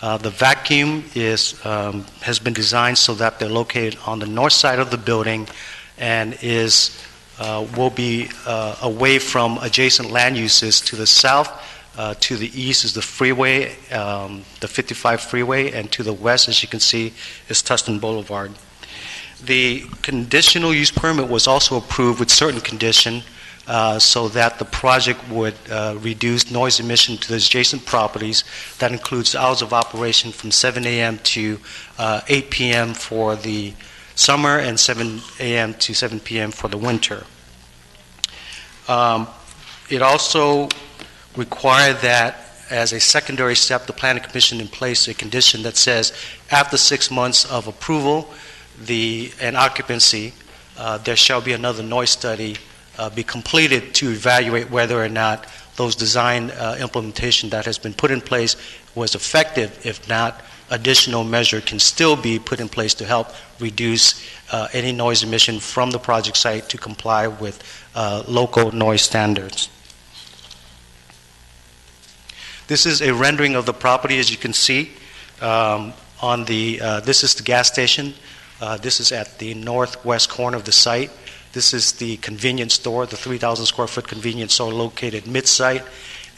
The vacuum has been designed so that they're located on the north side of the building, and will be away from adjacent land uses. To the south, to the east is the freeway, the 55 freeway, and to the west, as you can see, is Tustin Boulevard. The conditional use permit was also approved with certain condition so that the project would reduce noise emission to the adjacent properties. That includes hours of operation from 7 a.m. to 8 p.m. for the summer and 7 a.m. to 7 p.m. for the winter. It also required that, as a secondary step, the Planning Commission in place a condition that says after 6 months of approval and occupancy, there shall be another noise study be completed to evaluate whether or not those design implementation that has been put in place was effective. If not, additional measure can still be put in place to help reduce any noise emission from the project site to comply with local noise standards. This is a rendering of the property, as you can see. This is the gas station. This is at the northwest corner of the site. This is the convenience store, the 3,000 square foot convenience store located mid-site,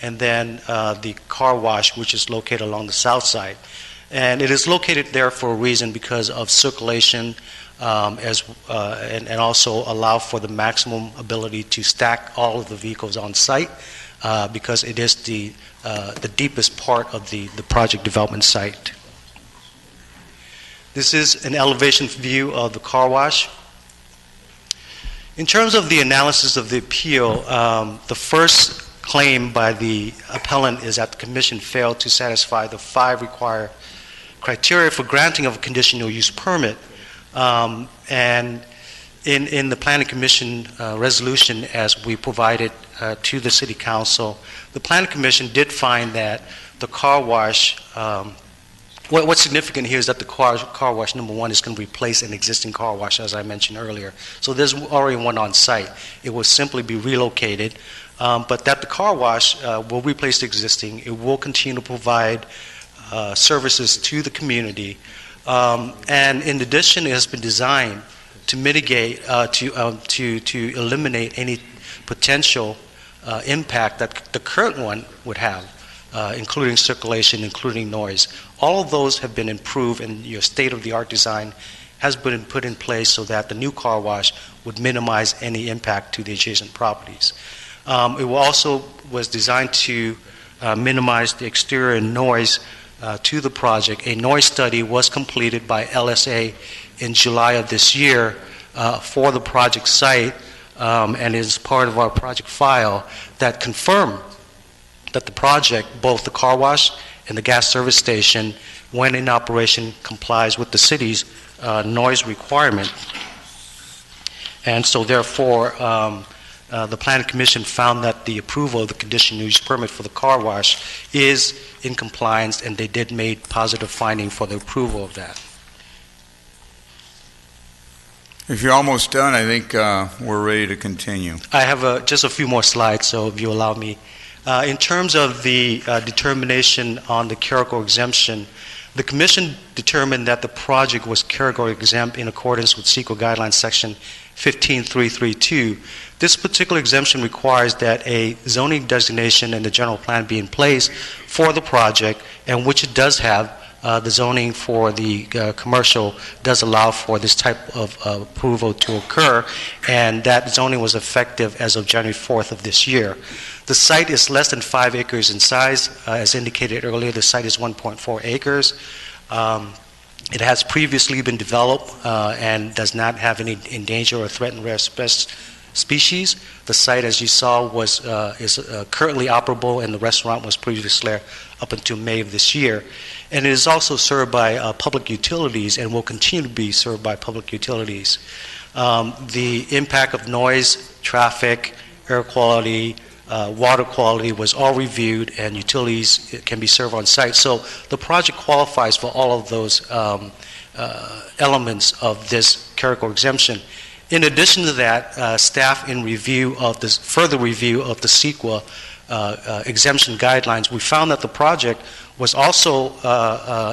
and then the car wash, which is located along the south side. And it is located there for a reason, because of circulation, and also allow for the maximum ability to stack all of the vehicles on site, because it is the deepest part of the project development site. This is an elevation view of the car wash. In terms of the analysis of the appeal, the first claim by the appellant is that the Commission failed to satisfy the 5 required criteria for granting of a conditional use permit. And in the Planning Commission resolution, as we provided to the City Council, the Planning Commission did find that the car wash, what's significant here is that the car wash, number one, is going to replace an existing car wash, as I mentioned earlier. So there's already one on site. It will simply be relocated, but that the car wash will replace the existing. It will continue to provide services to the community. And in addition, it has been designed to mitigate, to eliminate any potential impact that the current one would have, including circulation, including noise. All of those have been improved, and your state-of-the-art design has been put in place so that the new car wash would minimize any impact to the adjacent properties. It also was designed to minimize the exterior noise to the project. A noise study was completed by LSA in July of this year for the project site, and is part of our project file, that confirmed that the project, both the car wash and the gas service station, when in operation, complies with the city's noise requirement. And so therefore, the Planning Commission found that the approval of the conditional use permit for the car wash is in compliance, and they did make positive finding for the approval of that. If you're almost done, I think we're ready to continue. I have just a few more slides, so if you allow me. In terms of the determination on the category exemption, the Commission determined that the project was category exempt in accordance with CEQA Guidelines Section 15332. This particular exemption requires that a zoning designation and the general plan be in place for the project, and which it does have. The zoning for the commercial does allow for this type of approval to occur, and that zoning was effective as of January 4th of this year. The site is less than 5 acres in size. As indicated earlier, the site is 1.4 acres. It has previously been developed and does not have any endangered or threatened rare species. The site, as you saw, is currently operable, and the restaurant was previously there up until May of this year. And it is also served by public utilities and will continue to be served by public utilities. The impact of noise, traffic, air quality, water quality was all reviewed, and utilities can be served on site. So the project qualifies for all of those elements of this category exemption. In addition to that, staff in review of this further review of the CEQA exemption guidelines, we found that the project was also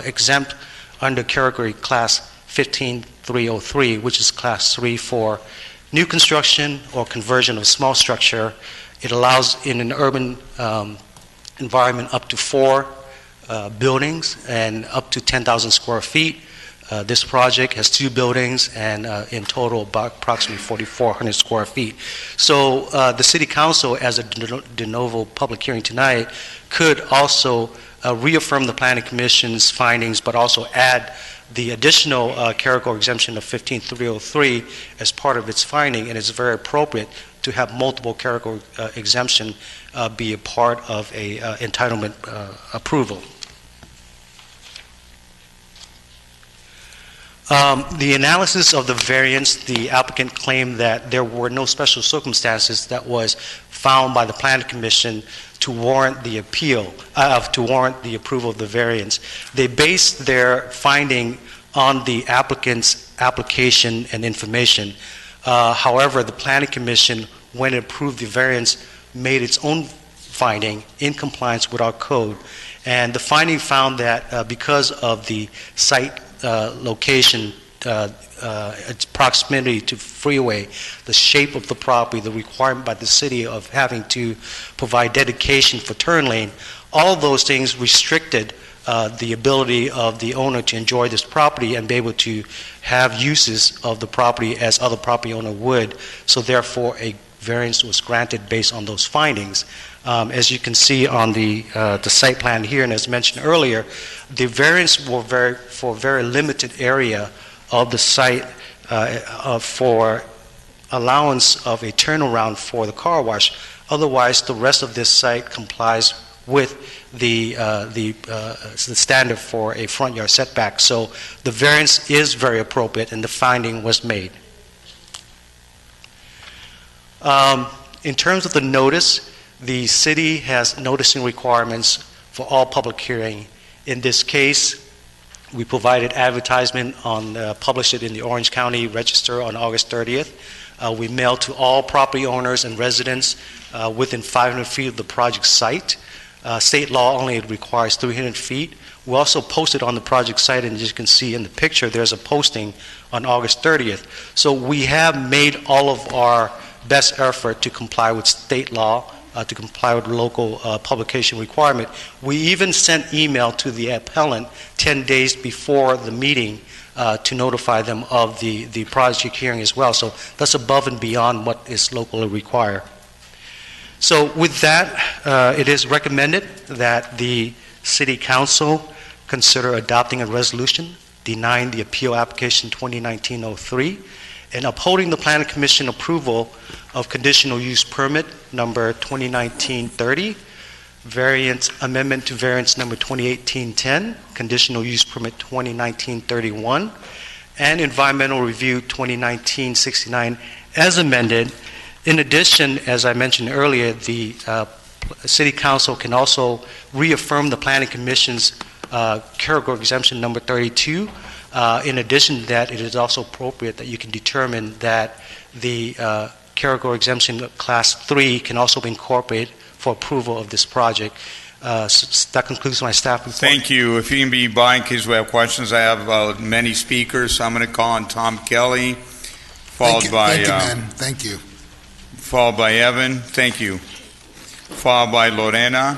exempt under category class 15303, which is class 3 for new construction or conversion of a small structure. It allows in an urban environment up to 4 buildings and up to 10,000 square feet. This project has 2 buildings and in total about approximately 4,400 square feet. So the City Council, as a de novo public hearing tonight, could also reaffirm the Planning Commission's findings, but also add the additional category exemption of 15303 as part of its finding, and it's very appropriate to have multiple category exemption be a part of a entitlement approval. The analysis of the variance, the applicant claimed that there were no special circumstances that was found by the Planning Commission to warrant the appeal, to warrant the approval of the variance. They based their finding on the applicant's application and information. However, the Planning Commission, when it approved the variance, made its own finding in compliance with our code. And the finding found that because of the site location, its proximity to freeway, the shape of the property, the requirement by the city of having to provide dedication for turn lane, all those things restricted the ability of the owner to enjoy this property and be able to have uses of the property as other property owner would. So therefore, a variance was granted based on those findings. As you can see on the site plan here, and as mentioned earlier, the variance were for a very limited area of the site for allowance of a turnaround for the car wash. Otherwise, the rest of this site complies with the standard for a front yard setback. So the variance is very appropriate, and the finding was made. In terms of the notice, the city has noticing requirements for all public hearing. In this case, we provided advertisement published it in the Orange County Register on August 30th. We mailed to all property owners and residents within 500 feet of the project site. State law only requires 300 feet. We also posted on the project site, and as you can see in the picture, there's a posting on August 30th. So we have made all of our best effort to comply with state law, to comply with local publication requirement. We even sent email to the appellant 10 days before the meeting to notify them of the project hearing as well. So that's above and beyond what is locally required. So with that, it is recommended that the City Council consider adopting a resolution denying the appeal application 2019-03 and upholding the Planning Commission approval of conditional use permit number 2019-30, variance amendment to variance number 2018-10, conditional use permit 2019-31, and environmental review 2019-69 as amended. In addition, as I mentioned earlier, the City Council can also reaffirm the Planning Commission's category exemption number 32. In addition to that, it is also appropriate that you can determine that the category exemption class 3 can also be incorporated for approval of this project. That concludes my staff report. Thank you. If you can be by in case we have questions, I have many speakers, so I'm going to call on Tom Kelly, followed by Thank you. Followed by Evan. Thank you. Followed by Lorena.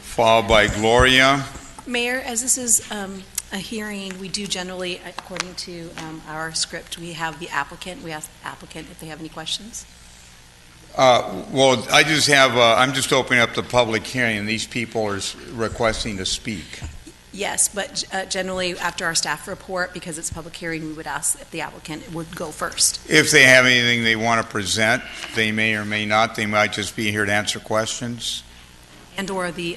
Followed by Gloria. Mayor, as this is a hearing, we do generally, according to our script, we have the applicant. We ask the applicant if they have any questions. Well, I just have, I'm just opening up the public hearing, and these people are requesting to speak. Yes, but generally, after our staff report, because it's a public hearing, we would ask if the applicant would go first. If they have anything they want to present, they may or may not. They might just be here to answer questions. And or the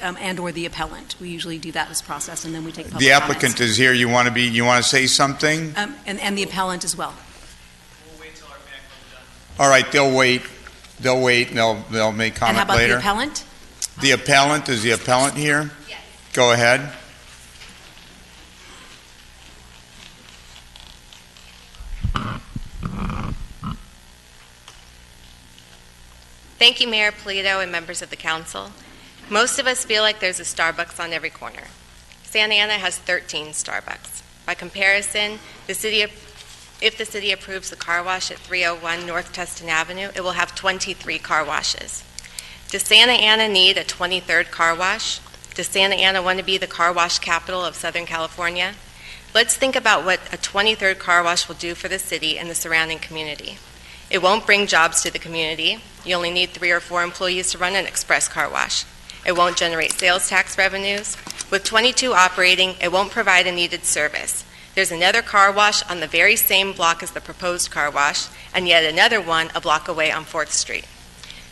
appellant. We usually do that as process, and then we take public The applicant comments. is here. You want to say something? And the appellant as well. All right, they'll wait. They'll wait, and they'll make comment And how about later. the appellant? The appellant, is the appellant here? Yes. Go ahead. Thank you, Mayor Polito and members of the council. Most of us feel like there's a Starbucks on every corner. Santa Ana has 13 Starbucks. By comparison, the city of If the city approves the car wash at 301 North Tustin Avenue, it will have 23 car washes. Does Santa Ana need a 23rd car wash? Does Santa Ana want to be the car wash capital of Southern California? Let's think about what a 23rd car wash will do for the city and the surrounding community. It won't bring jobs to the community. You only need 3 or 4 employees to run an express car wash. It won't generate sales tax revenues. With 22 operating, it won't provide a needed service. There's another car wash on the very same block as the proposed car wash, and yet another one a block away on 4th Street.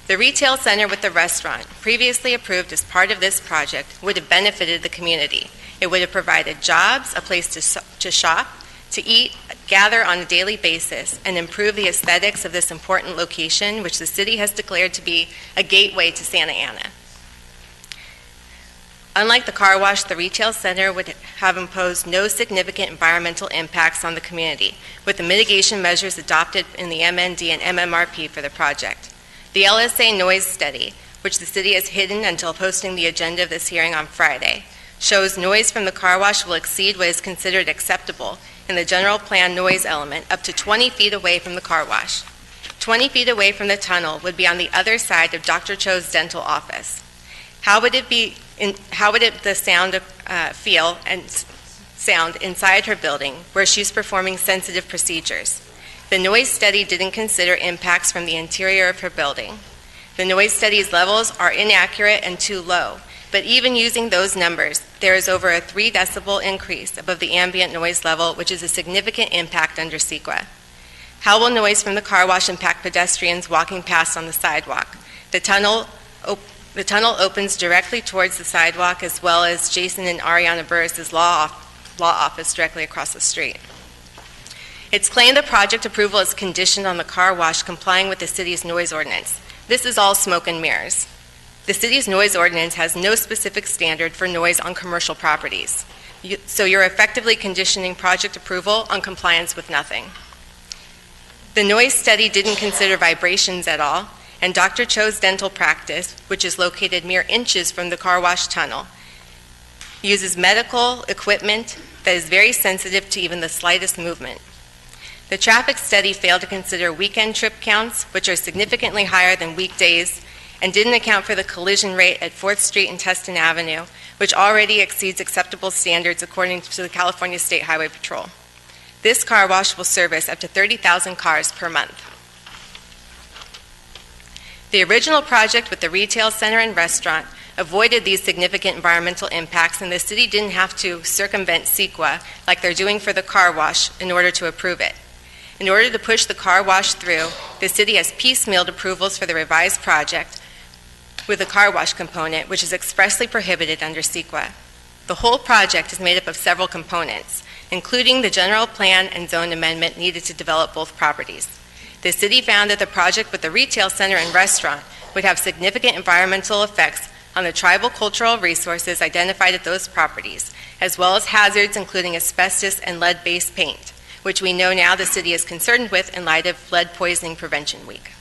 The retail center with the restaurant, previously approved as part of this project, would have benefited the community. It would have provided jobs, a place to shop, to eat, gather on a daily basis, and improve the aesthetics of this important location, which the city has declared to be a gateway to Santa Ana. Unlike the car wash, the retail center would have imposed no significant environmental impacts on the community, with the mitigation measures adopted in the MND and MMRP for the project. The LSA noise study, which the city has hidden until posting the agenda of this hearing on Friday, shows noise from the car wash will exceed what is considered acceptable in the general plan noise element up to 20 feet away from the car wash. 20 feet away from the tunnel would be on the other side of Dr. Cho's dental office. How would the sound feel and sound inside her building where she's performing sensitive procedures? The noise study didn't consider impacts from the interior of her building. The noise study's levels are inaccurate and too low, but even using those numbers, there is over a 3 decibel increase above the ambient noise level, which is a significant impact under CEQA. How will noise from the car wash impact pedestrians walking past on the sidewalk? The tunnel opens directly towards the sidewalk, as well as Jason and Ariana Burris' law office directly across the street. It's claimed the project approval is conditioned on the car wash complying with the city's noise ordinance. This is all smoke and mirrors. The city's noise ordinance has no specific standard for noise on commercial properties. So you're effectively conditioning project approval on compliance with nothing. The noise study didn't consider vibrations at all, and Dr. Cho's dental practice, which is located mere inches from the car wash tunnel, uses medical equipment that is very sensitive to even the slightest movement. The traffic study failed to consider weekend trip counts, which are significantly higher than weekdays, and didn't account for the collision rate at 4th Street and Tustin Avenue, which already exceeds acceptable standards according to the California State Highway Patrol. This car wash will service up to 30,000 cars per month. The original project with the retail center and restaurant avoided these significant environmental impacts, and the city didn't have to circumvent CEQA like they're doing for the car wash in order to approve it. In order to push the car wash through, the city has piecemealed approvals for the revised project with a car wash component, which is expressly prohibited under CEQA. The whole project is made up of several components, including the general plan and zone amendment needed to develop both properties. The city found that the project with the retail center and restaurant would have significant environmental effects on the tribal cultural resources identified at those properties, as well as hazards including asbestos and lead-based paint, which we know now the city is concerned with in light of Lead Poisoning Prevention Week.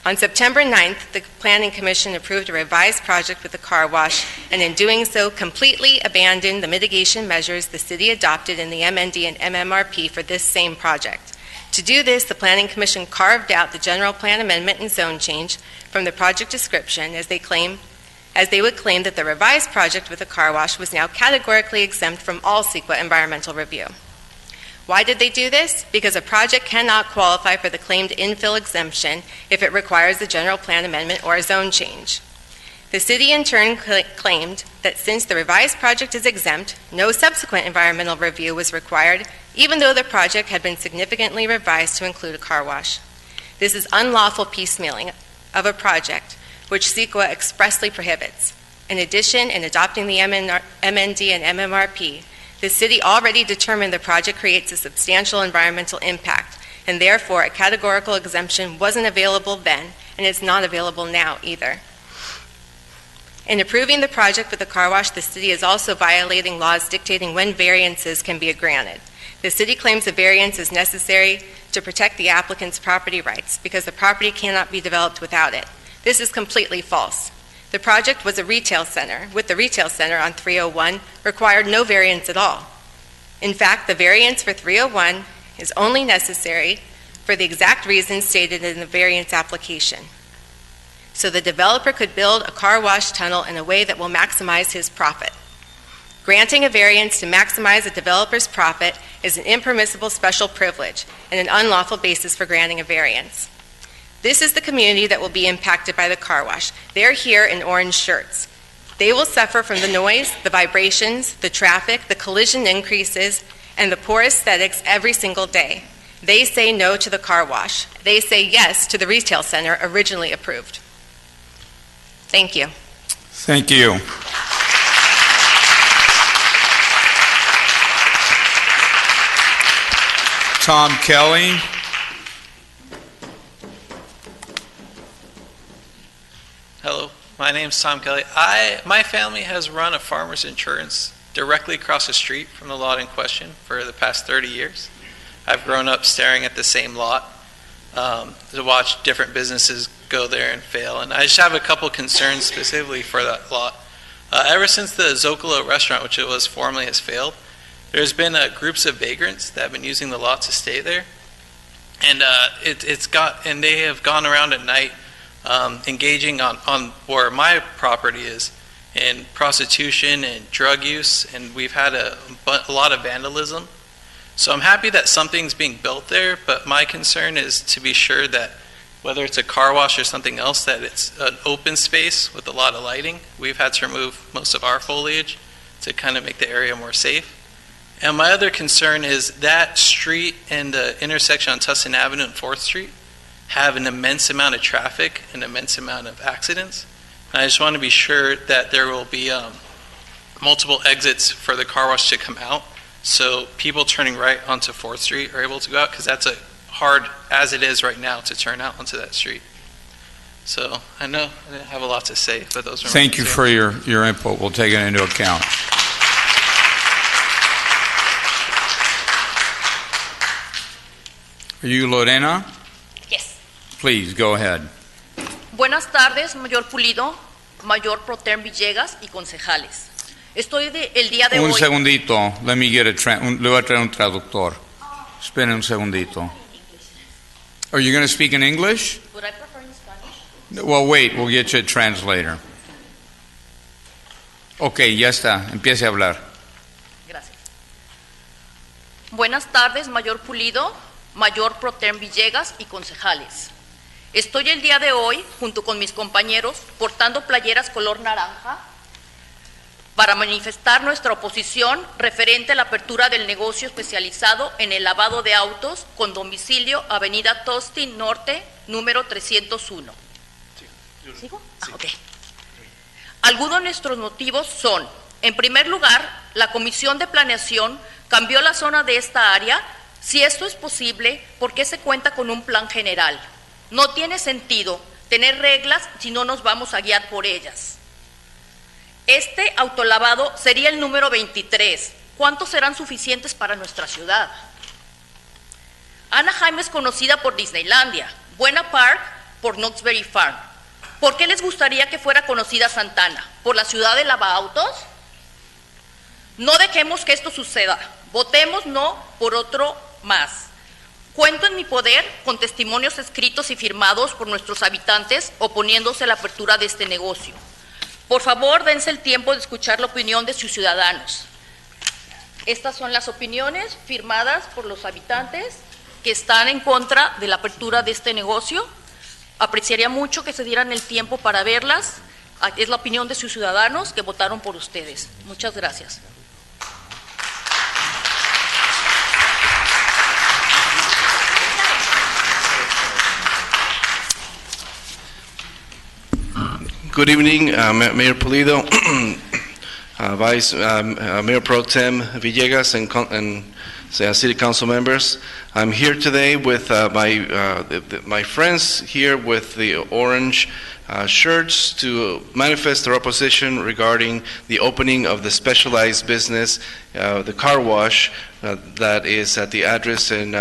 On September 9th, the Planning Commission approved a revised project with the car wash, and in doing so, completely abandoned the mitigation measures the city adopted in the MND and MMRP for this same project. To do this, the Planning Commission carved out the general plan amendment and zone change from the project description as they would claim that the revised project with the car wash was now categorically exempt from all CEQA environmental review. Why did they do this? Because a project cannot qualify for the claimed infill exemption if it requires a general plan amendment or a zone change. The city in turn claimed that since the revised project is exempt, no subsequent environmental review was required, even though the project had been significantly revised to include a car wash. This is unlawful piecemealing of a project, which CEQA expressly prohibits. In addition, in adopting the MND and MMRP, the city already determined the project creates a substantial environmental impact, and therefore a categorical exemption wasn't available then, and it's not available now either. In approving the project with the car wash, the city is also violating laws dictating when variances can be granted. The city claims the variance is necessary to protect the applicant's property rights because the property cannot be developed without it. This is completely false. The project was a retail center, with the retail center on 301 required no variance at all. In fact, the variance for 301 is only necessary for the exact reasons stated in the variance application. So the developer could build a car wash tunnel in a way that will maximize his profit. Granting a variance to maximize the developer's profit is an impermissible special privilege and an unlawful basis for granting a variance. This is the community that will be impacted by the car wash. They're here in orange shirts. They will suffer from the noise, the vibrations, the traffic, the collision increases, and the poor aesthetics every single day. They say no to the car wash. They say yes to the retail center originally approved. Thank you. Thank you. Tom Kelly. Hello, my name's Tom Kelly. My family has run a farmer's insurance directly across the street from the lot in question for the past 30 years. I've grown up staring at the same lot to watch different businesses go there and fail, and I just have a couple concerns specifically for that lot. Ever since the Zocalo restaurant, which it was formerly, has failed, there's been groups of vagrants that have been using the lot to stay there, and they have gone around at night engaging on where my property is in prostitution and drug use, and we've had a lot of vandalism. So I'm happy that something's being built there, but my concern is to be sure that whether it's a car wash or something else, that it's an open space with a lot of lighting. We've had to remove most of our foliage to kind of make the area more safe. And my other concern is that street and the intersection on Tustin Avenue and 4th Street have an immense amount of traffic, an immense amount of accidents. And I just want to be sure that there will be multiple exits for the car wash to come out, so people turning right onto 4th Street are able to go out, because that's hard as it is right now to turn out onto that street. So I know I didn't have a lot to say, but those are Thank you for your input. We'll take it into account. Are you Lorena? Yes. Please, go ahead. Buenas tardes, Mayor Pulido, Mayor Protem Villegas y concejales. Estoy el día de Un hoy... segundito. Let me get le voy a traer un traductor. Esperen un segundito. Are you going to speak in English? Would I prefer in Spanish? Well, wait. We'll get you a translator. Okay, ya está. Empiece a hablar. Gracias. Buenas tardes, Mayor Pulido, Mayor Protem Villegas y concejales. Estoy el día de hoy, junto con mis compañeros, portando playeras color naranja para manifestar nuestra oposición referente a la apertura del negocio especializado en el lavado de autos con domicilio Avenida Tostin Norte, número 301. ¿Sigo? Ok. Algunos de nuestros motivos son, en primer lugar, la Comisión de Planeación cambió la zona de esta área. Si esto es posible, ¿por qué se cuenta con un plan general? No tiene sentido tener reglas si no nos vamos a guiar por ellas. Este autolavado sería el número 23. ¿Cuántos serán suficientes para nuestra ciudad? Anaheim es conocida por Disneylandia, Buena Park por Knott's Berry Farm. ¿Por qué les gustaría que fuera conocida Santana? ¿Por la ciudad de lavaautos? No dejemos que esto suceda. Votemos no por otro más. Cuento en mi poder con testimonios escritos y firmados por nuestros habitantes oponiéndose a la apertura de este negocio. Por favor, dense el tiempo de escuchar la opinión de sus ciudadanos. Estas son las opiniones firmadas por los habitantes que están en contra de la apertura de este negocio. Apreciaría mucho que se dieran el tiempo para verlas. Es la opinión de sus ciudadanos que votaron por ustedes. Muchas gracias. Good evening, Mayor Pulido, Vice Mayor Pro Tem Villegas, and City Council members. I'm here today with my friends here with the orange shirts to manifest their opposition regarding the opening of the specialized business, the car wash, that is at the address in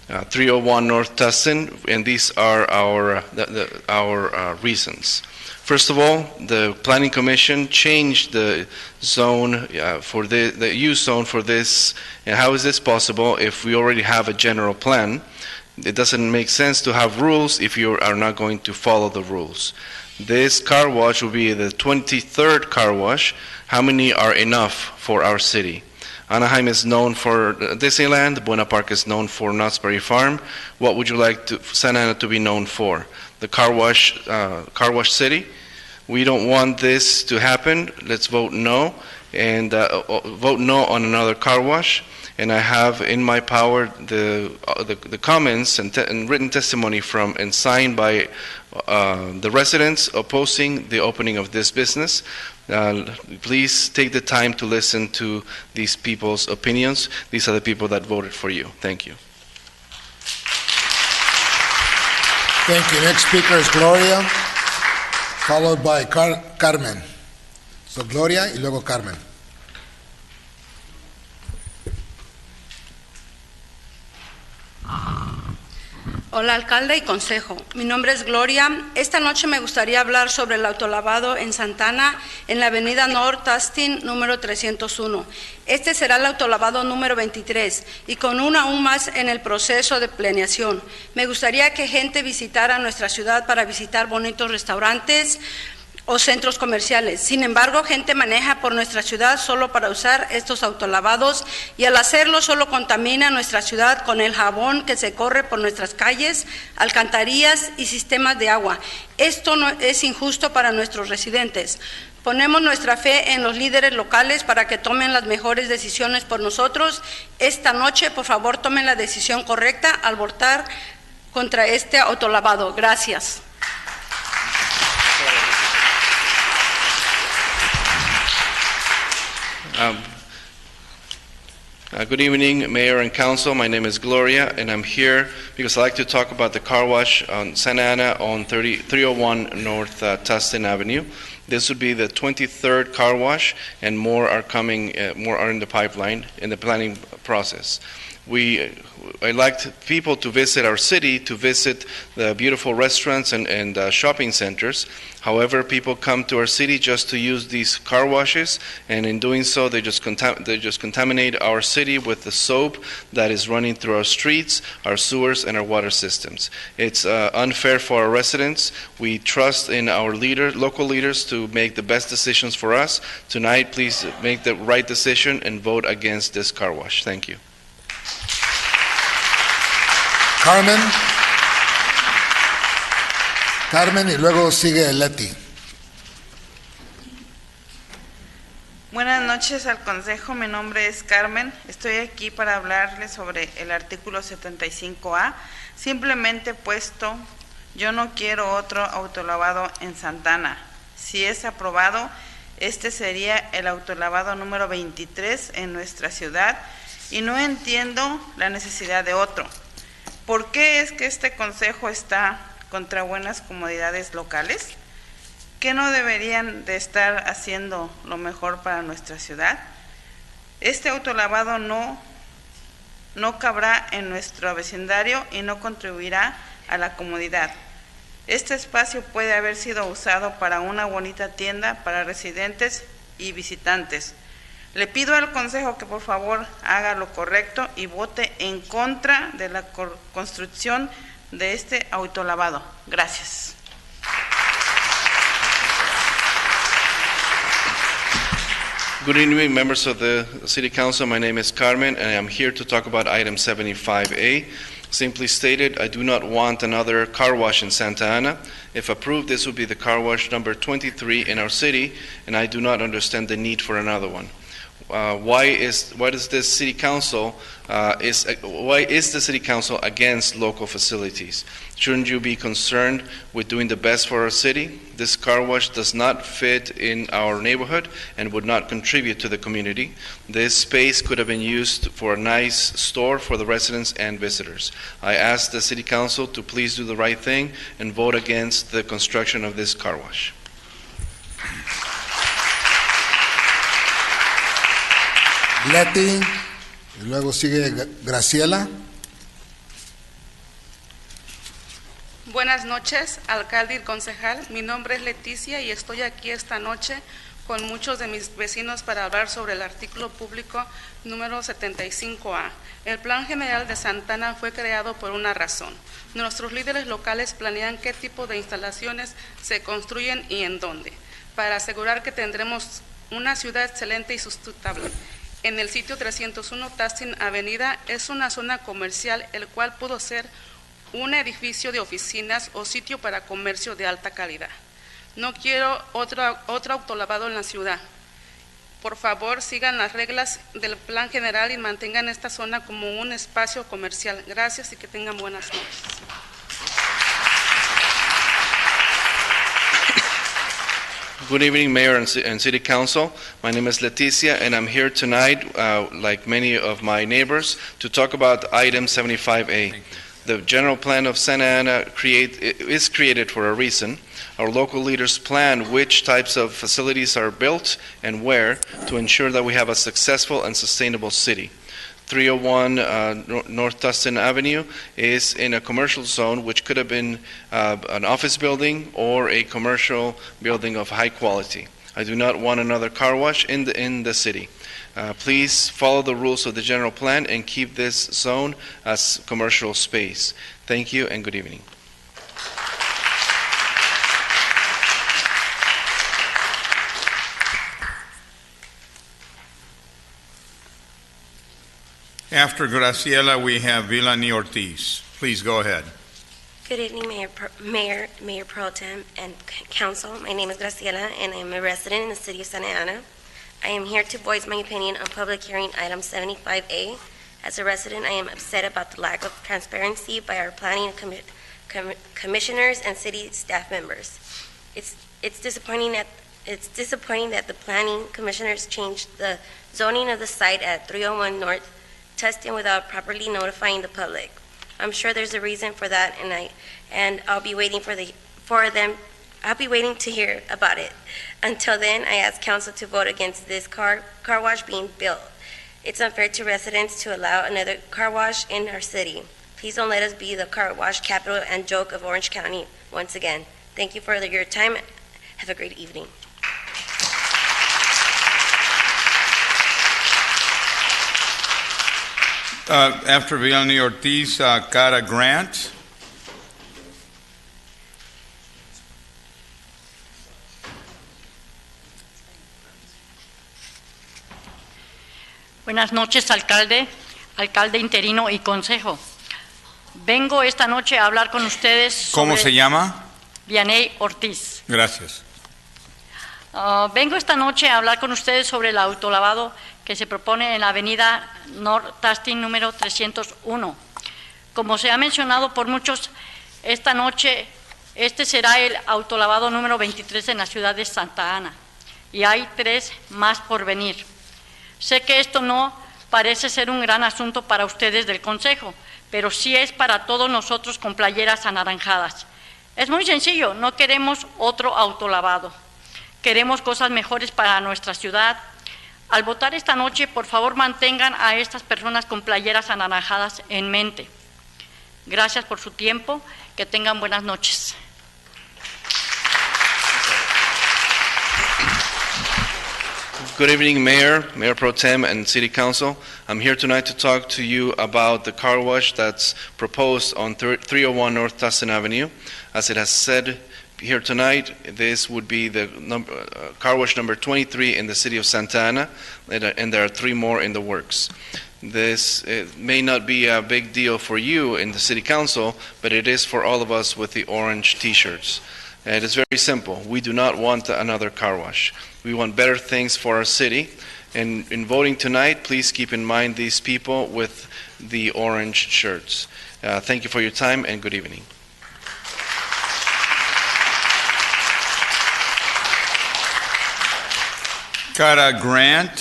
301 North Tustin, and these are our reasons. First of all, the Planning Commission changed the zone for the use zone for this. And how is this possible if we already have a general plan? It doesn't make sense to have rules if you are not going to follow the rules. This car wash will be the 23rd car wash. How many are enough for our city? Anaheim is known for Disneyland. Buena Park is known for Knott's Berry Farm. What would you like Santa Ana to be known for? The car wash city? We don't want this to happen. Let's vote no, and vote no on another car wash. And I have in my power the comments and written testimony from and signed by the residents opposing the opening of this business. Please take the time to listen to these people's opinions. These are the people that voted for you. Thank you. Thank you. Next speaker is Gloria, followed by Carmen. So Gloria y luego Carmen. Hola, alcalde y consejo. Mi nombre es Gloria. Esta noche me gustaría hablar sobre el autolavado en Santa Ana, en la avenida North Tustin, número 301. Este será el autolavado número 23 y con uno aún más en el proceso de planeación. Me gustaría que gente visitara nuestra ciudad para visitar bonitos restaurantes o centros comerciales. Sin embargo, gente maneja por nuestra ciudad solo para usar estos autolavados y al hacerlo solo contamina nuestra ciudad con el jabón que se corre por nuestras calles, alcantarillas y sistemas de agua. Esto no es injusto para nuestros residentes. Ponemos nuestra fe en los líderes locales para que tomen las mejores decisiones por nosotros. Esta noche, por favor, tomen la decisión correcta al votar contra este autolavado. Gracias. Good evening, Mayor and Council. My name is Gloria, and I'm here because I'd like to talk about the car wash on Santa Ana on 301 North Tustin Avenue. This would be the 23rd car wash, and more are coming. More are in the pipeline in the planning process. I'd like people to visit our city, to visit the beautiful restaurants and shopping centers. However, people come to our city just to use these car washes, and in doing so, they just contaminate our city with the soap that is running through our streets, our sewers, and our water systems. It's unfair for our residents. We trust in our local leaders to make the best decisions for us. Tonight, please make the right decision and vote against this car wash. Thank you. Carmen y luego sigue Leti. Buenas noches al Consejo, mi nombre es Carmen. Estoy aquí para hablarles sobre el artículo 75A. Simplemente puesto, yo no quiero otro autolavado en Santa Ana. Si es aprobado, este sería el autolavado número 23 en nuestra ciudad y no entiendo la necesidad de otro. ¿Por qué es que este consejo está contra buenas comodidades locales? ¿Qué no deberían de estar haciendo lo mejor para nuestra ciudad? Este autolavado no cabrá en nuestro vecindario y no contribuirá a la comodidad. Este espacio puede haber sido usado para una bonita tienda para residentes y visitantes. Le pido al Consejo que por favor haga lo correcto y vote en contra de la construcción de este autolavado. Gracias. Good evening, members of the City Council. My name is Carmen, and I'm here to talk about item 75A. Simply stated, I do not want another car wash in Santa Ana. If approved, this would be the car wash number 23 in our city, and I do not understand the need for another one. Why is the City Council against local facilities? Shouldn't you be concerned with doing the best for our city? This car wash does not fit in our neighborhood and would not contribute to the community. This space could have been used for a nice store for the residents and visitors. I ask the City Council to please do the right thing and vote against the construction of this car wash. Leti, y luego sigue Graciela. Buenas noches, alcalde y concejal. Mi nombre es Leticia y estoy aquí esta noche con muchos de mis vecinos para hablar sobre el artículo público número 75A. El Plan General de Santa Ana fue creado por una razón. Nuestros líderes locales planean qué tipo de instalaciones se construyen y en dónde, para asegurar que tendremos una ciudad excelente y sustentable. En el sitio 301 Tustin Avenida es una zona comercial, el cual pudo ser un edificio de oficinas o sitio para comercio de alta calidad. No quiero otro autolavado en la ciudad. Por favor, sigan las reglas del plan general y mantengan esta zona como un espacio comercial. Gracias y que tengan buenas noches. Good evening, Mayor and City Council. My name is Leticia, and I'm here tonight, like many of my neighbors, to talk about item 75A. The general plan of Santa Ana is created for a reason. Our local leaders plan which types of facilities are built and where to ensure that we have a successful and sustainable city. 301 North Tustin Avenue is in a commercial zone, which could have been an office building or a commercial building of high quality. I do not want another car wash in the city. Please follow the rules of the general plan and keep this zone as commercial space. Thank you and good evening. After Graciela, we have Vilani Ortiz. Please go ahead. Good evening, Mayor Pro Tem and Council. My name is Graciela, and I am a resident in the city of Santa Ana. I am here to voice my opinion on public hearing item 75A. As a resident, I am upset about the lack of transparency by our planning commissioners and city staff members. It's disappointing that the planning commissioners changed the zoning of the site at 301 North Tustin without properly notifying the public. I'm sure there's a reason for that, and I'll be waiting I'll be waiting to hear about it. Until then, I ask council to vote against this car wash being built. It's unfair to residents to allow another car wash in our city. Please don't let us be the car wash capital and joke of Orange County once again. Thank you for your time. Have a great evening. After Vilani Ortiz, Cara Grant. Buenas noches, alcalde interino y consejo. Vengo esta noche a hablar con ustedes sobre... ¿Cómo se llama? Vianey Ortiz. Gracias. Vengo esta noche a hablar con ustedes sobre el autolavado que se propone en la avenida North Tustin número 301. Como se ha mencionado por muchos, esta noche este será el autolavado número 23 en la ciudad de Santa Ana y hay 3 más por venir. Sé que esto no parece ser un gran asunto para ustedes del Consejo, pero sí es para todos nosotros con playeras anaranjadas. Es muy sencillo, no queremos otro autolavado. Queremos cosas mejores para nuestra ciudad. Al votar esta noche, por favor, mantengan a estas personas con playeras anaranjadas en mente. Gracias por su tiempo. Que tengan buenas noches. Good evening, Mayor Pro Tem, and City Council. I'm here tonight to talk to you about the car wash that's proposed on 301 North Tustin Avenue. As it has said here tonight, this would be the car wash number 23 in the city of Santa Ana, and there are 3 more in the works. This may not be a big deal for you in the City Council, but it is for all of us with the orange T-shirts. It is very simple. We do not want another car wash. We want better things for our city. And in voting tonight, please keep in mind these people with the orange shirts. Thank you for your time and good evening. Cara Grant,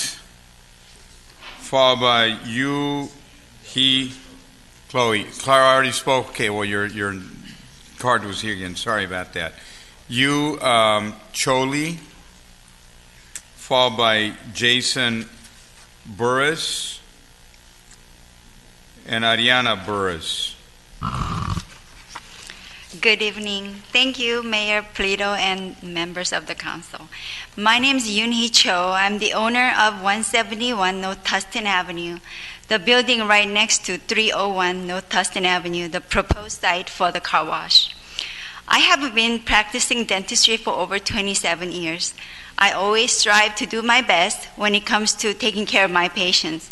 followed by you, he, Chloe. Clara already spoke. Okay, well, your card was here again. Sorry about that. You, Choli, followed by Jason Burris and Ariana Burris. Good evening. Thank you, Mayor Polito and members of the council. My name is Yoon-hee Cho. I'm the owner of 171 North Tustin Avenue, the building right next to 301 North Tustin Avenue, the proposed site for the car wash. I have been practicing dentistry for over 27 years. I always strive to do my best when it comes to taking care of my patients.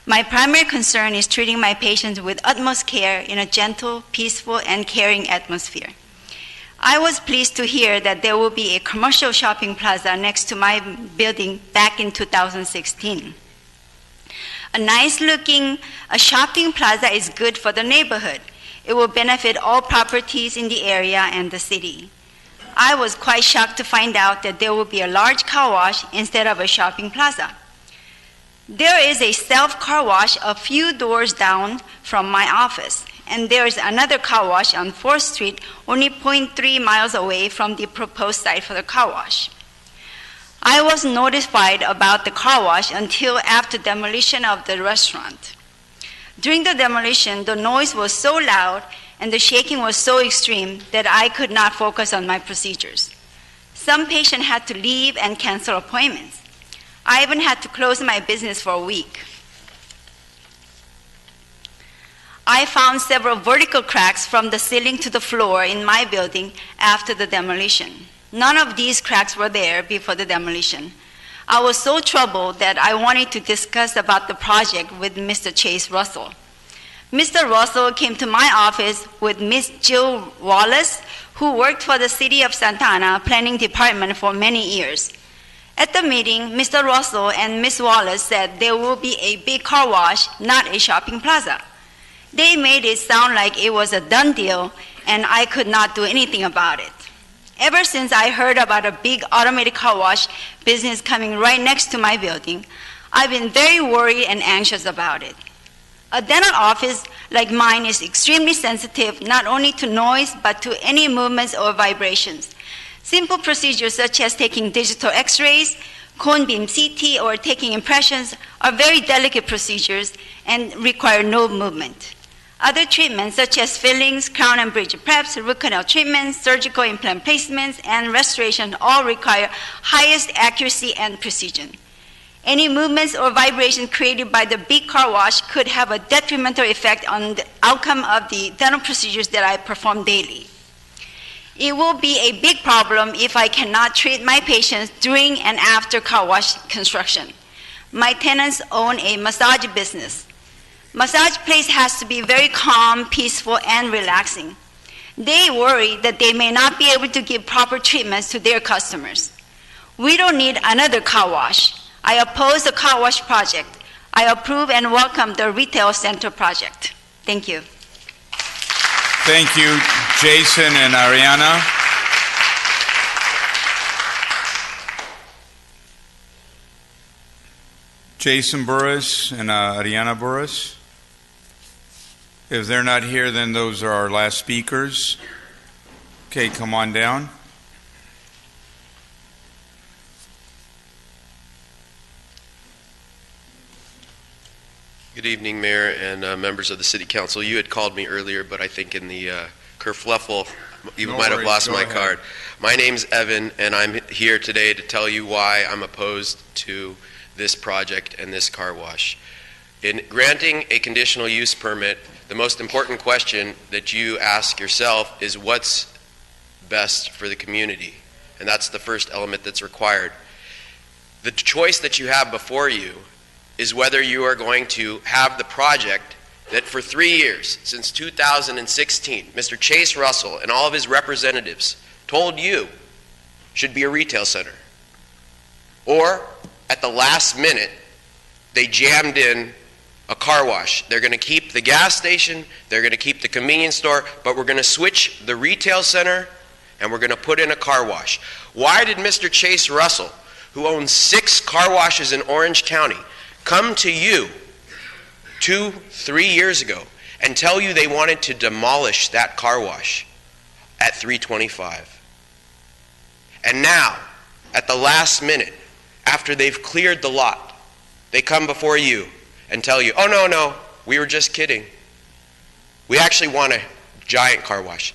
My primary concern is treating my patients with utmost care in a gentle, peaceful, and caring atmosphere. I was pleased to hear that there will be a commercial shopping plaza next to my building back in 2016. A nice-looking shopping plaza is good for the neighborhood. It will benefit all properties in the area and the city. I was quite shocked to find out that there will be a large car wash instead of a shopping plaza. There is a self-car wash a few doors down from my office, and there is another car wash on 4th Street, only 0.3 miles away from the proposed site for the car wash. I was notified about the car wash until after demolition of the restaurant. During the demolition, the noise was so loud and the shaking was so extreme that I could not focus on my procedures. Some patients had to leave and cancel appointments. I even had to close my business for a week. I found several vertical cracks from the ceiling to the floor in my building after the demolition. None of these cracks were there before the demolition. I was so troubled that I wanted to discuss about the project with Mr. Chase Russell. Mr. Russell came to my office with Ms. Jill Wallace, who worked for the City of Santa Ana Planning Department for many years. At the meeting, Mr. Russell and Ms. Wallace said there will be a big car wash, not a shopping plaza. They made it sound like it was a done deal, and I could not do anything about it. Ever since I heard about a big automated car wash business coming right next to my building, I've been very worried and anxious about it. A dental office like mine is extremely sensitive not only to noise, but to any movements or vibrations. Simple procedures such as taking digital x-rays, cone beam CT, or taking impressions are very delicate procedures and require no movement. Other treatments such as fillings, crown and bridge preps, root canal treatments, surgical implant placements, and restoration all require highest accuracy and precision. Any movements or vibrations created by the big car wash could have a detrimental effect on the outcome of the dental procedures that I perform daily. It will be a big problem if I cannot treat my patients during and after car wash construction. My tenants own a massage business. Massage place has to be very calm, peaceful, and relaxing. They worry that they may not be able to give proper treatments to their customers. We don't need another car wash. I oppose the car wash project. I approve and welcome the retail center project. Thank you. Thank you, Jason and Ariana. Jason Burris and Ariana Burris. If they're not here, then those are our last speakers. Okay, come on down. Good evening, Mayor and members of the City Council. You had called me earlier, but I think in the kerfluffle, you might have lost my card. My name's Evan, and I'm here today to tell you why I'm opposed to this project and this car wash. In granting a conditional use permit, the most important question that you ask yourself is what's best for the community, and that's the first element that's required. The choice that you have before you is whether you are going to have the project that for 3 years, since 2016, Mr. Chase Russell and all of his representatives told you should be a retail center. Or, at the last minute, they jammed in a car wash. They're going to keep the gas station, they're going to keep the convenience store, but we're going to switch the retail center and we're going to put in a car wash. Why did Mr. Chase Russell, who owns 6 car washes in Orange County, come to you 2-3 years ago and tell you they wanted to demolish that car wash at 325? And now, at the last minute, after they've cleared the lot, they come before you and tell you, oh no, we were just kidding. We actually want a giant car wash.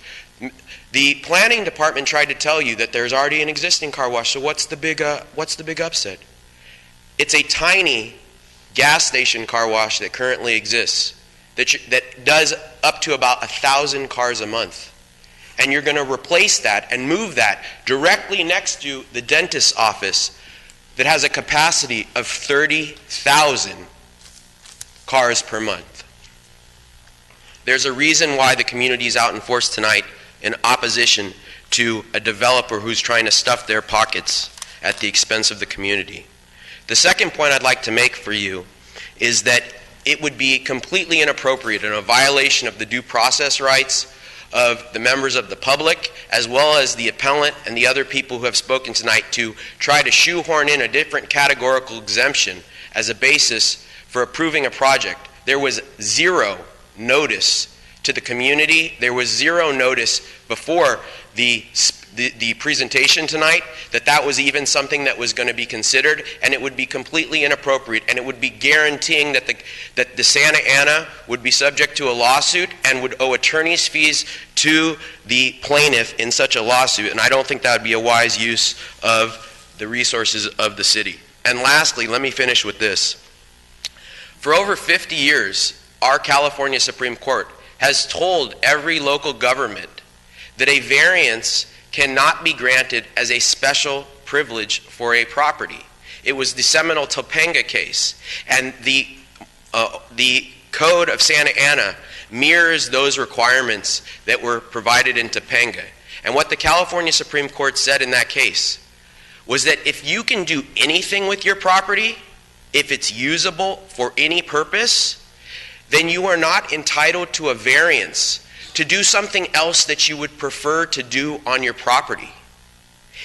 The planning department tried to tell you that there's already an existing car wash, so what's the big upset? It's a tiny gas station car wash that currently exists that does up to about 1,000 cars a month. And you're going to replace that and move that directly next to the dentist's office that has a capacity of 30,000 cars per month. There's a reason why the community is out in force tonight in opposition to a developer who's trying to stuff their pockets at the expense of the community. The second point I'd like to make for you is that it would be completely inappropriate and a violation of the due process rights of the members of the public, as well as the appellant and the other people who have spoken tonight, to try to shoehorn in a different categorical exemption as a basis for approving a project. There was zero notice to the community. There was zero notice before the presentation tonight that was even something that was going to be considered, and it would be completely inappropriate, and it would be guaranteeing that the Santa Ana would be subject to a lawsuit and would owe attorney's fees to the plaintiff in such a lawsuit, and I don't think that would be a wise use of the resources of the city. And lastly, let me finish with this. For over 50 years, our California Supreme Court has told every local government that a variance cannot be granted as a special privilege for a property. It was the seminal Topanga case, and the Code of Santa Ana mirrors those requirements that were provided in Topanga. And what the California Supreme Court said in that case was that if you can do anything with your property, if it's usable for any purpose, then you are not entitled to a variance to do something else that you would prefer to do on your property.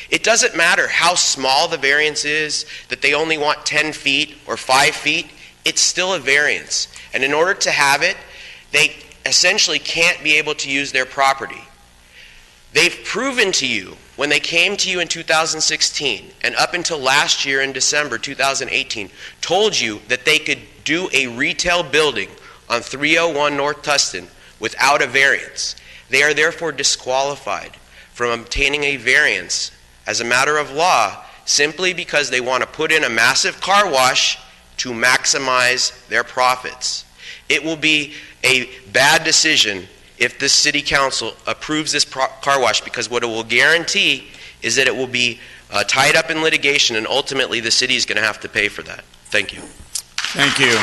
It doesn't matter how small the variance is, that they only want 10 feet or 5 feet, it's still a variance. And in order to have it, they essentially can't be able to use their property. They've proven to you, when they came to you in 2016 and up until last year in December 2018, told you that they could do a retail building on 301 North Tustin without a variance. They are therefore disqualified from obtaining a variance as a matter of law simply because they want to put in a massive car wash to maximize their profits. It will be a bad decision if the city council approves this car wash, because what it will guarantee is that it will be tied up in litigation, and ultimately the city is going to have to pay for that. Thank you. Thank you.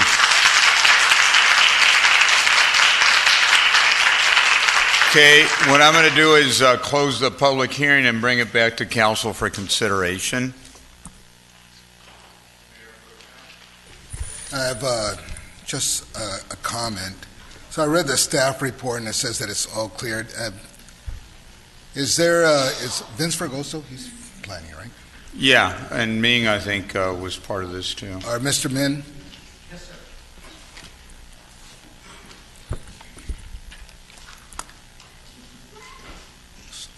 Okay, what I'm going to do is close the public hearing and bring it back to council for consideration. I have just a comment. So I read the staff report and it says that it's all cleared. Is Vince Fragoso? He's planning, right? Yeah, and Ming, I think, was part of this too. Or Mr. Min? Yes, sir.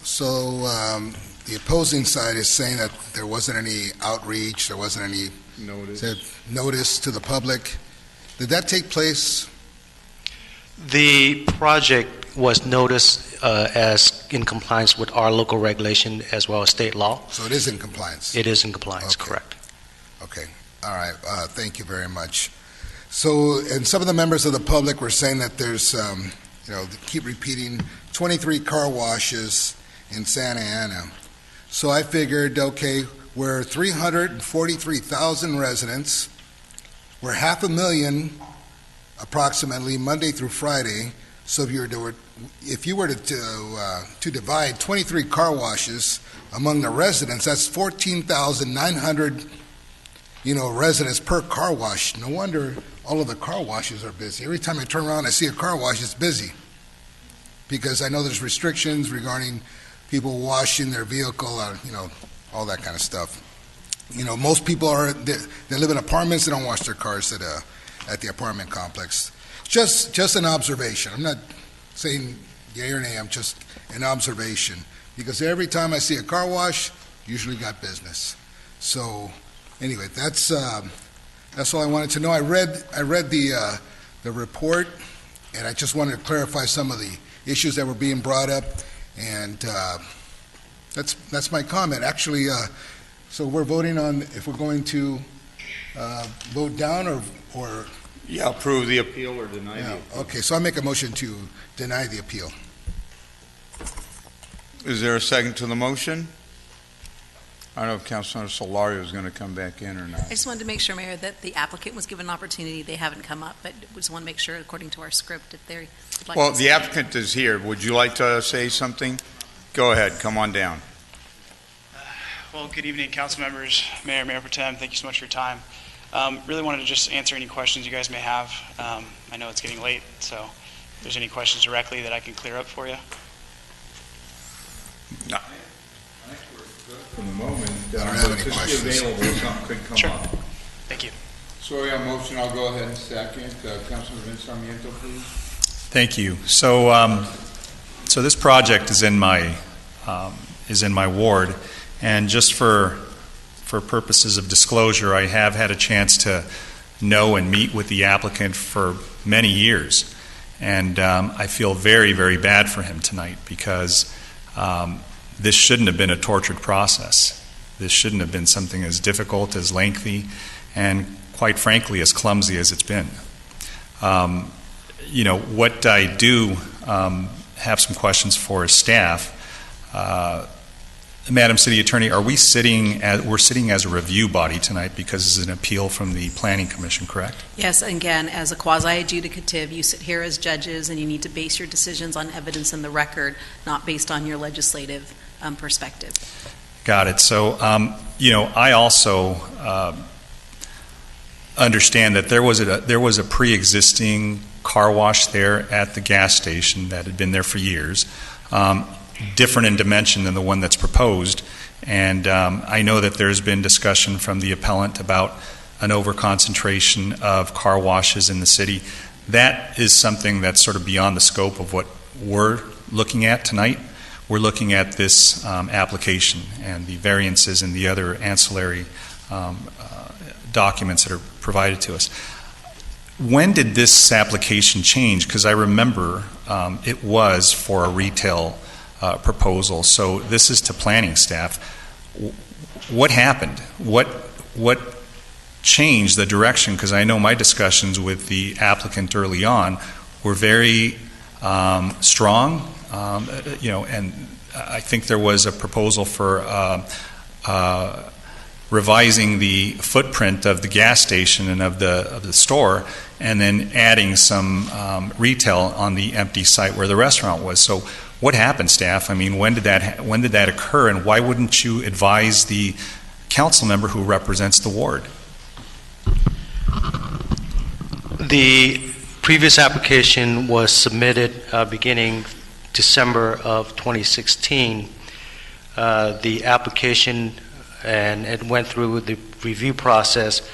So the opposing side is saying that there wasn't any outreach, there wasn't any notice to the public. Did that take place? The project was noticed as in compliance with our local regulation as well as state law. So it is in compliance? It is in compliance, correct. Okay, all right, thank you very much. So, and some of the members of the public were saying that there's, they keep repeating 23 car washes in Santa Ana. So I figured, okay, we're 343,000 residents, we're 500,000 approximately Monday through Friday. So if you were to divide 23 car washes among the residents, that's 14,900, residents per car wash. No wonder all of the car washes are busy. Every time I turn around, I see a car wash, it's busy. Because I know there's restrictions regarding people washing their vehicle, all that kind of stuff. Most people they live in apartments, they don't wash their cars at the apartment complex. Just an observation. I'm not saying yay or nay, I'm just an observation. Because every time I see a car wash, usually got business. So anyway, that's all I wanted to know. I read the report, and I just wanted to clarify some of the issues that were being brought up. And that's my comment. Actually, so we're voting on if we're going to vote down or Yeah, approve the appeal or deny the appeal. Okay, so I make a motion to deny the appeal. Is there a second to the motion? I don't know if Councilor Solario is going to come back in or not. I just wanted to make sure, Mayor, that the applicant was given an opportunity. They haven't come up, but we just want to make sure, according to our script, if they would like Well, to the say. applicant is here. Would you like to say something? Go ahead, come on down. Well, good evening, council members, Mayor Pro Tem. Thank you so much for your time. Really wanted to just answer any questions you guys may have. I know it's getting late, so if there's any questions directly that I can clear up for you. No. For the moment, I don't have any just be questions. available if something could come up. Thank you. Sorry, on motion, I'll go ahead and second. Councilor Vince Sarmiento, please. Thank you. So, so this project is in my ward, and just for purposes of disclosure, I have had a chance to know and meet with the applicant for many years, and I feel very, very bad for him tonight because this shouldn't have been a tortured process. This shouldn't have been something as difficult, as lengthy, and quite frankly, as clumsy as it's been. You know, what I do have some questions for is staff. Madam City Attorney, are we we're sitting as a review body tonight because it's an appeal from the Planning Commission, correct? Yes, again, as a quasi-adjudicative, you sit here as judges and you need to base your decisions on evidence in the record, not based on your legislative perspective. Got it. So, you know, I also understand that there was a pre-existing car wash there at the gas station that had been there for years, different in dimension than the one that's proposed. And I know that there's been discussion from the appellant about an overconcentration of car washes in the city. That is something that's sort of beyond the scope of what we're looking at tonight. We're looking at this application and the variances and the other ancillary documents that are provided to us. When did this application change? Because I remember it was for a retail proposal. So this is to planning staff. What happened? What changed the direction? Because I know my discussions with the applicant early on were very strong. You know, and I think there was a proposal for revising the footprint of the gas station and of the store, and then adding some retail on the empty site where the restaurant was. So, what happened, staff? I mean, when did that occur, and why wouldn't you advise the council member who represents the ward? The previous application was submitted beginning December of 2016. The application, and it went through the review process,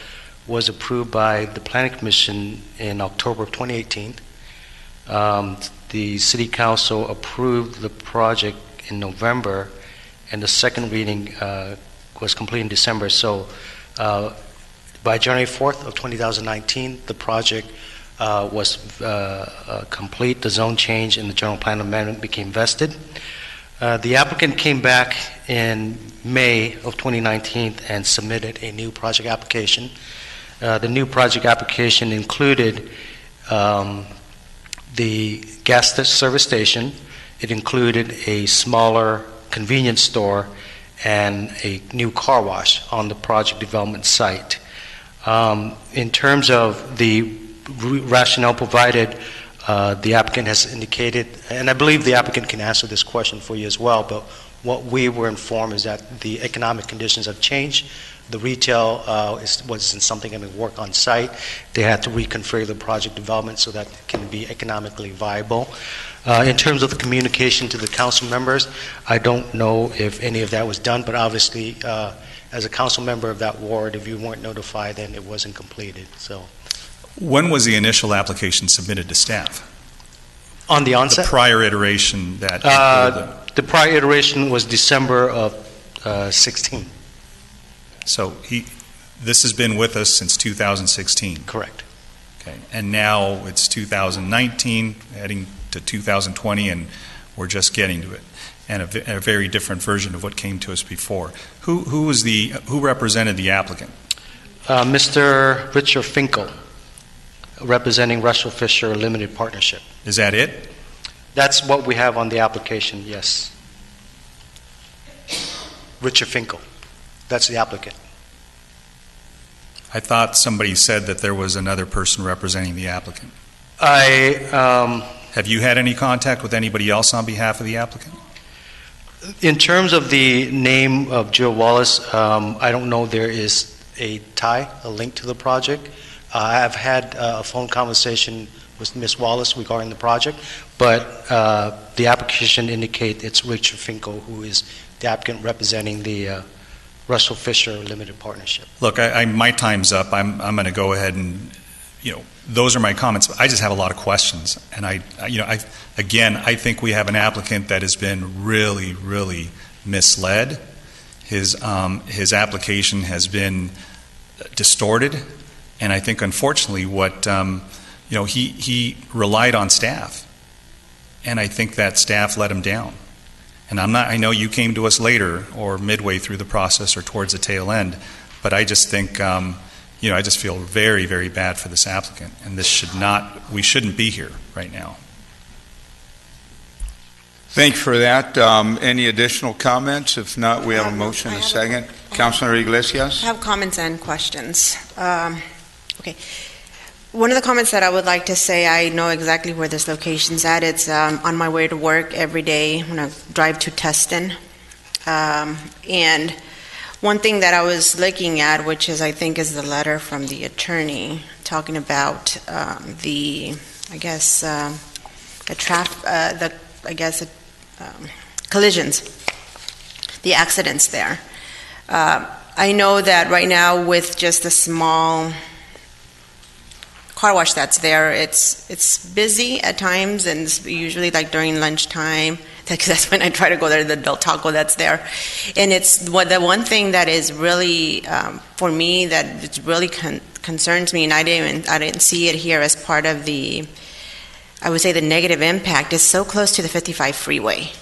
was approved by the Planning Commission in October of 2018. The City Council approved the project in November, and the second reading was complete in December. So by January 4th of 2019, the project was complete. The zone change and the general plan amendment became vested. The applicant came back in May of 2019 and submitted a new project application. The new project application included the gas service station. It included a smaller convenience store and a new car wash on the project development site. In terms of the rationale provided, the applicant has indicated, and I believe the applicant can answer this question for you as well, but what we were informed is that the economic conditions have changed. The retail wasn't something that would work on site. They had to reconfigure the project development so that it can be economically viable. In terms of the communication to the council members, I don't know if any of that was done, but obviously, as a council member of that ward, if you weren't notified, then it wasn't completed. So, when was the initial application submitted to staff? On the onset? The prior iteration that... the prior iteration was December of 16. So this has been with us since 2016? Correct. Okay, and now it's 2019, heading to 2020, and We're just getting to it, and a very different version of what came to us before. Who represented the applicant? Mr. Richard Finkel, representing Russell Fisher Limited Partnership. Is that it? That's what we have on the application, yes. Richard Finkel, that's the applicant. I thought somebody said that there was another person representing the applicant. Have you had any contact with anybody else on behalf of the applicant? In terms of the name of Jill Wallace, I don't know there is a link to the project. I've had a phone conversation with Ms. Wallace regarding the project, but the application indicates it's Richard Finkel who is the applicant representing the Russell Fisher Limited Partnership. Look, my time's up. I'm going to go ahead and, those are my comments. I just have a lot of questions, and I think we have an applicant that has been really, really misled. His application has been distorted, and I think, unfortunately, he relied on staff, and I think that staff let him down. And I know you came to us later or midway through the process or towards the tail end, but I just think, I just feel very, very bad for this applicant, and we shouldn't be here right now. Thank you for that. Any additional comments? If not, we have a motion and a second. Councilor Iglesias? I have comments and questions. Okay. One of the comments that I would like to say, I know exactly where this location's at. It's on my way to work every day when I drive to Tustin. And one thing that I was looking at, which is I think is the letter from the attorney talking about collisions, the accidents there. I know that right now with just a small car wash that's there, it's busy at times, and it's usually like during lunchtime. That's when I try to go there, the Del Taco that's there. And it's the one thing that is really, for me, that it really concerns me, and I didn't see it here as part of the negative impact, is so close to the 55 freeway.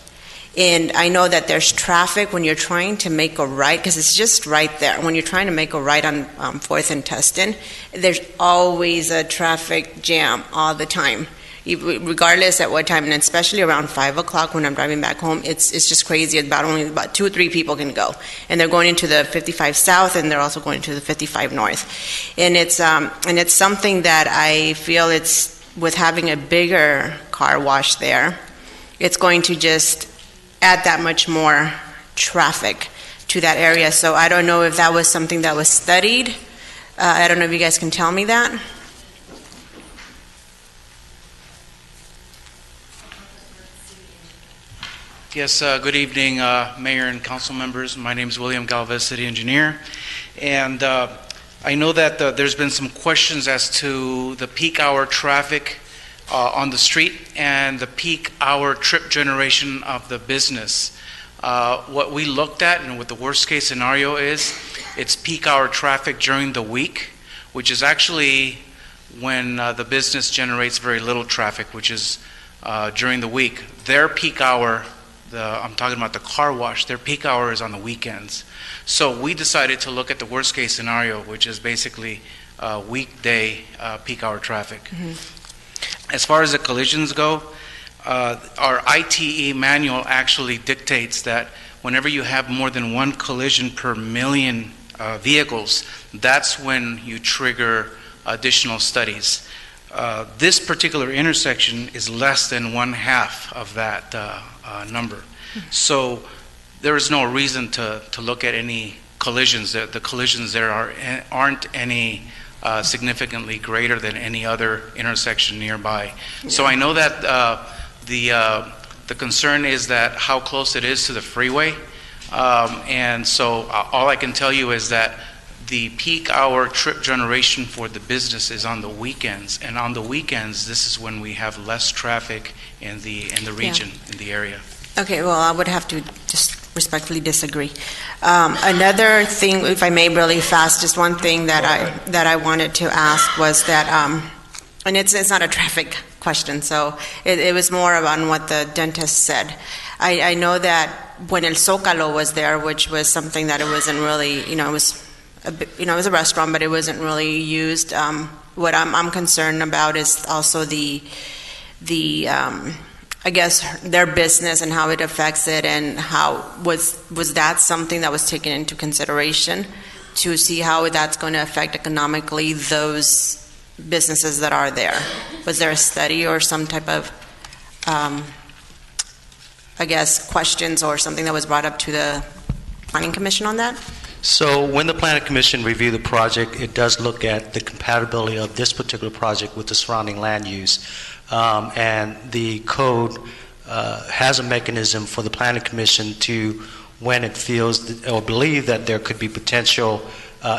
And I know that there's traffic when you're trying to make a right, because it's just right there. When you're trying to make a right on 4th and Tustin, there's always a traffic jam all the time, regardless at what time, and especially around 5 o'clock when I'm driving back home. It's just crazy. Only about 2 or 3 people can go, and they're going into the 55 South, and they're also going to the 55 North. And it's something that I feel with having a bigger car wash there, it's going to just add that much more traffic to that area. So I don't know if that was something that was studied. I don't know if you guys can tell me that. Yes, good evening, Mayor and Council members. My name is William Galvez, City Engineer. And I know that there's been some questions as to the peak hour traffic on the street and the peak hour trip generation of the business. What we looked at and what the worst case scenario is, it's peak hour traffic during the week, which is actually when the business generates very little traffic, which is during the week. Their peak hour, I'm talking about the car wash, their peak hour is on the weekends. So we decided to look at the worst case scenario, which is basically weekday peak hour traffic. Mm-hmm. As far as the collisions go, our ITE manual actually dictates that whenever you have more than one collision per million vehicles, that's when you trigger additional studies. This particular intersection is less than 1/2 of that number. So there is no reason to look at any collisions. The collisions there aren't any significantly greater than any other intersection nearby. So I know that the concern is that how close it is to the freeway, and so all I can tell you is that the peak hour trip generation for the business is on the weekends, and on the weekends this is when we have less traffic in the region, in the area. Okay, well, I would have to just respectfully disagree. Another thing, if I may, really fast, just one thing that I wanted to ask was that, and it's not a traffic question. So it was more on what the dentist said. I know that when El Zócalo was there, which was something that it wasn't really, it was it was a restaurant, but it wasn't really used. What I'm concerned about is also the I guess their business and how it affects it, and how was that something that was taken into consideration to see how that's going to affect economically those businesses that are there? Was there a study or some type of I guess questions or something that was brought up to the Planning Commission on that? So when the Planning Commission reviewed the project, it does look at the compatibility of this particular project with the surrounding land use. And the code has a mechanism for the Planning Commission to, when it feels or believe that there could be potential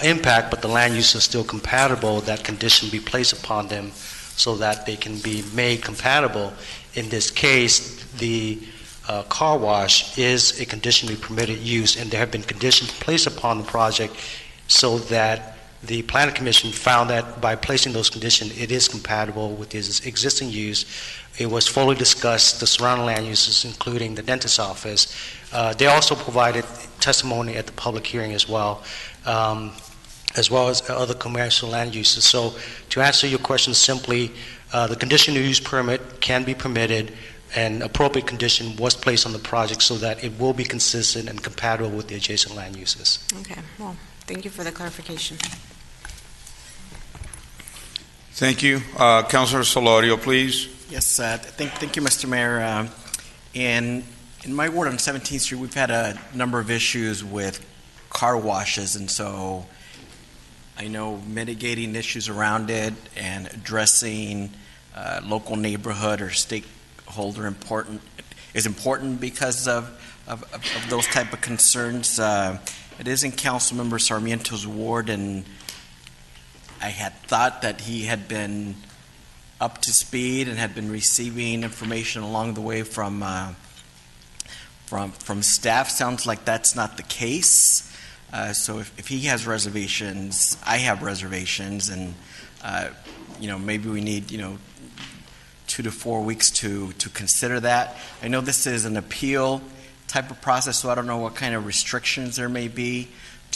impact, but the land use is still compatible, that condition be placed upon them so that they can be made compatible. In this case, the car wash is a conditionally permitted use, and there have been conditions placed upon the project so that the Planning Commission found that by placing those conditions, it is compatible with its existing use. It was fully discussed, the surrounding land uses, including the dentist's office. They also provided testimony at the public hearing as well as other commercial land uses. So to answer your question simply, the conditional use permit can be permitted, and appropriate condition was placed on the project so that it will be consistent and compatible with the adjacent land uses. Okay, well, thank you for the clarification. Thank you. Councilor Solorio, please. Yes, thank you, Mr. Mayor. In my ward on 17th Street, we've had a number of issues with car washes, and so I know mitigating issues around it and addressing local neighborhood or stakeholder is important because of those type of concerns. It is in Councilmember Sarmiento's ward, and I had thought that he had been up to speed and had been receiving information along the way from staff. Sounds like that's not the case. So if he has reservations, I have reservations, and maybe we need 2 to 4 weeks to consider that. I know this is an appeal type of process, so I don't know what kind of restrictions there may be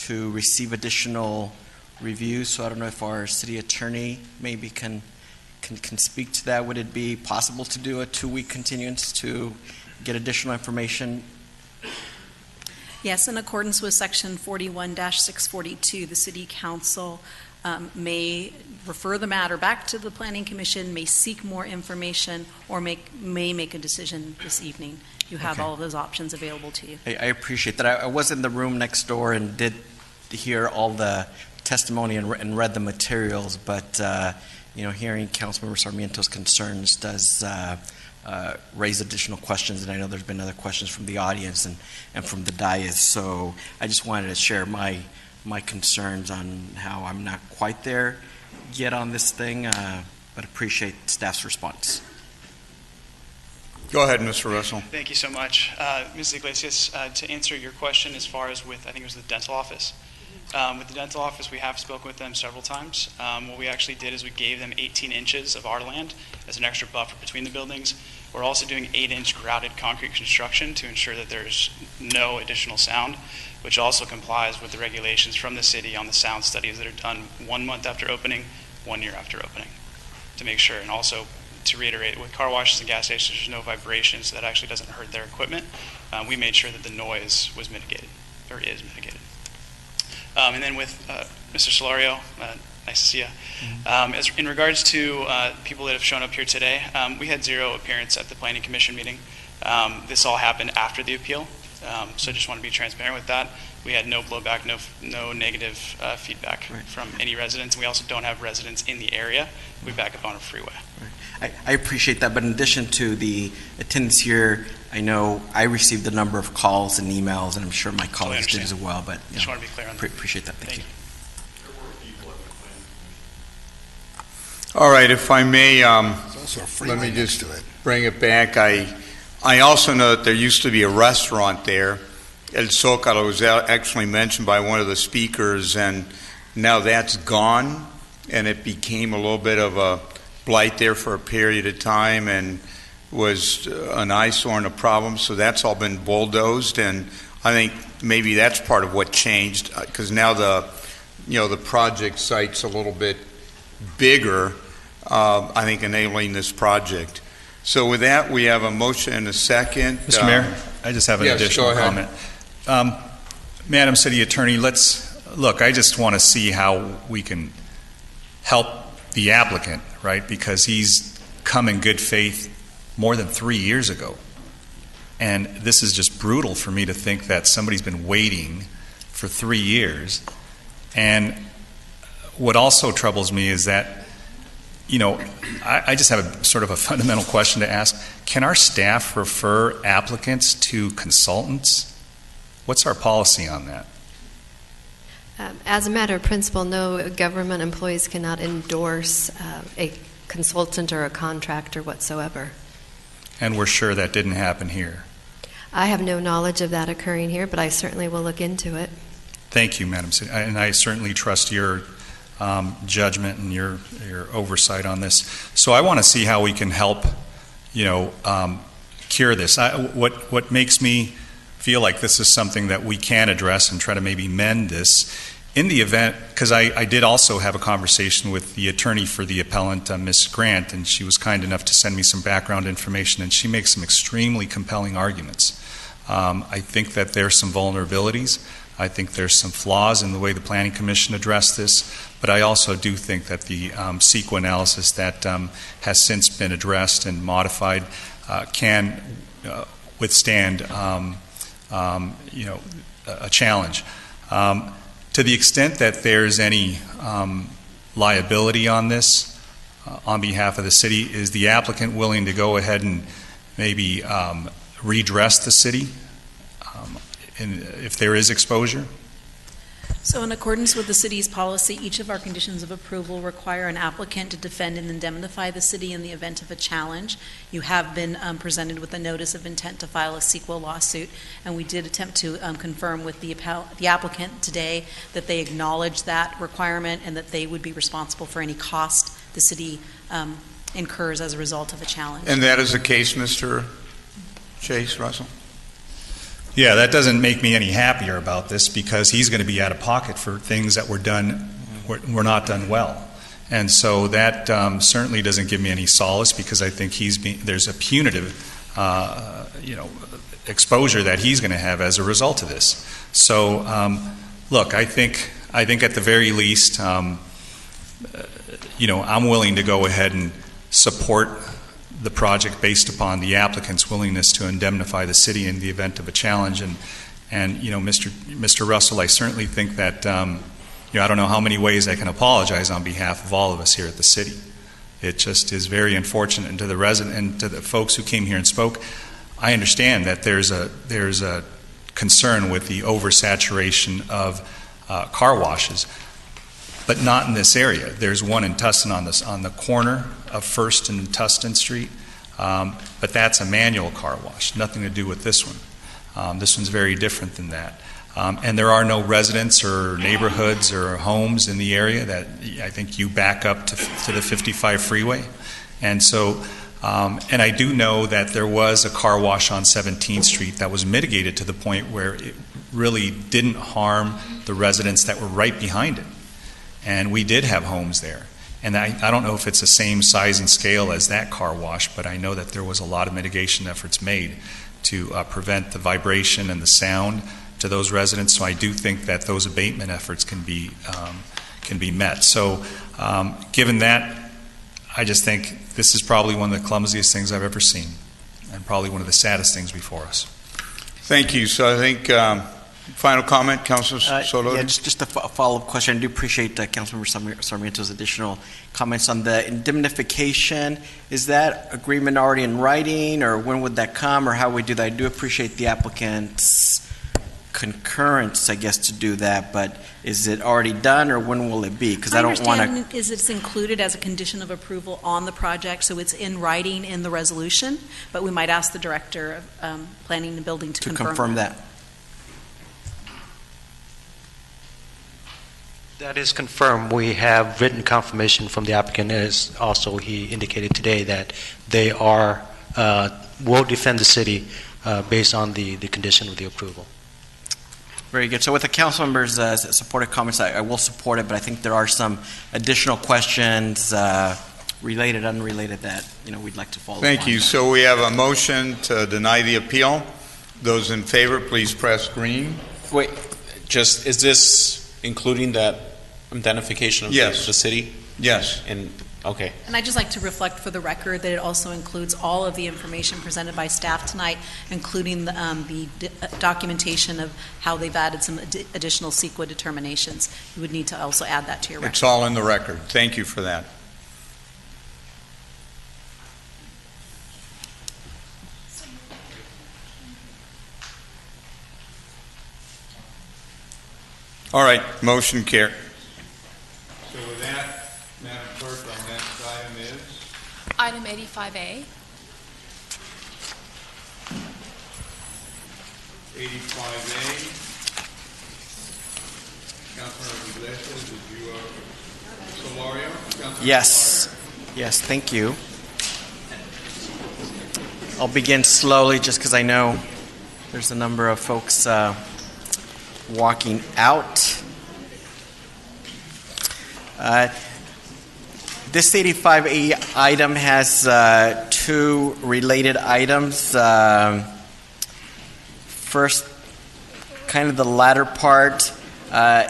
to receive additional reviews. So I don't know if our city attorney maybe can speak to that. Would it be possible to do a 2-week continuance to get additional information? Yes, in accordance with Section 41-642, the City Council may refer the matter back to the Planning Commission, may seek more information, or may make a decision this evening. You have all of those options available to you. I appreciate that. I was in the room next door and did hear all the testimony and read the materials, but hearing Councilmember Sarmiento's concerns does raise additional questions, and I know there's been other questions from the audience and from the dais. So I just wanted to share my concerns on how I'm not quite there yet on this thing, but appreciate staff's response. Go ahead, Mr. Russell. Thank you so much. Ms. Iglesias, to answer your question as far as with, I think it was the dental office. With the dental office, we have spoken with them several times. What we actually did is we gave them 18 inches of our land as an extra buffer between the buildings. We're also doing 8-inch grouted concrete construction to ensure that there's no additional sound, which also complies with the regulations from the city on the sound studies that are done 1 month after opening, 1 year after opening, to make sure. And also, to reiterate, with car washes and gas stations, there's no vibration, so that actually doesn't hurt their equipment. We made sure that the noise was mitigated, or is mitigated. And then with Mr. Solorio, nice to see you. In regards to people that have shown up here today, we had 0 appearance at the Planning Commission meeting. This all happened after the appeal, so I just want to be transparent with that. We had no blowback, no negative feedback from any residents. We also don't have residents in the area. We back up on a freeway. I appreciate that, but in addition to the attendance here, I know I received a number of calls and emails, and I'm sure my colleagues did as well. But just want to be clear on that. Appreciate that. Thank you. All right, if I may, let me just bring it back. I also know that there used to be a restaurant there. El Zócalo was actually mentioned by one of the speakers, and now that's gone, and it became a little bit of a blight there for a period of time and was an eyesore and a problem, so that's all been bulldozed, and I think maybe that's part of what changed, because now the project site's a little bit bigger, I think, enabling this project. So with that, we have a motion and a second. Mr. Mayor, I just have an additional comment. Madam City Attorney, look, I just want to see how we can help the applicant, right? Because he's come in good faith more than 3 years ago. And this is just brutal for me to think that somebody's been waiting for 3 years. And what also troubles me is that, I just have a sort of a fundamental question to ask. Can our staff refer applicants to consultants? What's our policy on that? As a matter of principle, no government employees cannot endorse a consultant or a contractor whatsoever. And we're sure that didn't happen here. I have no knowledge of that occurring here, but I certainly will look into it. Thank you, Madam City, and I certainly trust your judgment and your oversight on this. So I want to see how we can help, cure this. What makes me feel like this is something that we can address and try to maybe mend this in the event, because I did also have a conversation with the attorney for the appellant, Ms. Grant, and she was kind enough to send me some background information, and she makes some extremely compelling arguments. I think that there's some vulnerabilities. I think there's some flaws in the way the Planning Commission addressed this, but I also do think that the CEQA analysis that has since been addressed and modified can withstand a challenge. To the extent that there's any liability on this on behalf of the city, is the applicant willing to go ahead and maybe redress the city if there is exposure? So in accordance with the city's policy, each of our conditions of approval require an applicant to defend and indemnify the city in the event of a challenge. You have been presented with a notice of intent to file a CEQA lawsuit, and we did attempt to confirm with the applicant today that they acknowledge that requirement and that they would be responsible for any cost the city incurs as a result of a challenge. And that is the case, Mr. Chase Russell? Yeah, that doesn't make me any happier about this, because he's going to be out of pocket for things that were not done well. And so that certainly doesn't give me any solace, because I think there's a punitive exposure that he's going to have as a result of this. So look, I think at the very least, I'm willing to go ahead and support the project based upon the applicant's willingness to indemnify the city in the event of a challenge. And Mr. Russell, I certainly think that, I don't know how many ways I can apologize on behalf of all of us here at the city. It just is very unfortunate, and to the resident and to the folks who came here and spoke, I understand that there's a concern with the oversaturation of car washes, but not in this area. There's one in Tustin on the corner of First and Tustin Street, but that's a manual car wash, nothing to do with this one. This one's very different than that. And there are no residents or neighborhoods or homes in the area that I think you back up to the 55 freeway. And so, and I do know that there was a car wash on 17th Street that was mitigated to the point where it really didn't harm the residents that were right behind it. And we did have homes there. And I don't know if it's the same size and scale as that car wash, but I know that there was a lot of mitigation efforts made to prevent the vibration and the sound to those residents. So I do think that those abatement efforts can be met. So given that, I just think this is probably one of the clumsiest things I've ever seen, and probably one of the saddest things before us. Thank you. So I think final comment, Councilor Soto? Yeah, just a follow-up question. I do appreciate Councilmember Sarmiento's additional comments on the indemnification. Is that agreement already in writing, or when would that come, or how would we do that? I do appreciate the applicant's concurrence, I guess, to do that, but is it already done, or when will it be? Because I don't want to. My understanding is it's included as a condition of approval on the project, so it's in writing in the resolution, but we might ask the Director of Planning and Building to confirm that. That is confirmed. We have written confirmation from the applicant, as also he indicated today, that they are, will defend the city based on the condition of the approval. Very good. So with the council members' supportive comments, I will support it, but I think there are some additional questions, related, unrelated, that we'd like to follow up Thank on. you. So we have a motion to deny the appeal. Those in favor, please press green. Wait, just, is this including that identification of Yes. the city? Yes. And, okay. And I'd just like to reflect for the record that it also includes all of the information presented by staff tonight, including the documentation of how they've added some additional CEQA determinations. You would need to also add that to your record. It's all in the record. Thank you for that. All right, motion carried. So with that, Madam Clerk, our next item is? Item 85A. 85A. Councilmember Iglesias, did you, Solorio? Councilmember Yes. Yes, thank you. I'll begin slowly just because I know there's a number of folks walking out. This 85A item has two related items. First, kind of the latter part. I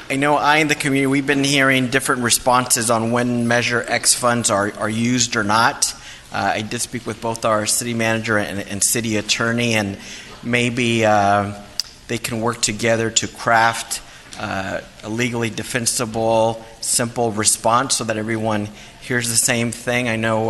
know I and the community, we've been hearing different responses on when Measure X funds are used or not. I did speak with both our city manager and city attorney, and maybe they can work together to craft a legally defensible, simple response so that everyone hears the same thing. I know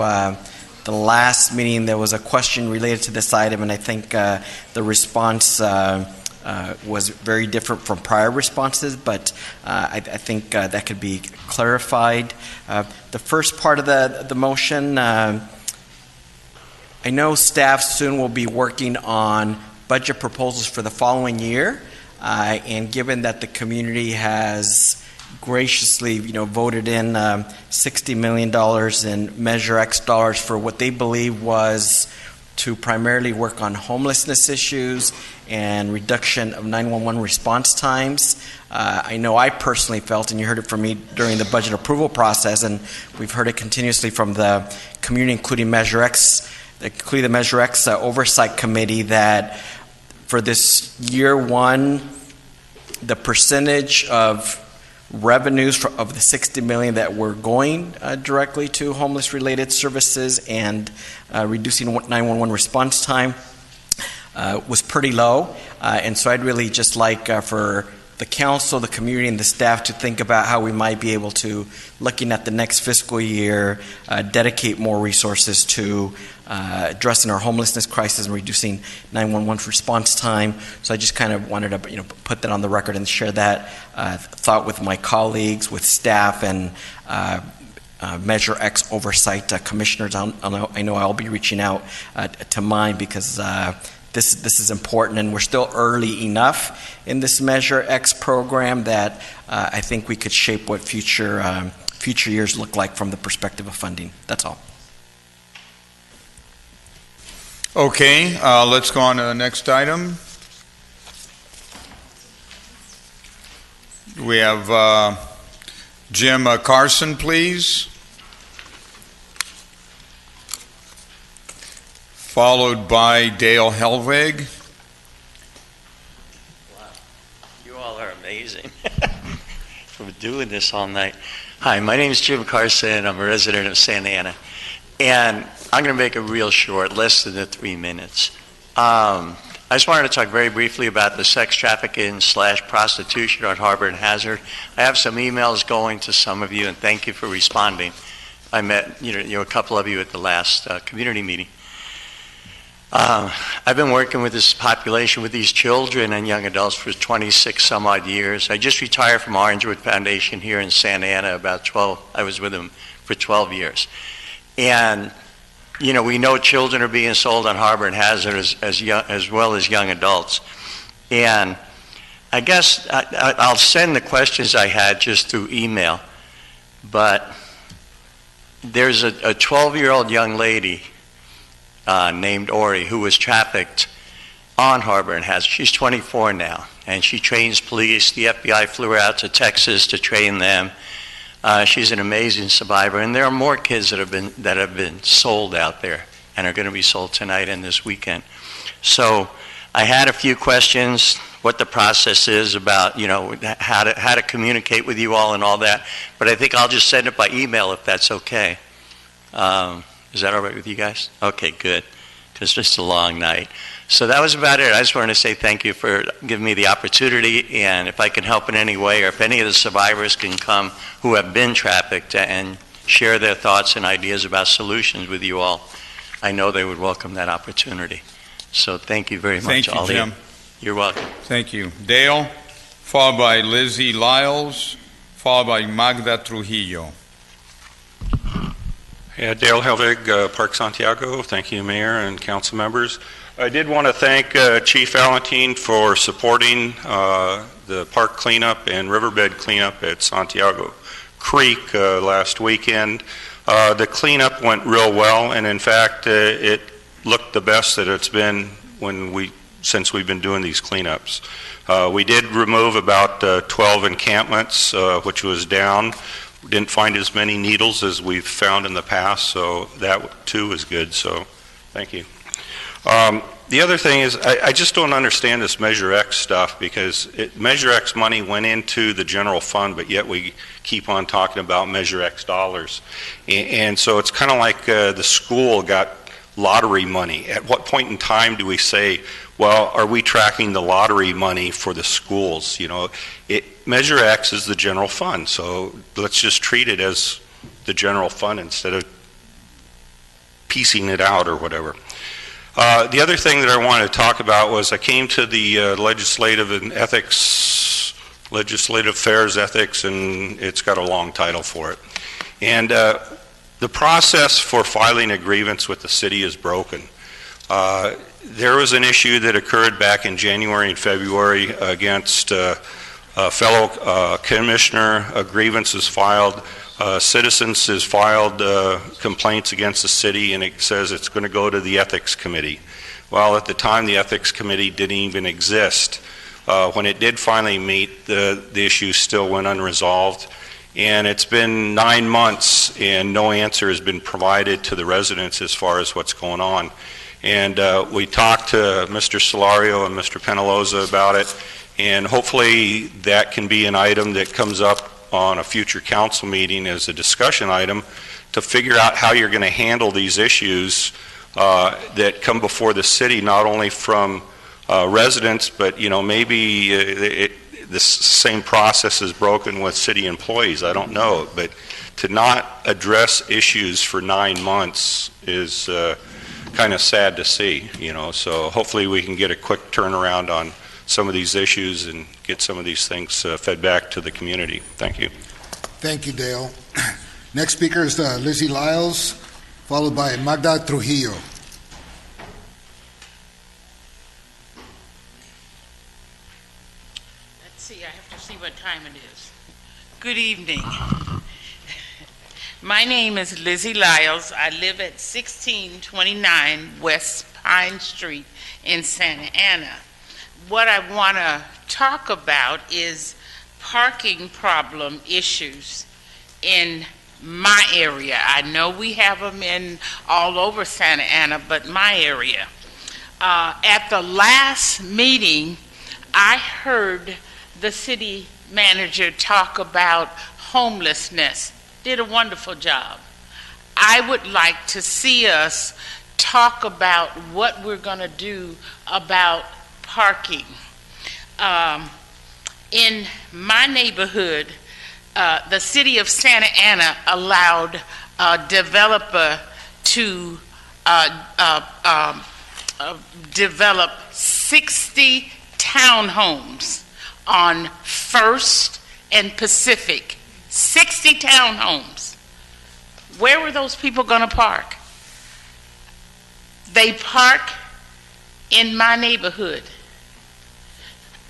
the last meeting there was a question related to this item, and I think the response was very different from prior responses, but I think that could be clarified. The first part of the motion, I know staff soon will be working on budget proposals for the following year, and given that the community has graciously, voted in $60 million in Measure X dollars for what they believe was to primarily work on homelessness issues and reduction of 911 response times. I know I personally felt, and you heard it from me during the budget approval process, and we've heard it continuously from the community, including the Measure X Oversight Committee, that for this year one, the percentage of revenues of the $60 million that were going directly to homeless-related services and reducing 911 response time was pretty low. And so I'd really just like for the council, the community, and the staff to think about how we might be able to, looking at the next fiscal year, dedicate more resources to addressing our homelessness crisis and reducing 911 response time. So I just kind of wanted to put that on the record and share that thought with my colleagues, with staff, and Measure X oversight commissioners. I know I'll be reaching out to mine because this is important, and we're still early enough in this Measure X program that I think we could shape what future years look like from the perspective of funding. That's all. Okay, let's go on to the next item. We have Jim Carson, please. Followed by Dale Helwig. Wow, you all are amazing for doing this all night. Hi, my name is Jim Carson. I'm a resident of Santa Ana. And I'm going to make it real short, less than the 3 minutes. I just wanted to talk very briefly about the sex trafficking / prostitution on Harbor and Hazard. I have some emails going to some of you, and thank you for responding. I met a couple of you at the last community meeting. I've been working with this population, with these children and young adults for 26 some odd years. I just retired from Orangewood Foundation here in Santa Ana I was with them for 12 years. And we know children are being sold on Harbor and Hazard as well as young adults. And I guess I'll send the questions I had just through email, but there's a 12-year-old young lady named Ori who was trafficked on Harbor and she's 24 now, and she trains police. The FBI flew her out to Texas to train them. She's an amazing survivor, and there are more kids that have been sold out there and are going to be sold tonight and this weekend. So I had a few questions, what the process is about, how to communicate with you all and all that, but I think I'll just send it by email if that's okay. Is that all right with you guys? Okay, good, because it's just a long night. So that was about it. I just wanted to say thank you for giving me the opportunity, and if I can help in any way, or if any of the survivors can come who have been trafficked and share their thoughts and ideas about solutions with you all, I know they would welcome that opportunity. So thank you very much, all of you. Thank you, Jim. You're welcome. Thank you. Dale, followed by Lizzie Lyles, followed by Magda Trujillo. Yeah, Dale Helvig, Park Santiago. Thank you, Mayor and council members. I did want to thank Chief Valentin for supporting the park cleanup and riverbed cleanup at Santiago Creek last weekend. The cleanup went real well, and in fact, it looked the best that it's been since we've been doing these cleanups. We did remove about 12 encampments, which was down. We didn't find as many needles as we've found in the past, so that too is good, so thank you. The other thing is, I just don't understand this Measure X stuff, because Measure X money went into the general fund, but yet we keep on talking about Measure X dollars. And so it's kind of like the school got lottery money. At what point in time do we say, well, are we tracking the lottery money for the schools? Measure X is the general fund, so let's just treat it as the general fund instead of piecing it out or whatever. The other thing that I wanted to talk about was I came to the Legislative Affairs Ethics, and it's got a long title for it. And the process for filing a grievance with the city is broken. There was an issue that occurred back in January and February against a fellow commissioner. A grievance is filed. Citizens has filed complaints against the city, and it says it's going to go to the Ethics Committee. Well, at the time, the Ethics Committee didn't even exist. When it did finally meet, the issue still went unresolved. And it's been 9 months, and no answer has been provided to the residents as far as what's going on. And we talked to Mr. Solario and Mr. Penaloza about it, and hopefully that can be an item that comes up on a future council meeting as a discussion item to figure out how you're going to handle these issues that come before the city, not only from residents, but maybe the same process is broken with city employees. I don't know, but to not address issues for 9 months is kind of sad to see. So hopefully we can get a quick turnaround on some of these issues and get some of these things fed back to the community. Thank you. Thank you, Dale. Next speaker is Lizzie Lyles, followed by Magda Trujillo. Let's see, I have to see what time it is. Good evening. My name is Lizzie Lyles. I live at 1629 West Pine Street in Santa Ana. What I want to talk about is parking problem issues in my area. I know we have them in all over Santa Ana, but my area. At the last meeting, I heard the city manager talk about homelessness. Did a wonderful job. I would like to see us talk about what we're going to do about parking. In my neighborhood, the city of Santa Ana allowed a developer to develop 60 townhomes on First and Pacific. 60 townhomes. Where were those people going to park? They park in my neighborhood.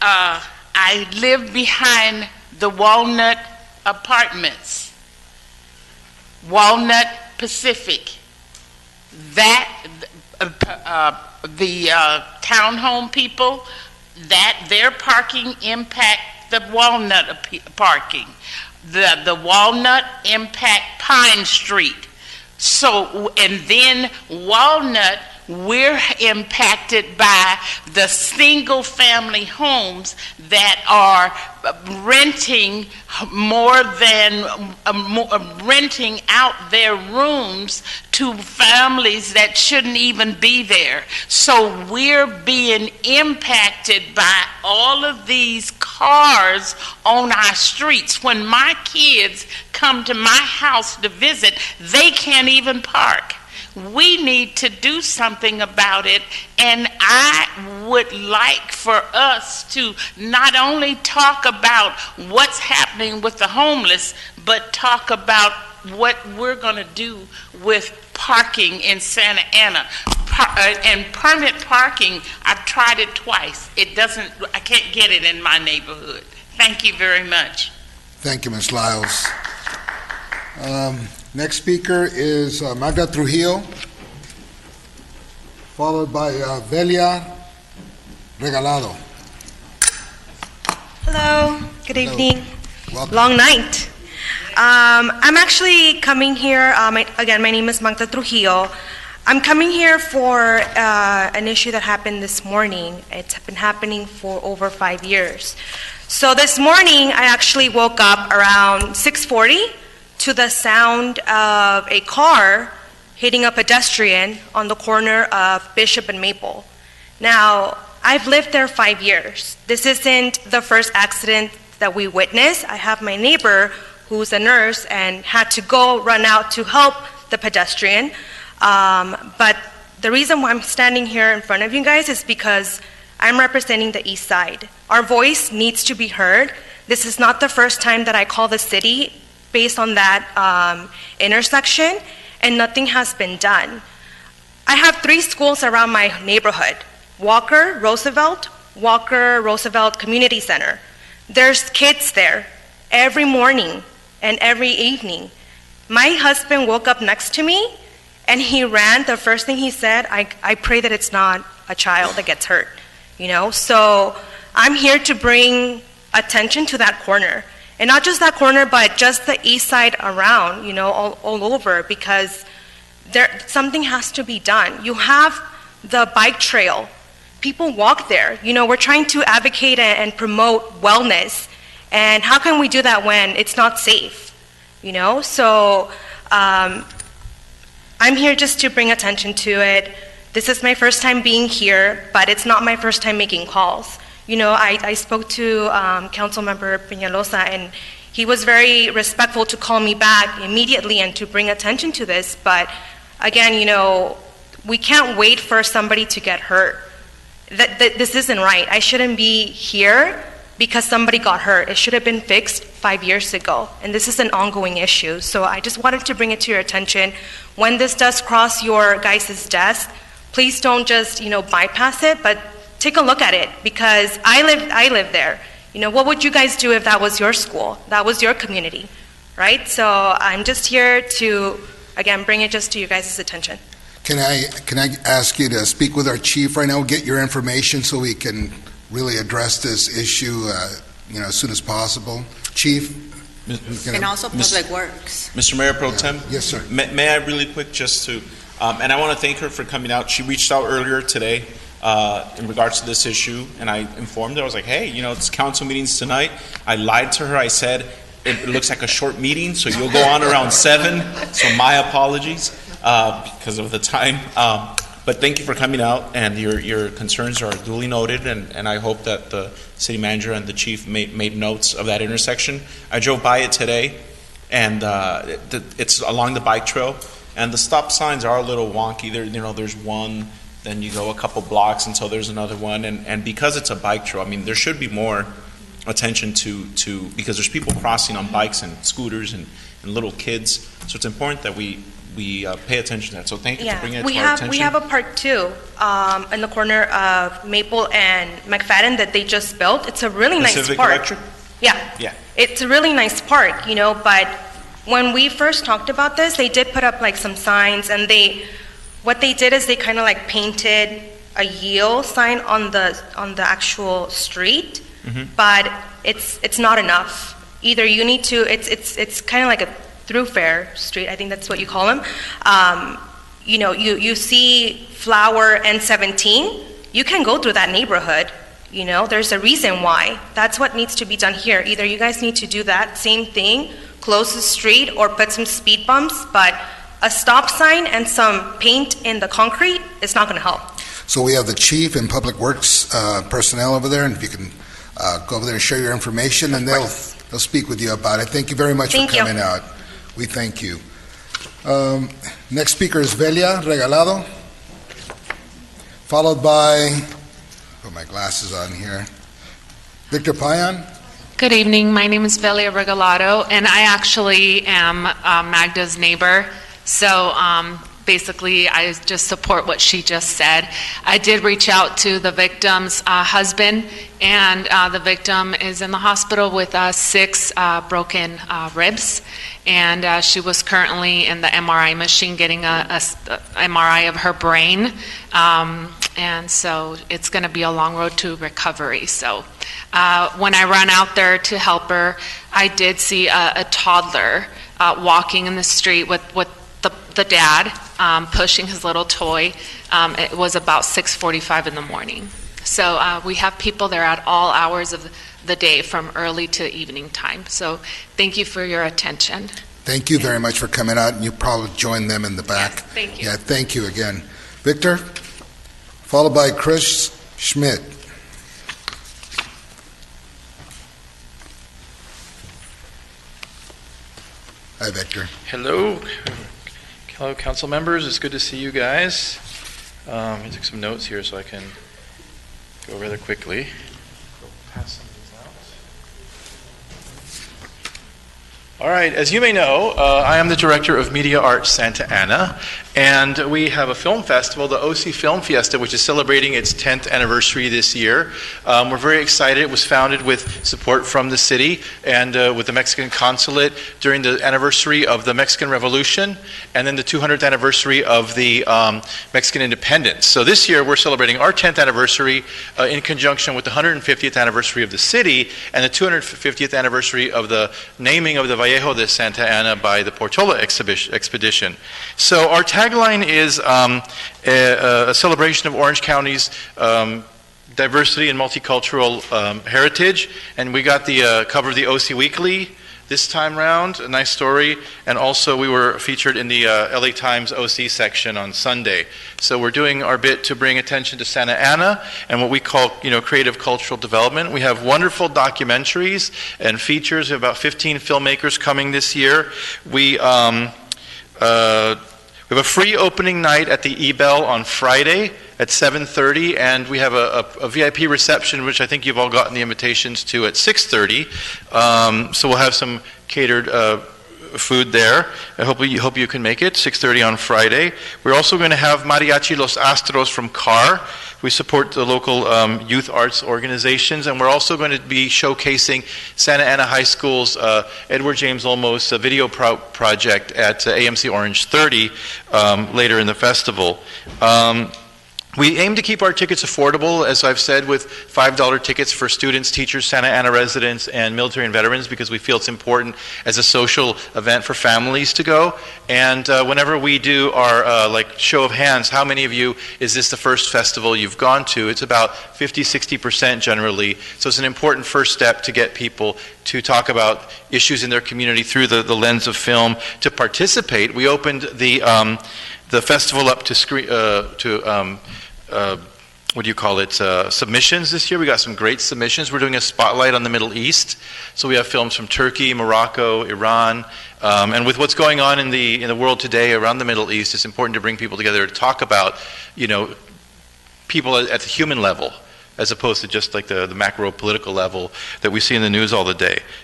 I I live behind the Walnut Apartments, Walnut Pacific. That the townhome people, that their parking impact the Walnut parking. The Walnut impact Pine Street. So, and then Walnut, we're impacted by the single-family homes that are renting more than renting out their rooms to families that shouldn't even be there. So we're being impacted by all of these cars on our streets. When my kids come to my house to visit, they can't even park. We need to do something about it, and I would like for us to not only talk about what's happening with the homeless, but talk about what we're going to do with parking in Santa Ana. And permit parking, I've tried it twice. I can't get it in my neighborhood. Thank you very much. Thank you, Ms. Lyles. Next speaker is Magda Trujillo, followed by Velia Regalado. Hello, good evening. Welcome. Long night. I'm actually coming here, again, my name is Magda Trujillo. I'm coming here for an issue that happened this morning. It's been happening for over 5 years. So this morning, I actually woke up around 6:40 to the sound of a car hitting a pedestrian on the corner of Bishop and Maple. Now, I've lived there 5 years. This isn't the first accident that we witnessed. I have my neighbor who's a nurse and had to go run out to help the pedestrian. But the reason why I'm standing here in front of you guys is because I'm representing the East Side. Our voice needs to be heard. This is not the first time that I call the city based on that intersection, and nothing has been done. I have 3 schools around my neighborhood: Walker Roosevelt Community Center. There's kids there every morning and every evening. My husband woke up next to me and he ran. The first thing he said, I pray that it's not a child that gets hurt, you know? So I'm here to bring attention to that corner. And not just that corner, but just the East Side around, you know, all over, because something has to be done. You have the bike trail. People walk there. You know, we're trying to advocate and promote wellness. And how can we do that when it's not safe, you know? So I'm here just to bring attention to it. This is my first time being here, but it's not my first time making calls. You know, I spoke to Councilmember Peñalosa, and he was very respectful to call me back immediately and to bring attention to this. But again, you know, we can't wait for somebody to get hurt. This isn't right. I shouldn't be here because somebody got hurt. It should have been fixed 5 years ago, and this is an ongoing issue. So I just wanted to bring it to your attention. When this does cross your guys' desk, please don't just, you know, bypass it, but take a look at it, because I live there. You know, what would you guys do if that was your school? That was your community, right? So I'm just here to, again, bring it just to you guys' attention. Can I ask you to speak with our chief right now, get your information so we can really address this issue, you know, as soon as possible? Chief? And also Public Works. Mr. Mayor Pro Tem? Yes, sir. May I really quick just to, and I want to thank her for coming out. She reached out earlier today in regards to this issue, and I informed her. I was like, hey, you know, it's council meetings tonight. I lied to her. I said, it looks like a short meeting, so you'll go on around 7, so my apologies because of the time. But thank you for coming out, and your concerns are duly noted, and I hope that the city manager and the chief made notes of that intersection. I drove by it today, and it's along the bike trail, and the stop signs are a little wonky. There's one, then you go a couple blocks until there's another one, and because it's a bike trail, I mean, there should be more attention to because there's people crossing on bikes and scooters and little kids, so it's important that we we pay attention to that. So thank you for bringing it we to our have attention. we have a part 2 in the corner of Maple and McFadden that they just built. It's a really nice Pacific park. Electric? Yeah, it's a really nice park, you know. But when we first talked about this, they did put up like some signs, and what they did is they kind of like painted a yield sign on the actual street, but it's not enough. Either you need to, it's kind of like a thoroughfare street, I think that's what you call them. You know, you see Flower and 17, you can go through that neighborhood, you know, there's a reason why. That's what needs to be done here. Either you guys need to do that same thing, close the street or put some speed bumps, but a stop sign and some paint in the concrete is not going to help. So we have the chief and public works personnel over there, and if you can go over there and share your information, and they'll speak with you about it. Thank you very much for coming out. We thank you. Next speaker is Velia Regalado, followed by, put my glasses on here, Victor Payan. Good evening. My name is Velia Regalado, and I actually am Magda's neighbor. So basically, I just support what she just said. I did reach out to the victim's husband, and the victim is in the hospital with 6 broken ribs, and she was currently in the MRI machine getting a MRI of her brain, and so it's going to be a long road to recovery. So when I ran out there to help her, I did see a toddler walking in the street with the dad pushing his little toy. It was about 6:45 in the morning. So we have people there at all hours of the day, from early to evening time. So thank you for your attention. Thank you very much for coming out, and you probably join them in the back. Yes, thank you. Yeah, thank you again. Victor, followed by Chris Schmidt. Hi, Victor. Hello. Hello, council members. It's good to see you guys. I took some notes here so I can go rather quickly. All right, as you may know, I am the director of Media Arts Santa Ana, and we have a film festival, the OC Film Fiesta, which is celebrating its 10th anniversary this year. We're very excited. It was founded with support from the city and with the Mexican consulate during the anniversary of the Mexican Revolution, and then the 200th anniversary of the Mexican independence. So this year we're celebrating our 10th anniversary in conjunction with the 150th anniversary of the city and the 250th anniversary of the naming of the Vallejo de Santa Ana by the Portola expedition. So our tagline is a celebration of Orange County's diversity and multicultural heritage, and we got the cover of the OC Weekly this time round, a nice story, and also we were featured in the LA Times OC section on Sunday. So we're doing our bit to bring attention to Santa Ana and what we call, creative cultural development. We have wonderful documentaries and features. We have about 15 filmmakers coming this year. We have a free opening night at the E-Bell on Friday at 7:30, and we have a VIP reception, which I think you've all gotten the invitations to, at 6:30. So we'll have some catered food there. I hope you can make it, 6:30 on Friday. We're also going to have Mariachi Los Astros from CAR. We support the local youth arts organizations, and we're also going to be showcasing Santa Ana High School's Edward James Olmos video project at AMC Orange 30 later in the festival. We aim to keep our tickets affordable, as I've said, with $5 tickets for students, teachers, Santa Ana residents, and military and veterans, because we feel it's important as a social event for families to go. And whenever we do our show of hands, how many of you, is this the first festival you've gone to? It's about 50-60% generally. So it's an important first step to get people to talk about issues in their community through the lens of film. To participate, we opened the festival up to submissions this year. We got some great submissions. We're doing a spotlight on the Middle East. So we have films from Turkey, Morocco, Iran. And with what's going on in the world today around the Middle East, it's important to bring people together to talk about, people at the human level, as opposed to just like the macro political level that we see in the news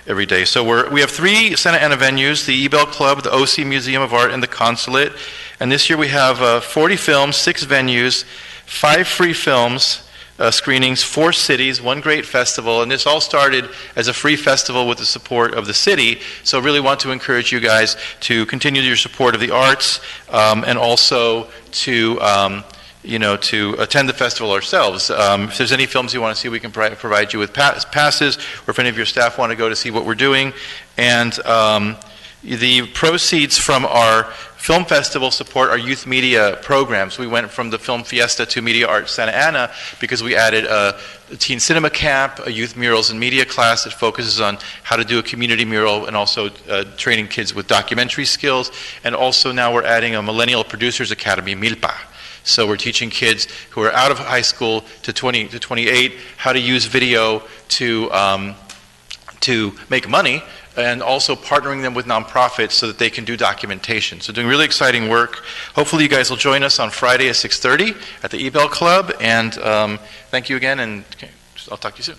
every day. So we have 3 Santa Ana venues, the Ebell Club, the OC Museum of Art, and the Consulate. And this year we have 40 films, 6 venues, 5 free films, screenings, 4 cities, 1 great festival, and this all started as a free festival with the support of the city. So I really want to encourage you guys to continue your support of the arts, and also to to attend the festival ourselves. If there's any films you want to see, we can provide you with passes, or if any of your staff want to go to see what we're doing. And the proceeds from our film festival support our youth media programs. We went from the Film Fiesta to Media Arts Santa Ana because we added a teen cinema camp, a youth murals and media class that focuses on how to do a community mural, and also training kids with documentary skills. And also now we're adding a Millennial Producers Academy, MILPA. So we're teaching kids who are out of high school to 20 to 28 how to use video to make money, and also partnering them with nonprofits so that they can do documentation. So doing really exciting work. Hopefully you guys will join us on Friday at 6:30 at the Ebell Club, and thank you again, and I'll talk to you soon.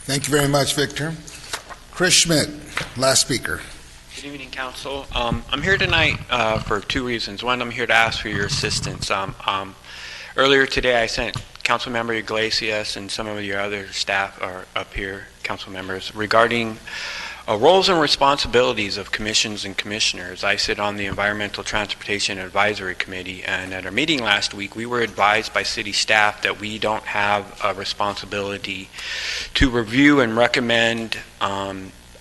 Thank you very much, Victor. Chris Schmidt, last speaker. Good evening, Council. I'm here tonight for 2 reasons. One, I'm here to ask for your assistance. Earlier today, I sent Councilmember Iglesias and some of your other staff are up here, council members, regarding roles and responsibilities of commissions and commissioners. I sit on the Environmental Transportation Advisory Committee, and at our meeting last week, we were advised by city staff that we don't have a responsibility to review and recommend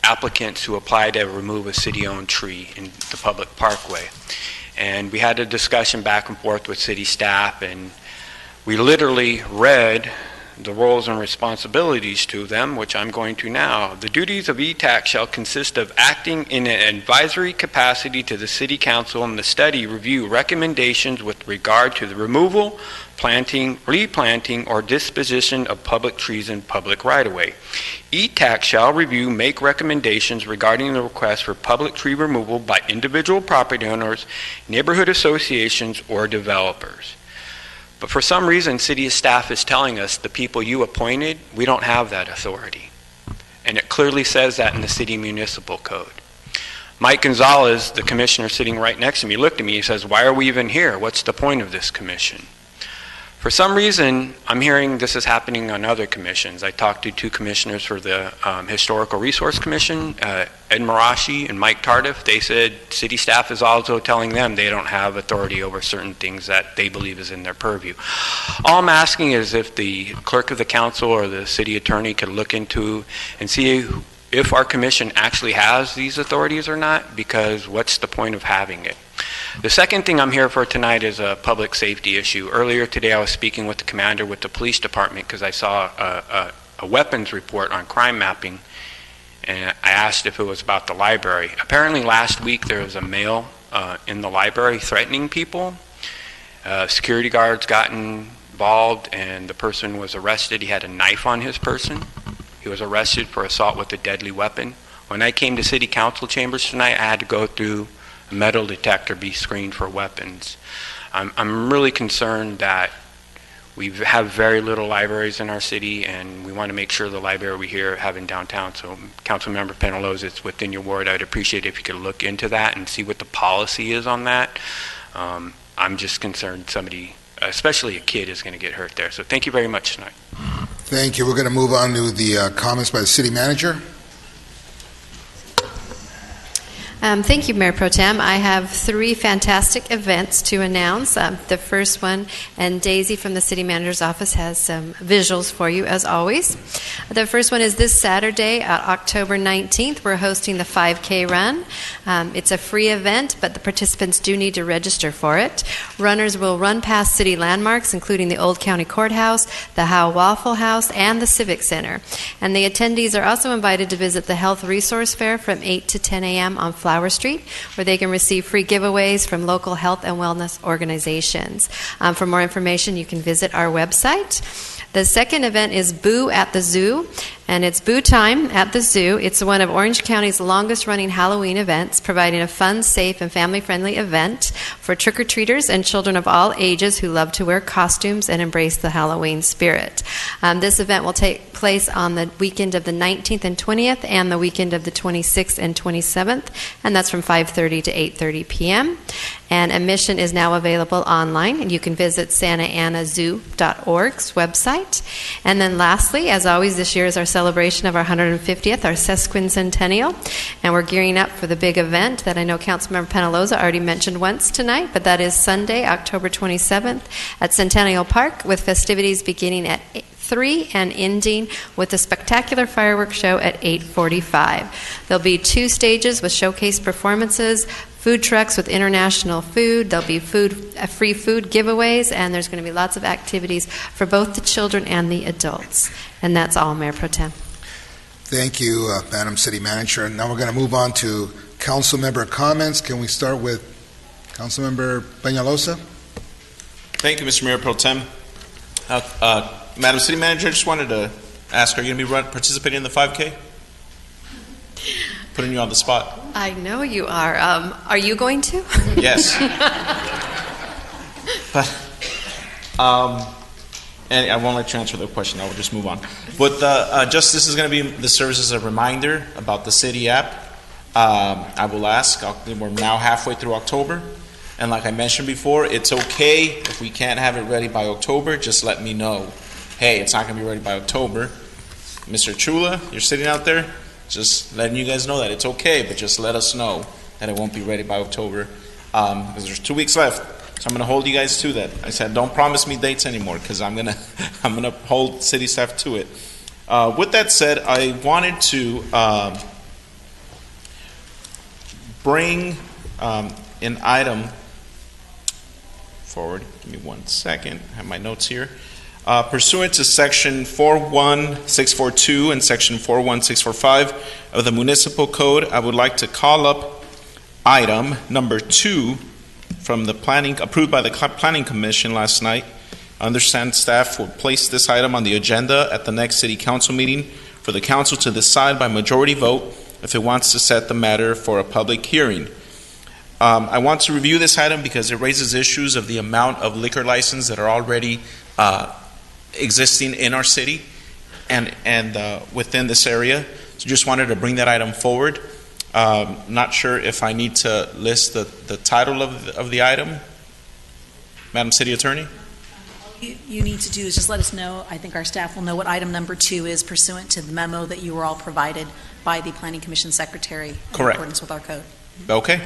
applicants who apply to remove a city-owned tree in the public parkway. And we had a discussion back and forth with city staff, and we literally read the roles and responsibilities to them, which I'm going to now. The duties of ETAC shall consist of acting in an advisory capacity to the City Council and the study review recommendations with regard to the removal, planting, replanting, or disposition of public trees in public right-of-way. ETAC shall review, make recommendations regarding the request for public tree removal by individual property owners, neighborhood associations, or developers. But for some reason, city staff is telling us the people you appointed, we don't have that authority. And it clearly says that in the city municipal code. Mike Gonzalez, the commissioner sitting right next to me, looked at me and says, "Why are we even here? What's the point of this commission?" For some reason, I'm hearing this is happening on other commissions. I talked to 2 commissioners for the Historical Resource Commission, Ed Marashi and Mike Tardif. They said city staff is also telling them they don't have authority over certain things that they believe is in their purview. All I'm asking is if the clerk of the council or the city attorney could look into and see if our commission actually has these authorities or not, because what's the point of having it? The second thing I'm here for tonight is a public safety issue. Earlier today I was speaking with the commander with the police department because I saw a weapons report on crime mapping, and I asked if it was about the library. Apparently last week there was a male in the library threatening people. Security guards got involved and the person was arrested. He had a knife on his person. He was arrested for assault with a deadly weapon. When I came to city council chambers tonight, I had to go through a metal detector, be screened for weapons. I'm really concerned that we have very little libraries in our city, and we want to make sure the library we here have in downtown. So Councilmember Penaloza, it's within your ward. I'd appreciate it if you could look into that and see what the policy is on that. I'm just concerned somebody, especially a kid, is going to get hurt there. So thank you very much tonight. Thank you. We're going to move on to the comments by the city manager. Thank you, Mayor Pro Tem. I have 3 fantastic events to announce. The first one, and Daisy from the City Manager's Office has some visuals for you, as always. The first one is this Saturday, October 19th. We're hosting the 5K run. It's a free event, but the participants do need to register for it. Runners will run past city landmarks, including the Old County Courthouse, the Howe Waffle House, and the Civic Center. And the attendees are also invited to visit the Health Resource Fair from 8 to 10 a.m. on Flower Street, where they can receive free giveaways from local health and wellness organizations. For more information, you can visit our website. The second event is Boo at the Zoo, And it's Boo Time at the Zoo. It's one of Orange County's longest-running Halloween events, providing a fun, safe, and family-friendly event for trick-or-treaters and children of all ages who love to wear costumes and embrace the Halloween spirit. This event will take place on the weekend of the 19th and 20th and the weekend of the 26th and 27th, and that's from 5:30 to 8:30 p.m. And admission is now available online, and you can visit santaanazoo.org's website. And then lastly, as always, this year is our celebration of our 150th, our sesquicentennial, and we're gearing up for the big event that I know Councilmember Penaloza already mentioned once tonight, but that is Sunday, October 27th at Centennial Park, with festivities beginning at 3 and ending with a spectacular fireworks show at 8:45. There'll be 2 stages with showcase performances, food trucks with international food. There'll be free food giveaways, and there's going to be lots of activities for both the children and the adults. And that's all, Mayor Pro Tem. Thank you, Madam City Manager. Now we're going to move on to council member comments. Can we start with Councilmember Peñalosa? Thank you, Mr. Mayor Pro Tem. Madam City Manager, I just wanted to ask, are you going to be participating in the 5K? Putting you on the spot. I know you are. Are you going to? Yes. But, and I won't let you answer the question. I will just move on. But this is going to be the service as a reminder about the city app. I will ask. We're now halfway through October, and like I mentioned before, it's okay if we can't have it ready by October. Just let me know. Hey, it's not going to be ready by October. Mr. Chula, you're sitting out there. Just letting you guys know that it's okay, but just let us know that it won't be ready by October, because there's 2 weeks left. So I'm going to hold you guys to that. I said, don't promise me dates anymore, because I'm going to hold city staff to it. With that said, I wanted to bring an item forward. Give me 1 second. I have my notes here. Pursuant to Section 41642 and Section 41645 of the Municipal Code, I would like to call up item number 2 from the approved by the Planning Commission last night. I understand staff will place this item on the agenda at the next City Council meeting for the Council to decide by majority vote if it wants to set the matter for a public hearing. I want to review this item because it raises issues of the amount of liquor licenses that are already existing in our city and within this area. So just wanted to bring that item forward. Not sure if I need to list the title of the item. Madam City Attorney? You need to do is just let us know. I think our staff will know what item number 2 is pursuant to the memo that you were all provided by the Planning Commission Secretary. Correct. In accordance with our code. Okay.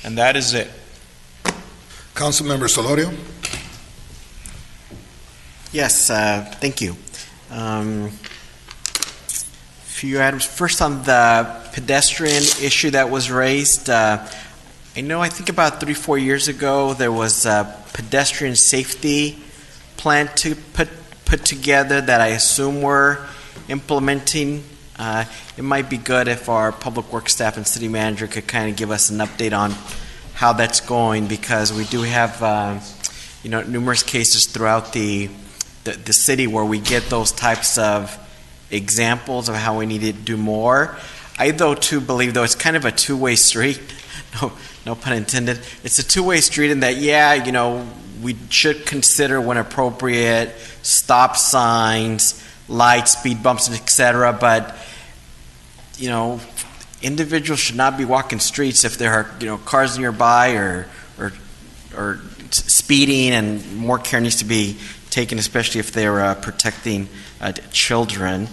And that is it. Councilmember Solorio? Yes, thank you. Few items. First, on the pedestrian issue that was raised, I think about 3-4 years ago there was a pedestrian safety plan to put together that I assume we're implementing. It might be good if our public works staff and city manager could kind of give us an update on how that's going, because we do have numerous cases throughout the city where we get those types of examples of how we need to do more. I too believe it's kind of a two-way street. No pun intended. It's a two-way street in that, we should consider when appropriate stop signs, lights, speed bumps, etc. But individuals should not be walking streets if there are cars nearby or speeding, and more care needs to be taken, especially if they're protecting children.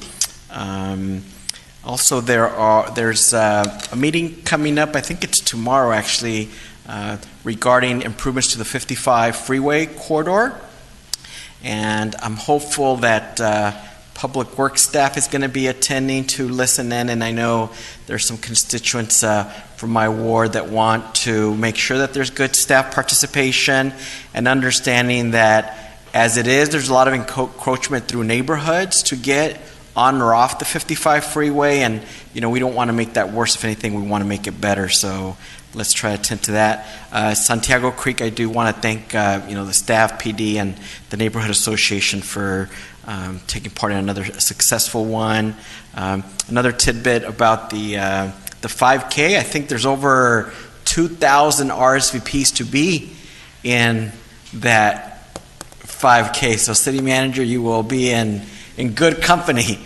Also, there's a meeting coming up, I think it's tomorrow actually, regarding improvements to the 55 freeway corridor. And I'm hopeful that public works staff is going to be attending to listen in, and I know there's some constituents from my ward that want to make sure that there's good staff participation and understanding that as it is, there's a lot of encroachment through neighborhoods to get on or off the 55 freeway, and we don't want to make that worse. If anything, we want to make it better. So let's try to attend to that. Santiago Creek, I do want to thank the staff, PD, and the neighborhood association for taking part in another successful one. Another tidbit about the 5K, I think there's over 2,000 RSVPs to be in that 5K. So city manager, you will be in good company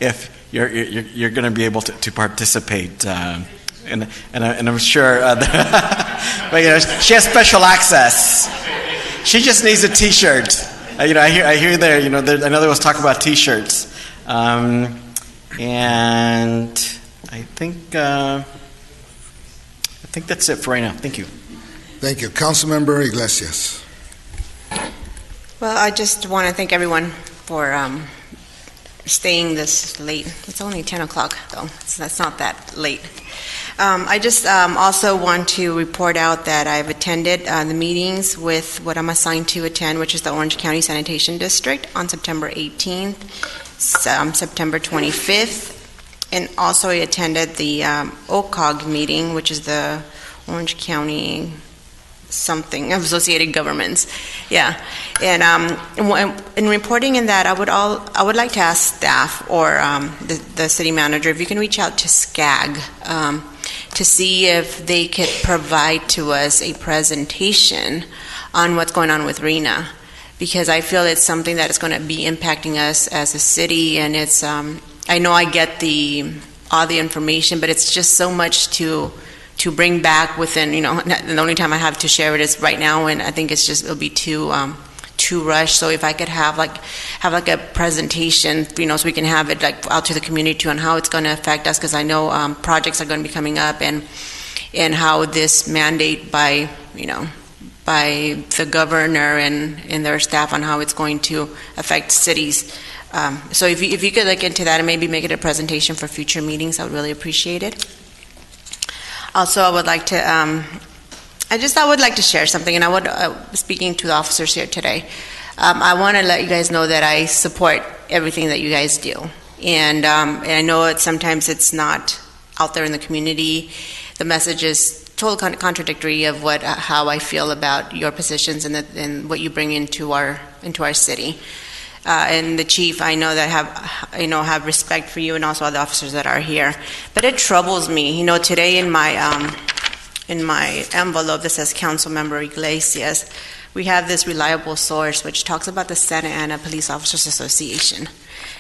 if you're going to be able to participate. And I'm sure, but she has special access. She just needs a T-shirt. I hear there. I know there was talk about T-shirts, and I think that's it for right now. Thank you. Thank you. Councilmember Iglesias. Well, I just want to thank everyone for staying this late. It's only 10 o'clock, though. That's not that late. I just also want to report out that I've attended the meetings with what I'm assigned to attend, which is the Orange County Sanitation District on September 18th, September 25th, and also I attended the OCOG meeting, which is the Orange County something of associated governments. Yeah, and in reporting in that, I would like to ask staff or the city manager if you can reach out to SCAG to see if they could provide to us a presentation on what's going on with RENA, because I feel it's something that is going to be impacting us as a city, and it's I know I get all the information, but it's just so much to bring back within, the only time I have to share it is right now, and I think it'll be too rushed. So if I could have a presentation, so we can have it out to the community on how it's going to affect us, because I know projects are going to be coming up, and how this mandate by the governor and their staff on how it's going to affect cities. So if you could look into that and maybe make it a presentation for future meetings, I would really appreciate it. Also, I would like to share something, and I would, speaking to the officers here today, I want to let you guys know that I support everything that you guys do, and I know sometimes it's not out there in the community. The message is totally contradictory of how I feel about your positions and what you bring into our city. And the chief, I know that have respect for you, and also other officers that are here. But it troubles me, today in my envelope that says Councilmember Iglesias, we have this reliable source which talks about the Santa Ana Police Officers Association.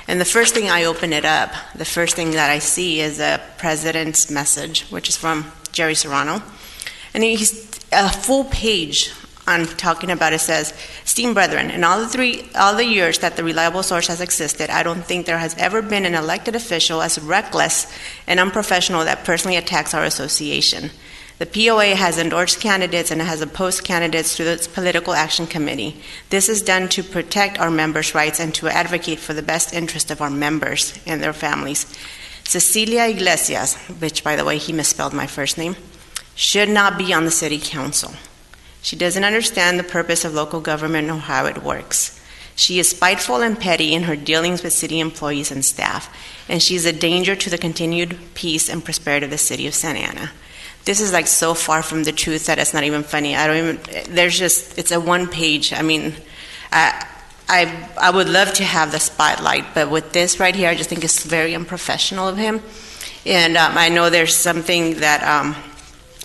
And the first thing I open it up, the first thing that I see is a president's message, which is from Jerry Serrano, and he's a full page on talking about it. Says, "Esteemed brethren, in all the years that the reliable source has existed, I don't think there has ever been an elected official as reckless and unprofessional that personally attacks our association. The POA has endorsed candidates and has opposed candidates through its political action committee. This is done to protect our members' rights and to advocate for the best interest of our members and their families. Cecilia Iglesias," which, by the way, he misspelled my first name, "should not be on the city council. She doesn't understand the purpose of local government or how it works. She is spiteful and petty in her dealings with city employees and staff, and she's a danger to the continued peace and prosperity of the city of Santa Ana." This is so far from the truth that it's not even funny. It's a one page. I mean, I would love to have the spotlight, but with this right here, I just think it's very unprofessional of him. And I know there's something that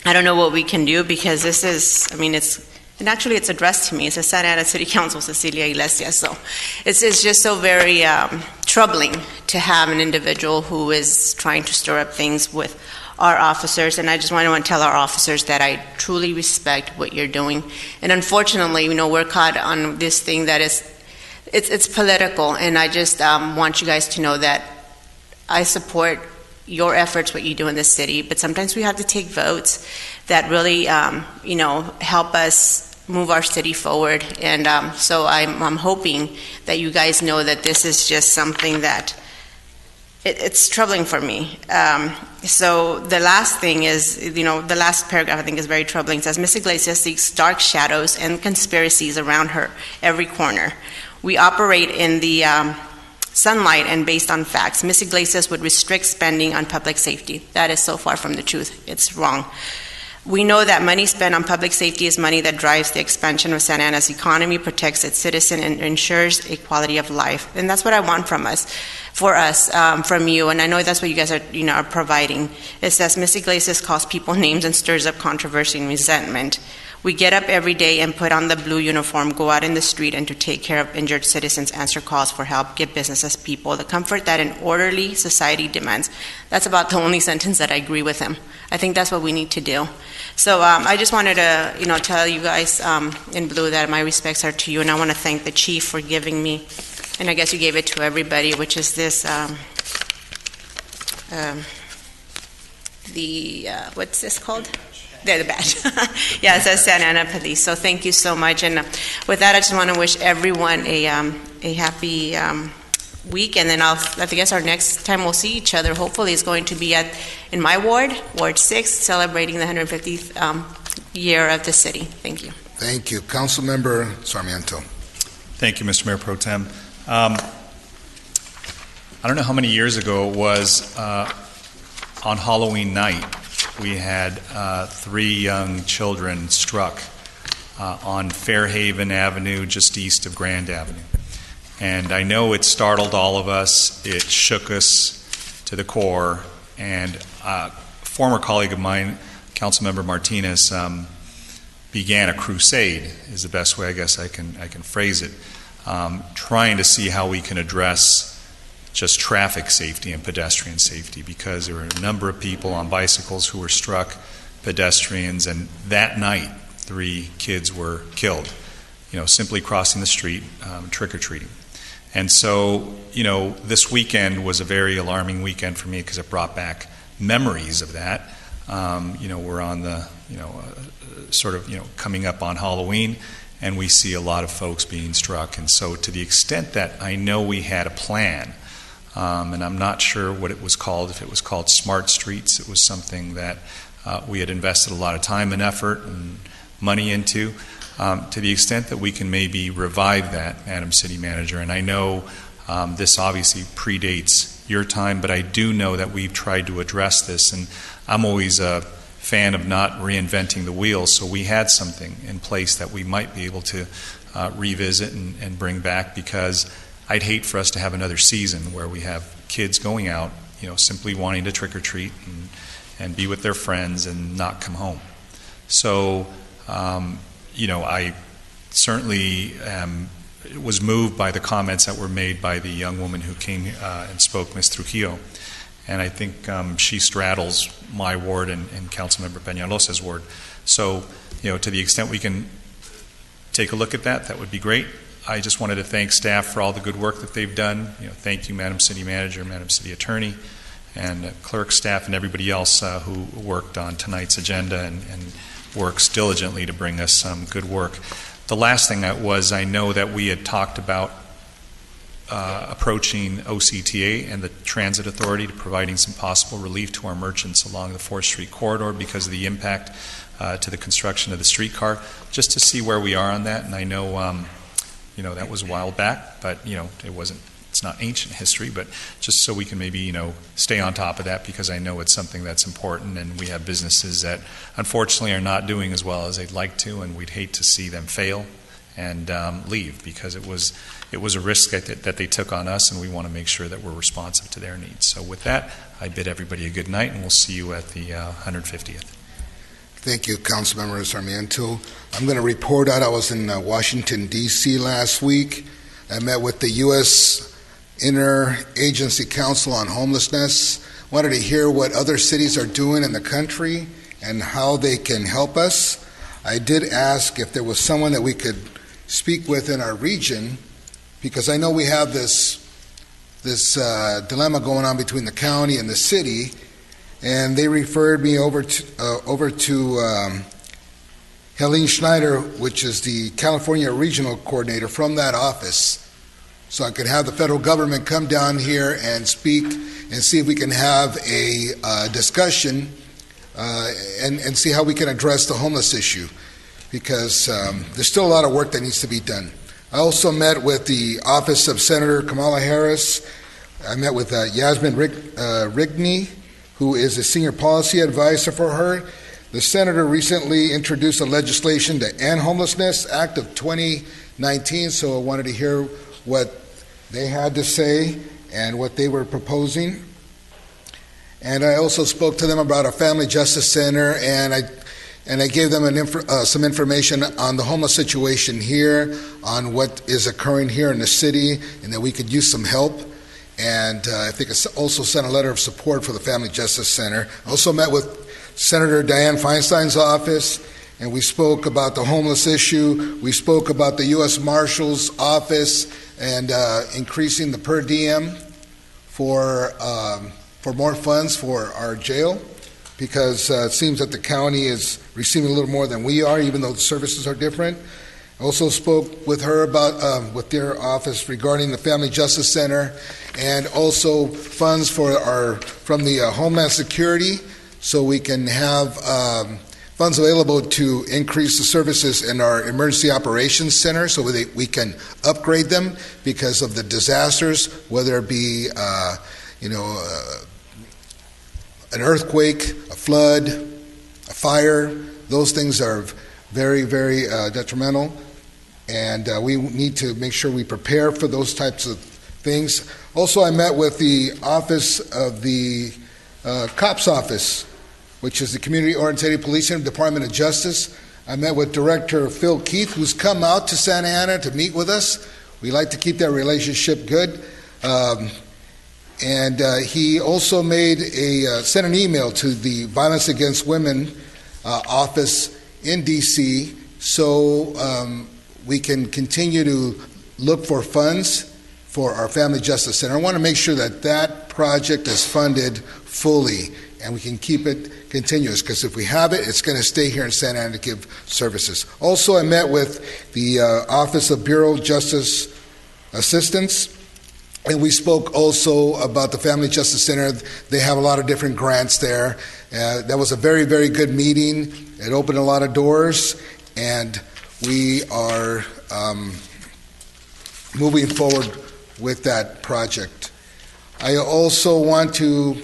I don't know what we can do, because this is, it's addressed to me. It says Santa Ana City Council, Cecilia Iglesias. So it's just so very troubling to have an individual who is trying to stir up things with our officers. And I just want to tell our officers that I truly respect what you're doing. And unfortunately, we're caught on this thing that it's political. And I just want you guys to know that I support your efforts, what you do in this city, but sometimes we have to take votes that really, help us move our city forward. And so I'm hoping that you guys know that this is just something that it's troubling for me. So the last thing is, the last paragraph I think is very troubling. It says, "Ms. Iglesias seeks dark shadows and conspiracies around her every corner. We operate in the sunlight and based on facts. Ms. Iglesias would restrict spending on public safety." That is so far from the truth. It's wrong. We know that money spent on public safety is money that drives the expansion of Santa Ana's economy, protects its citizen, and ensures a quality of life. And that's what I want from us, from you. And I know that's what you guys are providing. It says Ms. Iglesias calls people names and stirs up controversy and resentment. We get up every day and put on the blue uniform, go out in the street, and to take care of injured citizens, answer calls for help, give businesses people the comfort that an orderly society demands. That's about the only sentence that I agree with him. I think that's what we need to do. So I just wanted to, tell you guys in blue that my respects are to you, and I want to thank the chief for giving me, and I guess you gave it to everybody, which is this, what's this called? The badge. Yeah, it says Santa Ana Police. So thank you so much. And with that, I just want to wish everyone a happy week. And then I guess our next time we'll see each other, hopefully, is going to be in my ward, Ward 6, celebrating the 150th year of the city. Thank you. Thank you. Councilmember Sarmiento. Thank you, Mr. Mayor Pro Tem. I don't know how many years ago it was on Halloween night. We had 3 young children struck on Fairhaven Avenue, just east of Grand Avenue. And I know it startled all of us. It shook us to the core. And a former colleague of mine, Councilmember Martinez, began a crusade, is the best way I guess I can phrase it, trying to see how we can address just traffic safety and pedestrian safety, because there were a number of people on bicycles who were struck, pedestrians, and that night 3 kids were killed, simply crossing the street, trick-or-treating. And so, this weekend was a very alarming weekend for me because it brought back memories of that. We're on the, coming up on Halloween, and we see a lot of folks being struck. And so to the extent that I know we had a plan, and I'm not sure what it was called, if it was called Smart Streets. It was something that we had invested a lot of time and effort and money into. To the extent that we can maybe revive that, Madam City Manager, and I know this obviously predates your time, but I do know that we've tried to address this, and I'm always a fan of not reinventing the wheel, so we had something in place that we might be able to revisit and bring back, because I'd hate for us to have another season where we have kids going out, simply wanting to trick or treat and be with their friends and not come home. So, I certainly was moved by the comments that were made by the young woman who came and spoke, Ms. Trujillo. And I think she straddles my ward and Councilmember Peñalos's ward. So, to the extent we can take a look at that, that would be great. I just wanted to thank staff for all the good work that they've done. Thank you, Madam City Manager, Madam City Attorney, and clerk staff, and everybody else who worked on tonight's agenda and works diligently to bring us some good work. The last thing was, I know that we had talked about approaching OCTA and the Transit Authority to providing some possible relief to our merchants along the 4th Street corridor because of the impact to the construction of the streetcar, just to see where we are on that. And I know that was a while back, but it's not ancient history, but just so we can maybe stay on top of that, because I know it's something that's important, and we have businesses that unfortunately are not doing as well as they'd like to, and we'd hate to see them fail and leave, because it was a risk that they took on us, and we want to make sure that we're responsive to their needs. So with that, I bid everybody a good night, and we'll see you at the 150th. Thank you, Councilmember Sarmiento. I'm going to report out. I was in Washington, D.C. last week. I met with the U.S. Interagency Council on Homelessness. Wanted to hear what other cities are doing in the country and how they can help us. I did ask if there was someone that we could speak with in our region, because I know we have this dilemma going on between the county and the city. And they referred me over to Helene Schneider, which is the California Regional Coordinator from that office, so I could have the federal government come down here and speak and see if we can have a discussion and see how we can address the homeless issue, because there's still a lot of work that needs to be done. I also met with the office of Senator Kamala Harris. I met with Yasmin Rigney, who is a senior policy advisor for her. the senator recently introduced a legislation, the End Homelessness Act of 2019, so I wanted to hear what they had to say and what they were proposing. And I also spoke to them about a family justice center, and I gave them some information on the homeless situation here, on what is occurring here in the city, and that we could use some help. And I think I also sent a letter of support for the Family Justice Center. I also met with Senator Dianne Feinstein's office, and we spoke about the homeless issue. We spoke about the U.S. Marshal's office and increasing the per diem for more funds for our jail, because it seems that the county is receiving a little more than we are, even though the services are different. I also spoke with her about, with their office regarding the Family Justice Center, and also funds from the Homeland Security, so we can have funds available to increase the services in our Emergency Operations Center, so we can upgrade them because of the disasters, whether it be an earthquake, a flood, a fire. Those things are very, very detrimental, and we need to make sure we prepare for those types of things. Also, I met with the office of the COPS office, which is the Community Oriented Policing Department of Justice. I met with Director Phil Keith, who's come out to Santa Ana to meet with us. We like to keep that relationship good. And he also sent an email to the Violence Against Women office in D.C. so we can continue to look for funds for our Family Justice Center. I want to make sure that that project is funded fully and we can keep it continuous, because if we have it, it's going to stay here in Santa Ana to give services. Also, I met with the Office of Bureau of Justice Assistance, and we spoke also about the Family Justice Center. They have a lot of different grants there. That was a very, very good meeting. It opened a lot of doors, and we are moving forward with that project. I also want to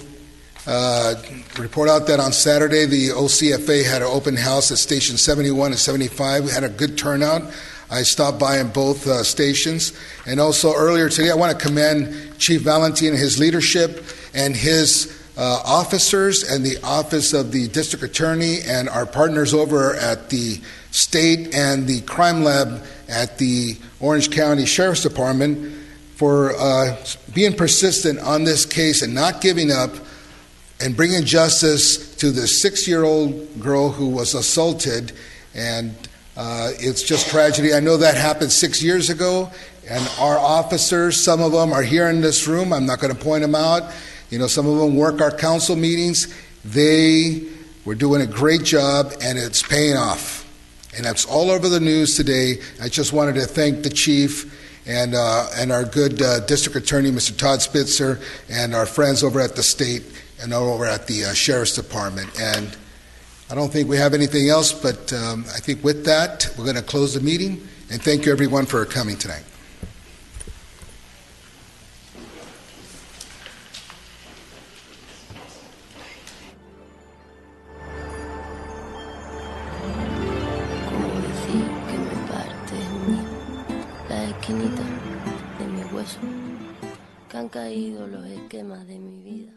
report out that on Saturday, the OCFA had an open house at Station 71 and 75. We had a good turnout. I stopped by in both stations. And also earlier today, I want to commend Chief Valentin and his leadership and his officers and the Office of the District Attorney and our partners over at the state and the crime lab at the Orange County Sheriff's Department for being persistent on this case and not giving up and bringing justice to the 6-year-old girl who was assaulted. And it's just tragedy. I know that happened 6 years ago, and our officers, some of them are here in this room. I'm not going to point them out. You know, some of them work our council meetings. They were doing a great job, and it's paying off. And that's all over the news today. I just wanted to thank the chief and our good district attorney, Mr. Todd Spitzer, and our friends over at the state and over at the Sheriff's Department. And I don't think we have anything else, but I think with that, we're going to close the meeting. And thank you, everyone, for coming tonight. Como decir que me parte en mí, la esquinita de mi hueso, que han caído los esquemas de mi vida.